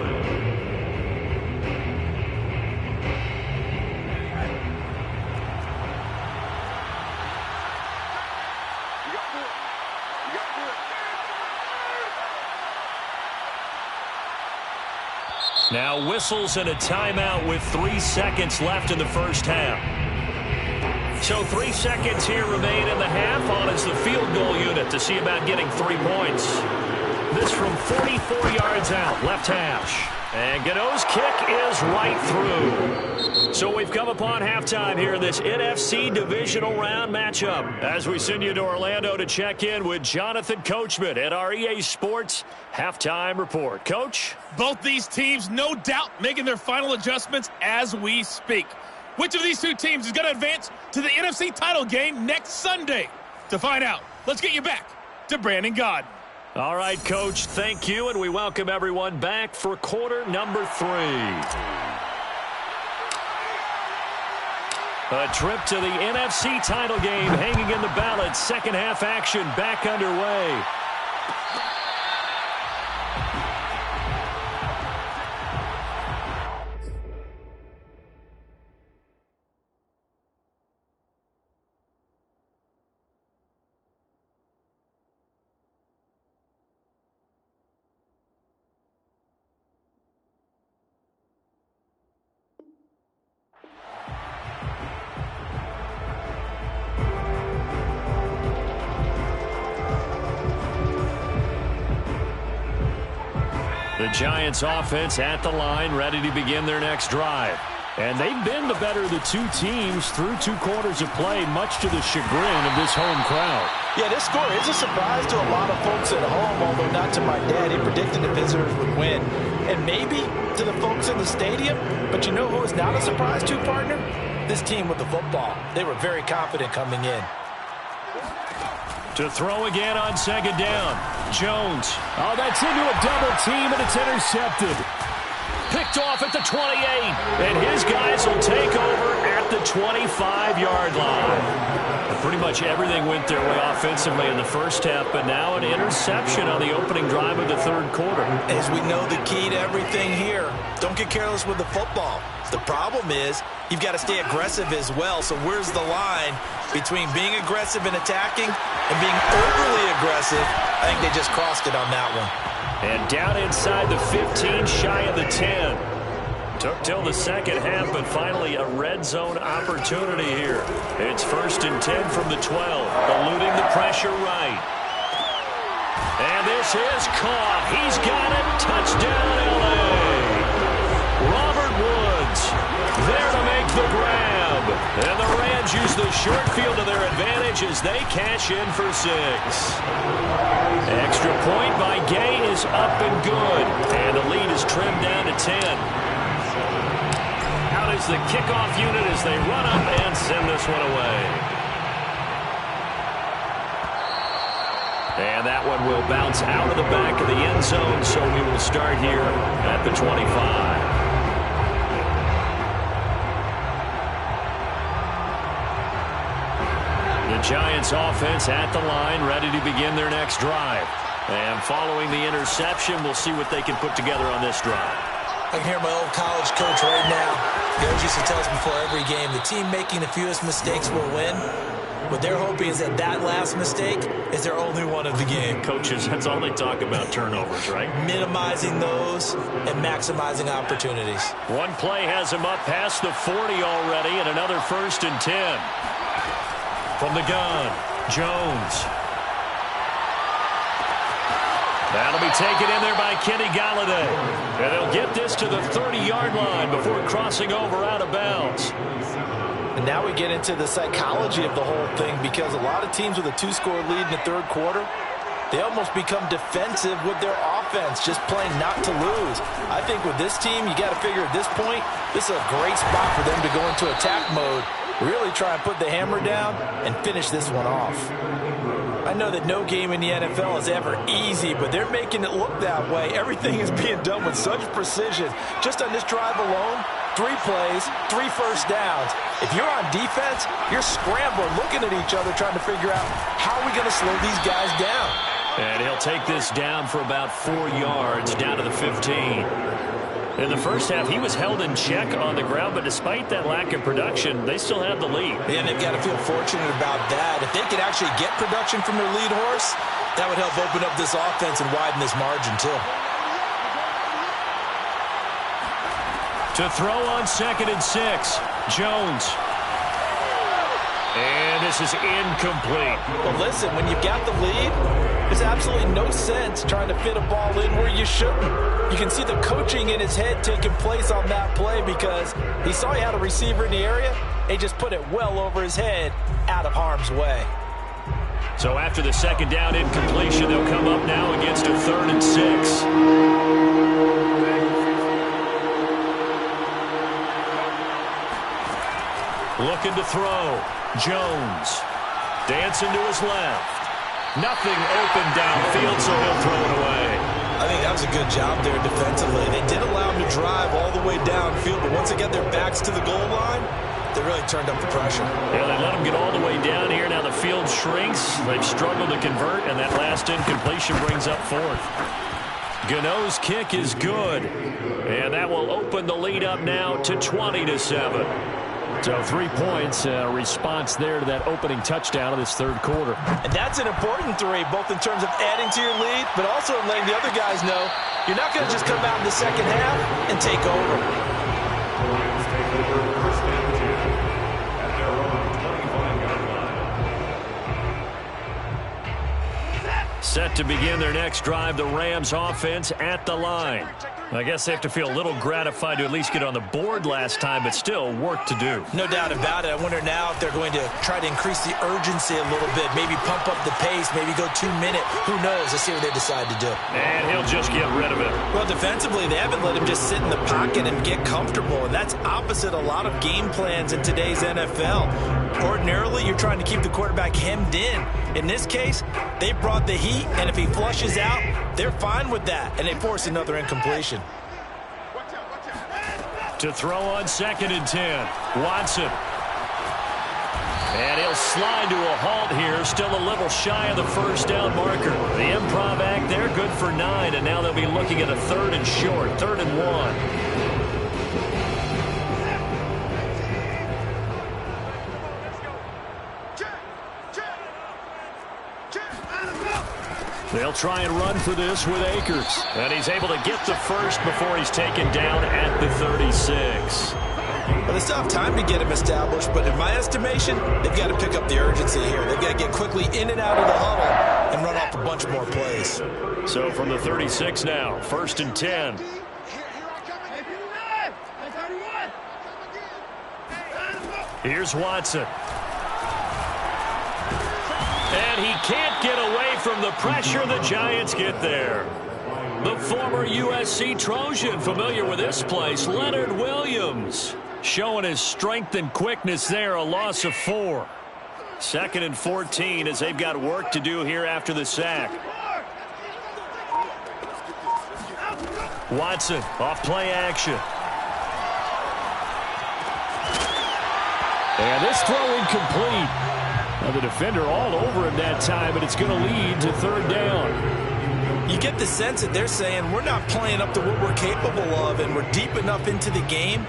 Now whistles and a timeout with 3 seconds left in the first half. So 3 seconds here remain in the half on as the field goal unit to see about getting 3 points. This from 44 yards out, left hash. And Gano's kick is right through. So we've come upon halftime here in this NFC divisional round matchup as we send you to Orlando to check in with Jonathan Coachman at our EA Sports halftime report. Coach? Both these teams, no doubt, making their final adjustments as we speak. Which of these two teams is going to advance to the NFC title game next Sunday? To find out, let's get you back to Brandon Godden. All right, Coach, thank you, and we welcome everyone back for quarter number 3. A trip to the NFC title game hanging in the balance. Second half action back underway. The Giants offense at the line, ready to begin their next drive. And they've been the better of the two teams through 2 quarters of play, much to the chagrin of this home crowd. Yeah, this score is a surprise to a lot of folks at home, although not to my dad. He predicted the visitors would win. And maybe to the folks in the stadium. But you know who is not a surprise to, partner? This team with the football. They were very confident coming in. To throw again on 2nd down. Jones. Oh, that's into a double team, and it's intercepted. Picked off at the 28. And his guys will take over at the 25-yard line. Pretty much everything went their way offensively in the first half, but now an interception on the opening drive of the 3rd quarter. As we know, the key to everything here, don't get careless with the football. The problem is you've got to stay aggressive as well. So where's the line between being aggressive and attacking and being overly aggressive? I think they just crossed it on that one. And down inside the 15, shy of the 10. Took till the second half, but finally a red zone opportunity here. It's 1st and 10 from the 12, eluding the pressure right. And this is caught. He's got it. Touchdown, L.A. Robert Woods there to make the grab. And the Rams use the short field to their advantage as they cash in for 6. Extra point by Gay is up and good. And the lead is trimmed down to 10. Out is the kickoff unit as they run up and send this one away. And that one will bounce out of the back of the end zone, so we will start here at the 25. The Giants offense at the line, ready to begin their next drive. And following the interception, we'll see what they can put together on this drive. I can hear my old college coach right now. He always used to tell us before every game, the team making the fewest mistakes will win. What they're hoping is that that last mistake is their only one of the game. Coaches, that's all they talk about, turnovers, right? Minimizing those and maximizing opportunities. One play has him up past the 40 already, and another 1st and 10. From the gun, Jones. That'll be taken in there by Kenny Galladay. And they'll get this to the 30-yard line before crossing over out of bounds. And now we get into the psychology of the whole thing, because a lot of teams with a 2-score lead in the 3rd quarter, they almost become defensive with their offense, just playing not to lose. I think with this team, you got to figure at this point, this is a great spot for them to go into attack mode, really try and put the hammer down and finish this one off. I know that no game in the NFL is ever easy, but they're making it look that way. Everything is being done with such precision. Just on this drive alone, 3 plays, 3 first downs. If you're on defense, you're scrambling, looking at each other, trying to figure out how are we going to slow these guys down. And he'll take this down for about 4 yards, down to the 15. In the first half, he was held in check on the ground, but despite that lack of production, they still have the lead. And they've got to feel fortunate about that. If they could actually get production from their lead horse, that would help open up this offense and widen this margin, too. To throw on 2nd and 6, Jones. And this is incomplete. Well, listen, when you've got the lead, there's absolutely no sense trying to fit a ball in where you shouldn't. You can see the coaching in his head taking place on that play, because he saw he had a receiver in the area. He just put it well over his head, out of harm's way. So after the 2nd down incompletion, they'll come up now against a 3rd and 6. Looking to throw. Jones. Dancing to his left. Nothing open downfield, so he'll throw it away. I think that was a good job there defensively. They did allow him to drive all the way downfield, but once they got their backs to the goal line, they really turned up the pressure. Yeah, they let him get all the way down here. Now the field shrinks. They've struggled to convert, and that last incompletion brings up 4th. Gano's kick is good, and that will open the lead up now to 20-7. So 3 points, response there to that opening touchdown of this 3rd quarter. And that's an important 3, both in terms of adding to your lead, but also letting the other guys know you're not going to just come out in the second half and take over. Lions take over 1st and 10 at their own 25-yard line. Set to begin their next drive, the Rams offense at the line. I guess they have to feel a little gratified to at least get on the board last time, but still work to do. No doubt about it. I wonder now if they're going to try to increase the urgency a little bit, maybe pump up the pace, maybe go 2 minute. Who knows? Let's see what they decide to do. And he'll just get rid of it. Well, defensively, they haven't let him just sit in the pocket and get comfortable, and that's opposite a lot of game plans in today's NFL. Ordinarily, you're trying to keep the quarterback hemmed in. In this case, they brought the heat, and if he flushes out, they're fine with that, and they force another incompletion. To throw on 2nd and 10, Watson. And he'll slide to a halt here, still a little shy of the first down marker. The improv act there, good for 9, and now they'll be looking at a 3rd and short, 3rd and 1. They'll try and run for this with Akers. And he's able to get the first before he's taken down at the 36. Well, they still have time to get him established, but in my estimation, they've got to pick up the urgency here. They've got to get quickly in and out of the huddle and run off a bunch more plays. So from the 36 now, 1st and 10. Here's Watson. And he can't get away from the pressure. The Giants get there. The former USC Trojan, familiar with this place, Leonard Williams, showing his strength and quickness there, a loss of 4. 2nd and 14 as they've got work to do here after the sack. Watson off play action. And this throw incomplete. Now the defender all over him that time, but it's going to lead to 3rd down. You get the sense that they're saying we're not playing up to what we're capable of, and we're deep enough into the game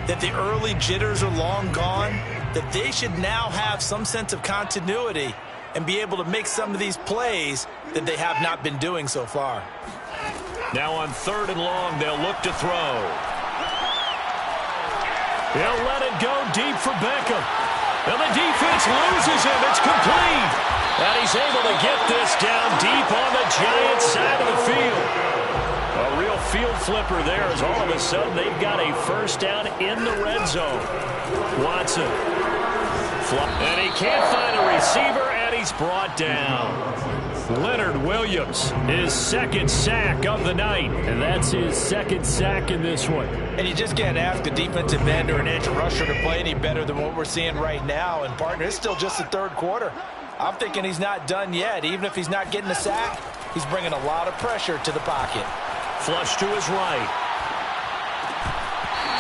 that the early jitters are long gone, that they should now have some sense of continuity and be able to make some of these plays that they have not been doing so far. Now on 3rd and long, they'll look to throw. He'll let it go deep for Beckham. And the defense loses him. It's complete. And he's able to get this down deep on the Giants' side of the field. A real field flipper there as all of a sudden they've got a first down in the red zone. Watson. And he can't find a receiver, and he's brought down. Leonard Williams, his 2nd sack of the night. And that's his 2nd sack in this one. And you just can't ask a defensive end or an edge rusher to play any better than what we're seeing right now. And, partner, it's still just the 3rd quarter. I'm thinking he's not done yet. Even if he's not getting a sack, he's bringing a lot of pressure to the pocket. Flush to his right.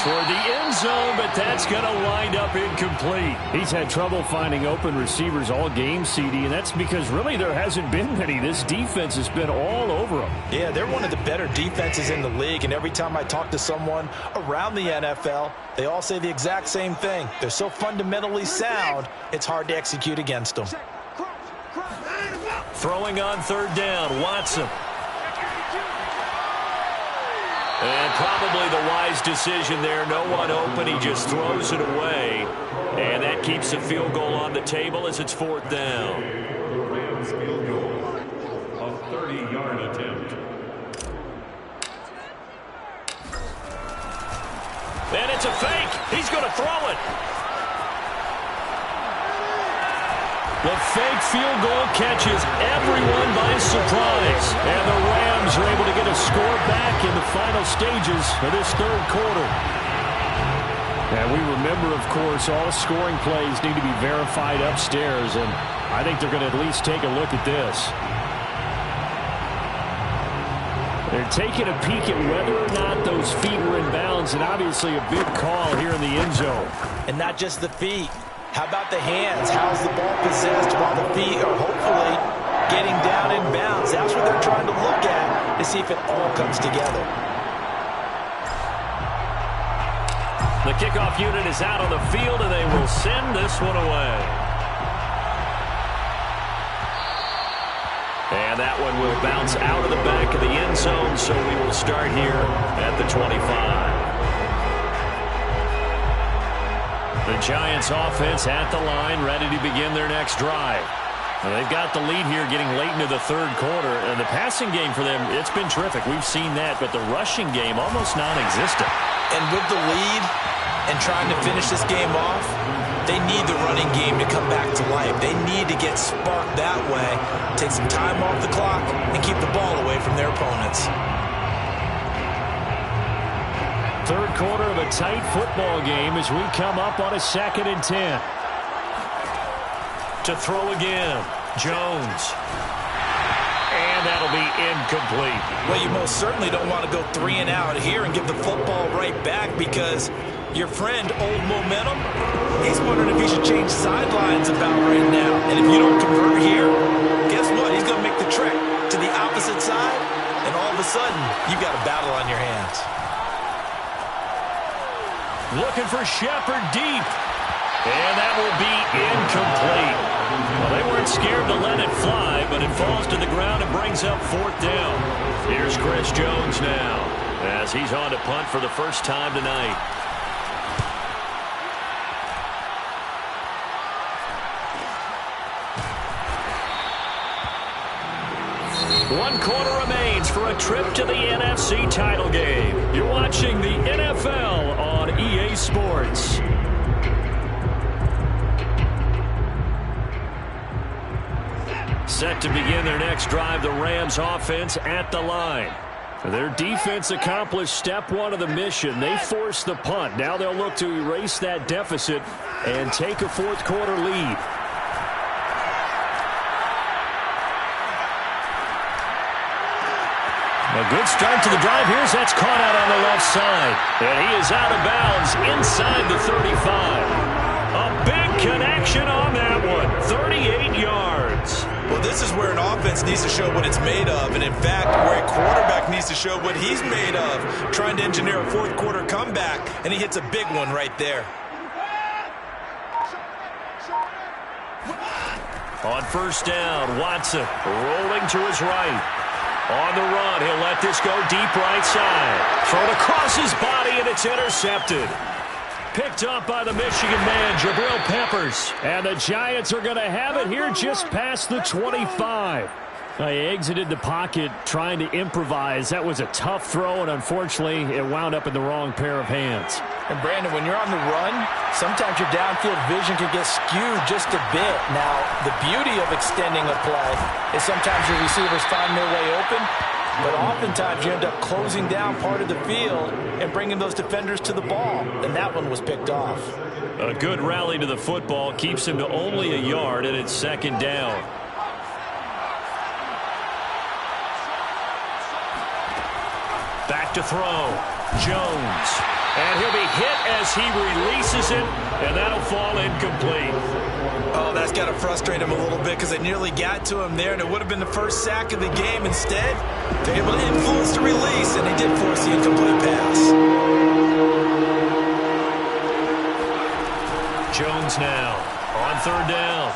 Toward the end zone, but that's going to wind up incomplete. He's had trouble finding open receivers all game, CD, and that's because really there hasn't been many. This defense has been all over them. Yeah, they're one of the better defenses in the league, and every time I talk to someone around the NFL, they all say the exact same thing. They're so fundamentally sound, it's hard to execute against them. Throwing on 3rd down, Watson. And probably the wise decision there. No one open. He just throws it away. And that keeps the field goal on the table as it's 4th down. The Rams field goal, a 30-yard attempt. And it's a fake. He's going to throw it. The fake field goal catches everyone by surprise. And the Rams are able to get a score back in the final stages of this 3rd quarter. And we remember, of course, all scoring plays need to be verified upstairs. And I think they're going to at least take a look at this. They're taking a peek at whether or not those feet were in bounds. And obviously a big call here in the end zone. And not just the feet. How about the hands? How's the ball possessed while the feet are hopefully getting down in bounds? That's what they're trying to look at to see if it all comes together. The kickoff unit is out on the field, and they will send this one away. And that one will bounce out of the back of the end zone, so we will start here at the 25. The Giants offense at the line, ready to begin their next drive. Well, they've got the lead here getting late into the third quarter. And the passing game for them, it's been terrific. We've seen that. But the rushing game, almost non-existent. And with the lead and trying to finish this game off, they need the running game to come back to life. They need to get sparked that way, take some time off the clock, and keep the ball away from their opponents. Third quarter of a tight football game as we come up on a 2nd and 10. To throw again, Jones. And that'll be incomplete. Well, you most certainly don't want to go 3 and out here and give the football right back because your friend, Old Momentum, he's wondering if he should change sidelines about right now. And if you don't convert here, guess what? He's going to make the trek to the opposite side, and all of a sudden, you've got a battle on your hands. Looking for Shepard deep. And that will be incomplete. Well, they weren't scared to let it fly, but it falls to the ground and brings up 4th down. Here's Chris Jones now as he's on to punt for the first time tonight. One quarter remains for a trip to the NFC title game. You're watching the NFL on EA Sports. Set to begin their next drive, the Rams offense at the line. Their defense accomplished step 1 of the mission. They forced the punt. Now they'll look to erase that deficit and take a 4th quarter lead. A good start to the drive. Here's that's caught out on the left side. And he is out of bounds inside the 35. A big connection on that one. 38 yards. Well, this is where an offense needs to show what it's made of. And, in fact, where a quarterback needs to show what he's made of. Trying to engineer a 4th quarter comeback. And he hits a big one right there. On 1st down, Watson rolling to his right. On the run, he'll let this go deep right side. Thrown across his body, and it's intercepted. Picked up by the Michigan man, Jabril Peppers. And the Giants are going to have it here just past the 25. He exited the pocket trying to improvise. That was a tough throw, and unfortunately, it wound up in the wrong pair of hands. And, Brandon, when you're on the run, sometimes your downfield vision can get skewed just a bit. Now, the beauty of extending a play is sometimes your receivers find their way open, but oftentimes you end up closing down part of the field and bringing those defenders to the ball, and that one was picked off. A good rally to the football keeps him to only a yard, and it's 2nd down. Back to throw. Jones. And he'll be hit as he releases it, and that'll fall incomplete. Oh, that's got to frustrate him a little bit because they nearly got to him there, and it would have been the first sack of the game. Instead, they're able to influence the release, and they did force the incomplete pass. Jones now on 3rd down.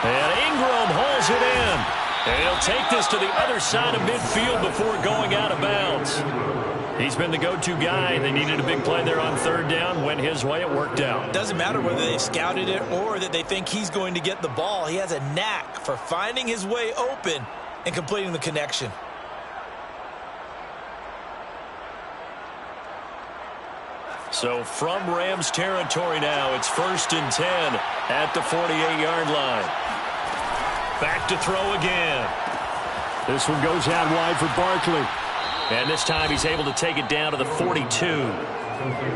And Ingram holds it in. And he'll take this to the other side of midfield before going out of bounds. He's been the go-to guy. They needed a big play there on 3rd down. Went his way. It worked out. Doesn't matter whether they scouted it or that they think he's going to get the ball. He has a knack for finding his way open and completing the connection. So from Rams territory now, it's 1st and 10 at the 48-yard line. Back to throw again. This one goes out wide for Barkley. And this time he's able to take it down to the 42.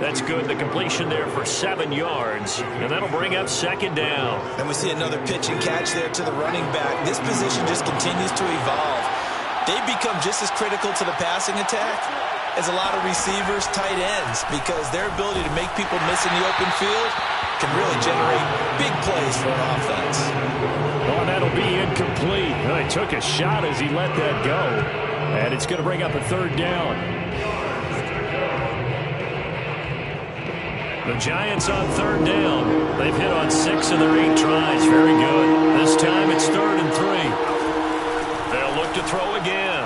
That's good. The completion there for 7 yards. And that'll bring up 2nd down. And we see another pitch and catch there to the running back. This position just continues to evolve. They've become just as critical to the passing attack as a lot of receivers, tight ends, because their ability to make people miss in the open field can really generate big plays for an offense. Oh, that'll be incomplete. Well, he took a shot as he let that go. And it's going to bring up a 3rd down. The Giants on 3rd down. They've hit on 6 of their 8 tries. Very good. This time it's 3rd and 3. They'll look to throw again.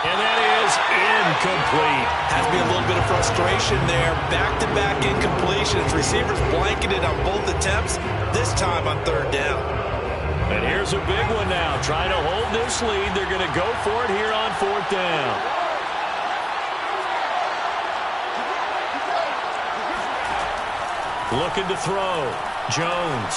And that is incomplete. Has to be a little bit of frustration there. Back-to-back incompletions. Receivers blanketed on both attempts, this time on 3rd down. And here's a big one now. Trying to hold this lead. They're going to go for it here on 4th down. Looking to throw. Jones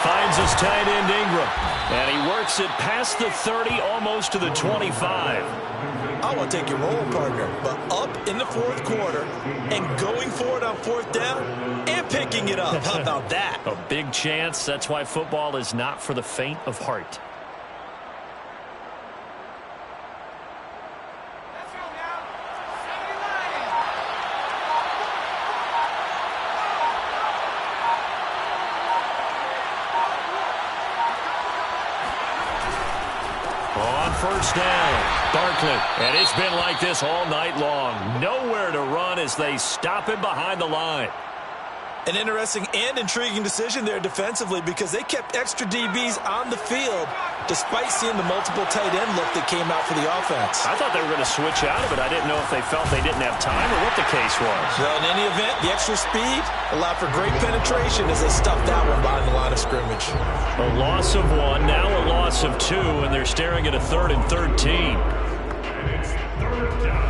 finds his tight end Ingram. And he works it past the 30, almost to the 25. I want to take your role, partner, but up in the 4th quarter and going for it on 4th down and picking it up. How about that? A big chance. That's why football is not for the faint of heart. On 1st down, Barkley. And it's been like this all night long. Nowhere to run as they stop him behind the line. An interesting and intriguing decision there defensively because they kept extra DBs on the field despite seeing the multiple tight end look that came out for the offense. I thought they were going to switch out of it. I didn't know if they felt they didn't have time or what the case was. Well, in any event, the extra speed allowed for great penetration as they stuffed that one behind the line of scrimmage. A loss of 1, now a loss of 2, and they're staring at a 3rd and 13. And it's 3rd down.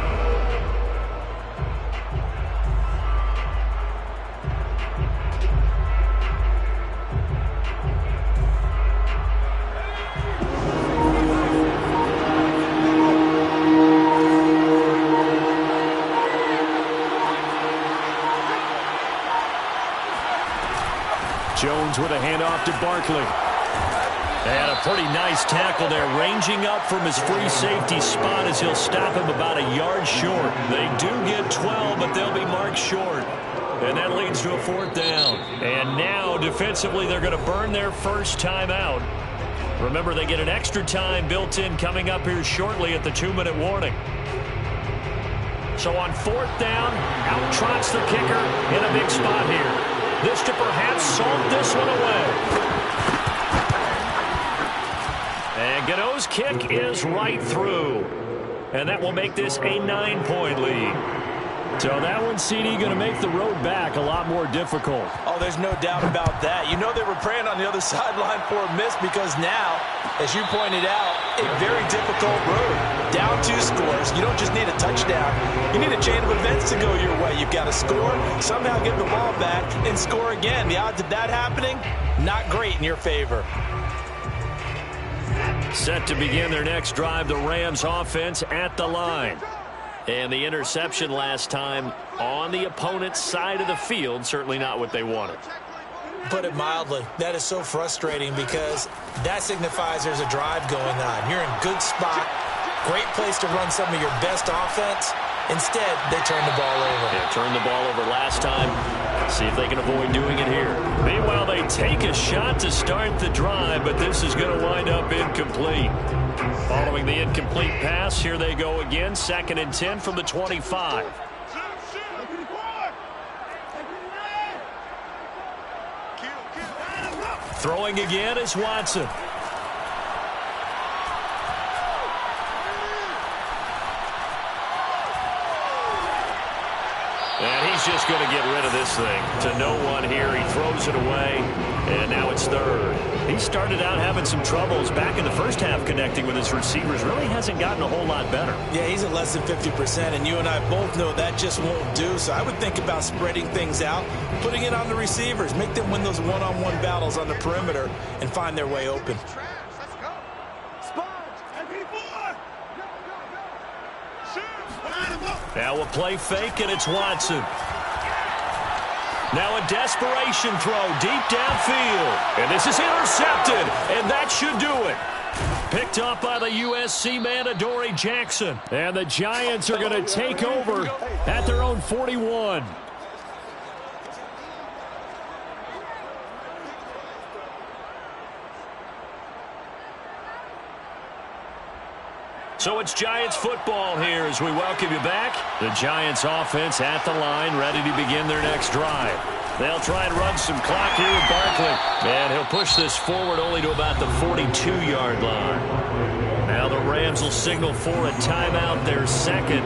Jones with a handoff to Barkley. And a pretty nice tackle there, ranging up from his free safety spot as he'll stop him about a yard short. They do get 12, but they'll be marked short. And that leads to a 4th down. And now, defensively, they're going to burn their first time out. Remember, they get an extra time built in coming up here shortly at the 2-minute warning. So on 4th down, out trots the kicker in a big spot here. This to perhaps salt this one away. And Gano's kick is right through. And that will make this a 9-point lead. So that one, CD, going to make the road back a lot more difficult. Oh, there's no doubt about that. You know they were praying on the other sideline for a miss because now, as you pointed out, a very difficult road. Down 2 scores. You don't just need a touchdown. You need a chain of events to go your way. You've got to score, somehow get the ball back, and score again. The odds of that happening, not great in your favor. Set to begin their next drive, the Rams offense at the line. And the interception last time on the opponent's side of the field, certainly not what they wanted. Put it mildly, that is so frustrating because that signifies there's a drive going on. You're in good spot, great place to run some of your best offense. Instead, they turn the ball over. Yeah, turned the ball over last time. See if they can avoid doing it here. Meanwhile, they take a shot to start the drive, but this is going to wind up incomplete. Following the incomplete pass, here they go again. 2nd and 10 from the 25. Throwing again is Watson. And he's just going to get rid of this thing. To no one here. He throws it away. And now it's 3rd. He started out having some troubles back in the first half connecting with his receivers. Really hasn't gotten a whole lot better. Yeah, he's at less than 50%, and you and I both know that just won't do. So I would think about spreading things out, putting it on the receivers, make them win those one-on-one battles on the perimeter and find their way open. Now a play fake, and it's Watson. Now a desperation throw deep downfield. And this is intercepted, and that should do it. Picked up by the USC man, Adoree Jackson. And the Giants are going to take over at their own 41. So it's Giants football here as we welcome you back. The Giants offense at the line, ready to begin their next drive. They'll try and run some clock here with Barkley. And he'll push this forward only to about the 42-yard line. Now the Rams will signal for a timeout, their 2nd,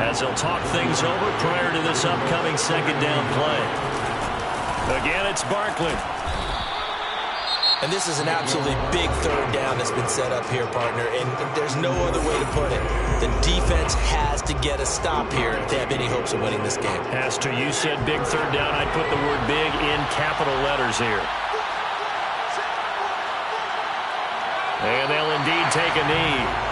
as they'll talk things over prior to this upcoming 2nd down play. Again, it's Barkley. And this is an absolutely big third down that's been set up here, partner, and there's no other way to put it. The defense has to get a stop here if they have any hopes of winning this game. Pastor, you said big third down. I'd put the word big in capital letters here. And they'll indeed take a knee.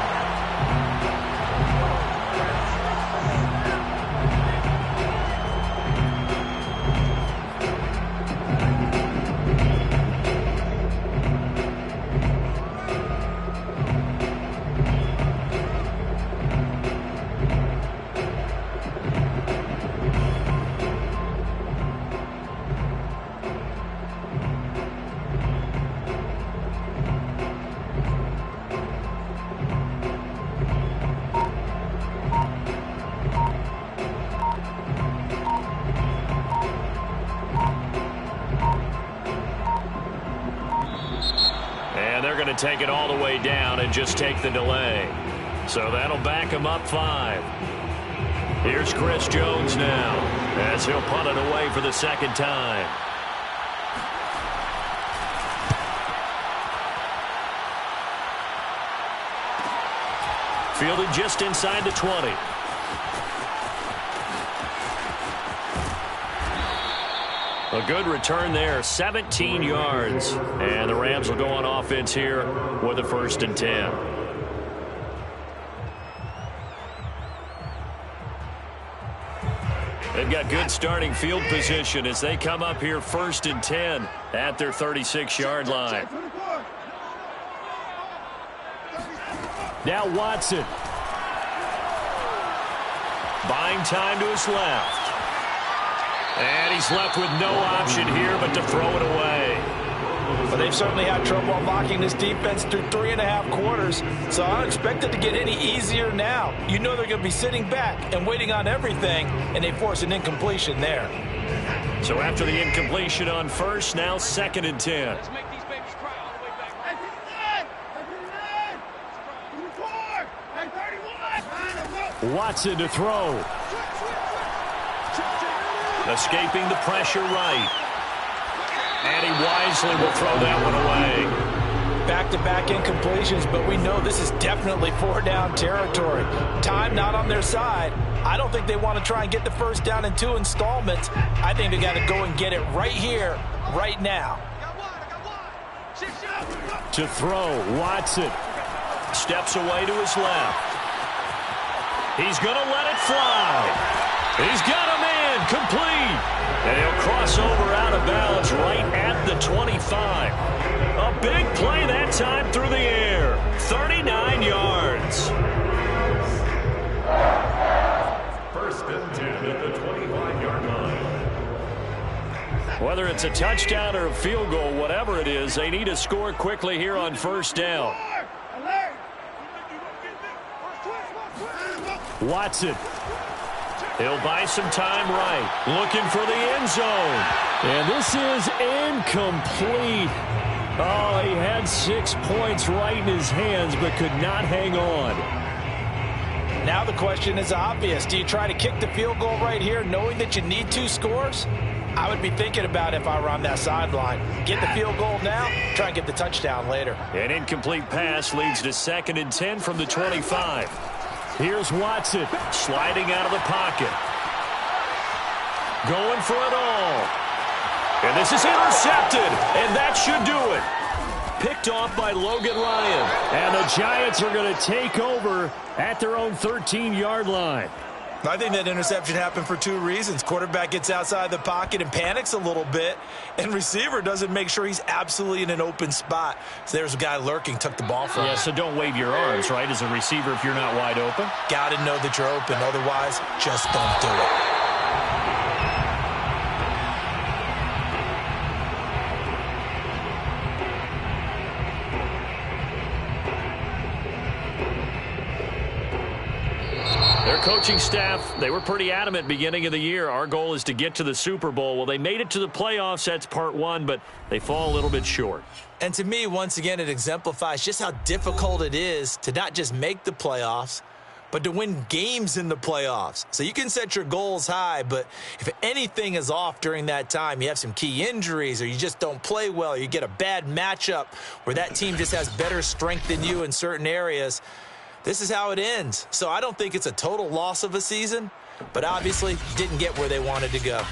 Take it all the way down and just take the delay. So that'll back him up 5. Here's Chris Jones now as he'll punt it away for the second time. Fielded just inside the 20. A good return there, 17 yards. And the Rams will go on offense here with a 1st and 10. They've got good starting field position as they come up here 1st and 10 at their 36-yard line. Now Watson. Buying time to his left. And he's left with no option here but to throw it away. Well, they've certainly had trouble unlocking this defense through 3.5 quarters, so I don't expect it to get any easier now. You know they're going to be sitting back and waiting on everything, and they force an incompletion there. So after the incompletion on 1st, now 2nd and 10. Let's make these babies cry all the way back. Watson to throw. Escaping the pressure right. And he wisely will throw that one away. Back-to-back incompletions, but we know this is definitely 4-down territory. Time not on their side. I don't think they want to try and get the 1st down in 2 installments. I think they got to go and get it right here, right now. To throw, Watson. Steps away to his left. He's going to let it fly. He's got a man. Complete. And he'll cross over out of bounds right at the 25. A big play that time through the air. 39 yards. 1st and 10 at the 25-yard line. Whether it's a touchdown or a field goal, whatever it is, they need to score quickly here on 1st down. Watson. He'll buy some time right. Looking for the end zone. And this is incomplete. Oh, he had 6 points right in his hands, but could not hang on. Now the question is obvious. Do you try to kick the field goal right here knowing that you need 2 scores? I would be thinking about it if I were on that sideline. Get the field goal now, try and get the touchdown later. An incomplete pass leads to 2nd and 10 from the 25. Here's Watson sliding out of the pocket. Going for it all. And this is intercepted, and that should do it. Picked off by Logan Ryan. And the Giants are going to take over at their own 13-yard line. I think that interception happened for 2 reasons. Quarterback gets outside the pocket and panics a little bit, and receiver doesn't make sure he's absolutely in an open spot. So there's a guy lurking, took the ball from him. Yeah, so don't wave your arms, right, as a receiver if you're not wide open. Got to know that you're open. Otherwise, just don't do it. Their coaching staff, they were pretty adamant beginning of the year. Our goal is to get to the Super Bowl. Well, they made it to the playoffs. That's part 1, but they fall a little bit short. And to me, once again, it exemplifies just how difficult it is to not just make the playoffs, but to win games in the playoffs. So you can set your goals high, but if anything is off during that time, you have some key injuries or you just don't play well, or you get a bad matchup where that team just has better strength than you in certain areas, this is how it ends. So I don't think it's a total loss of a season, but obviously didn't get where they wanted to go.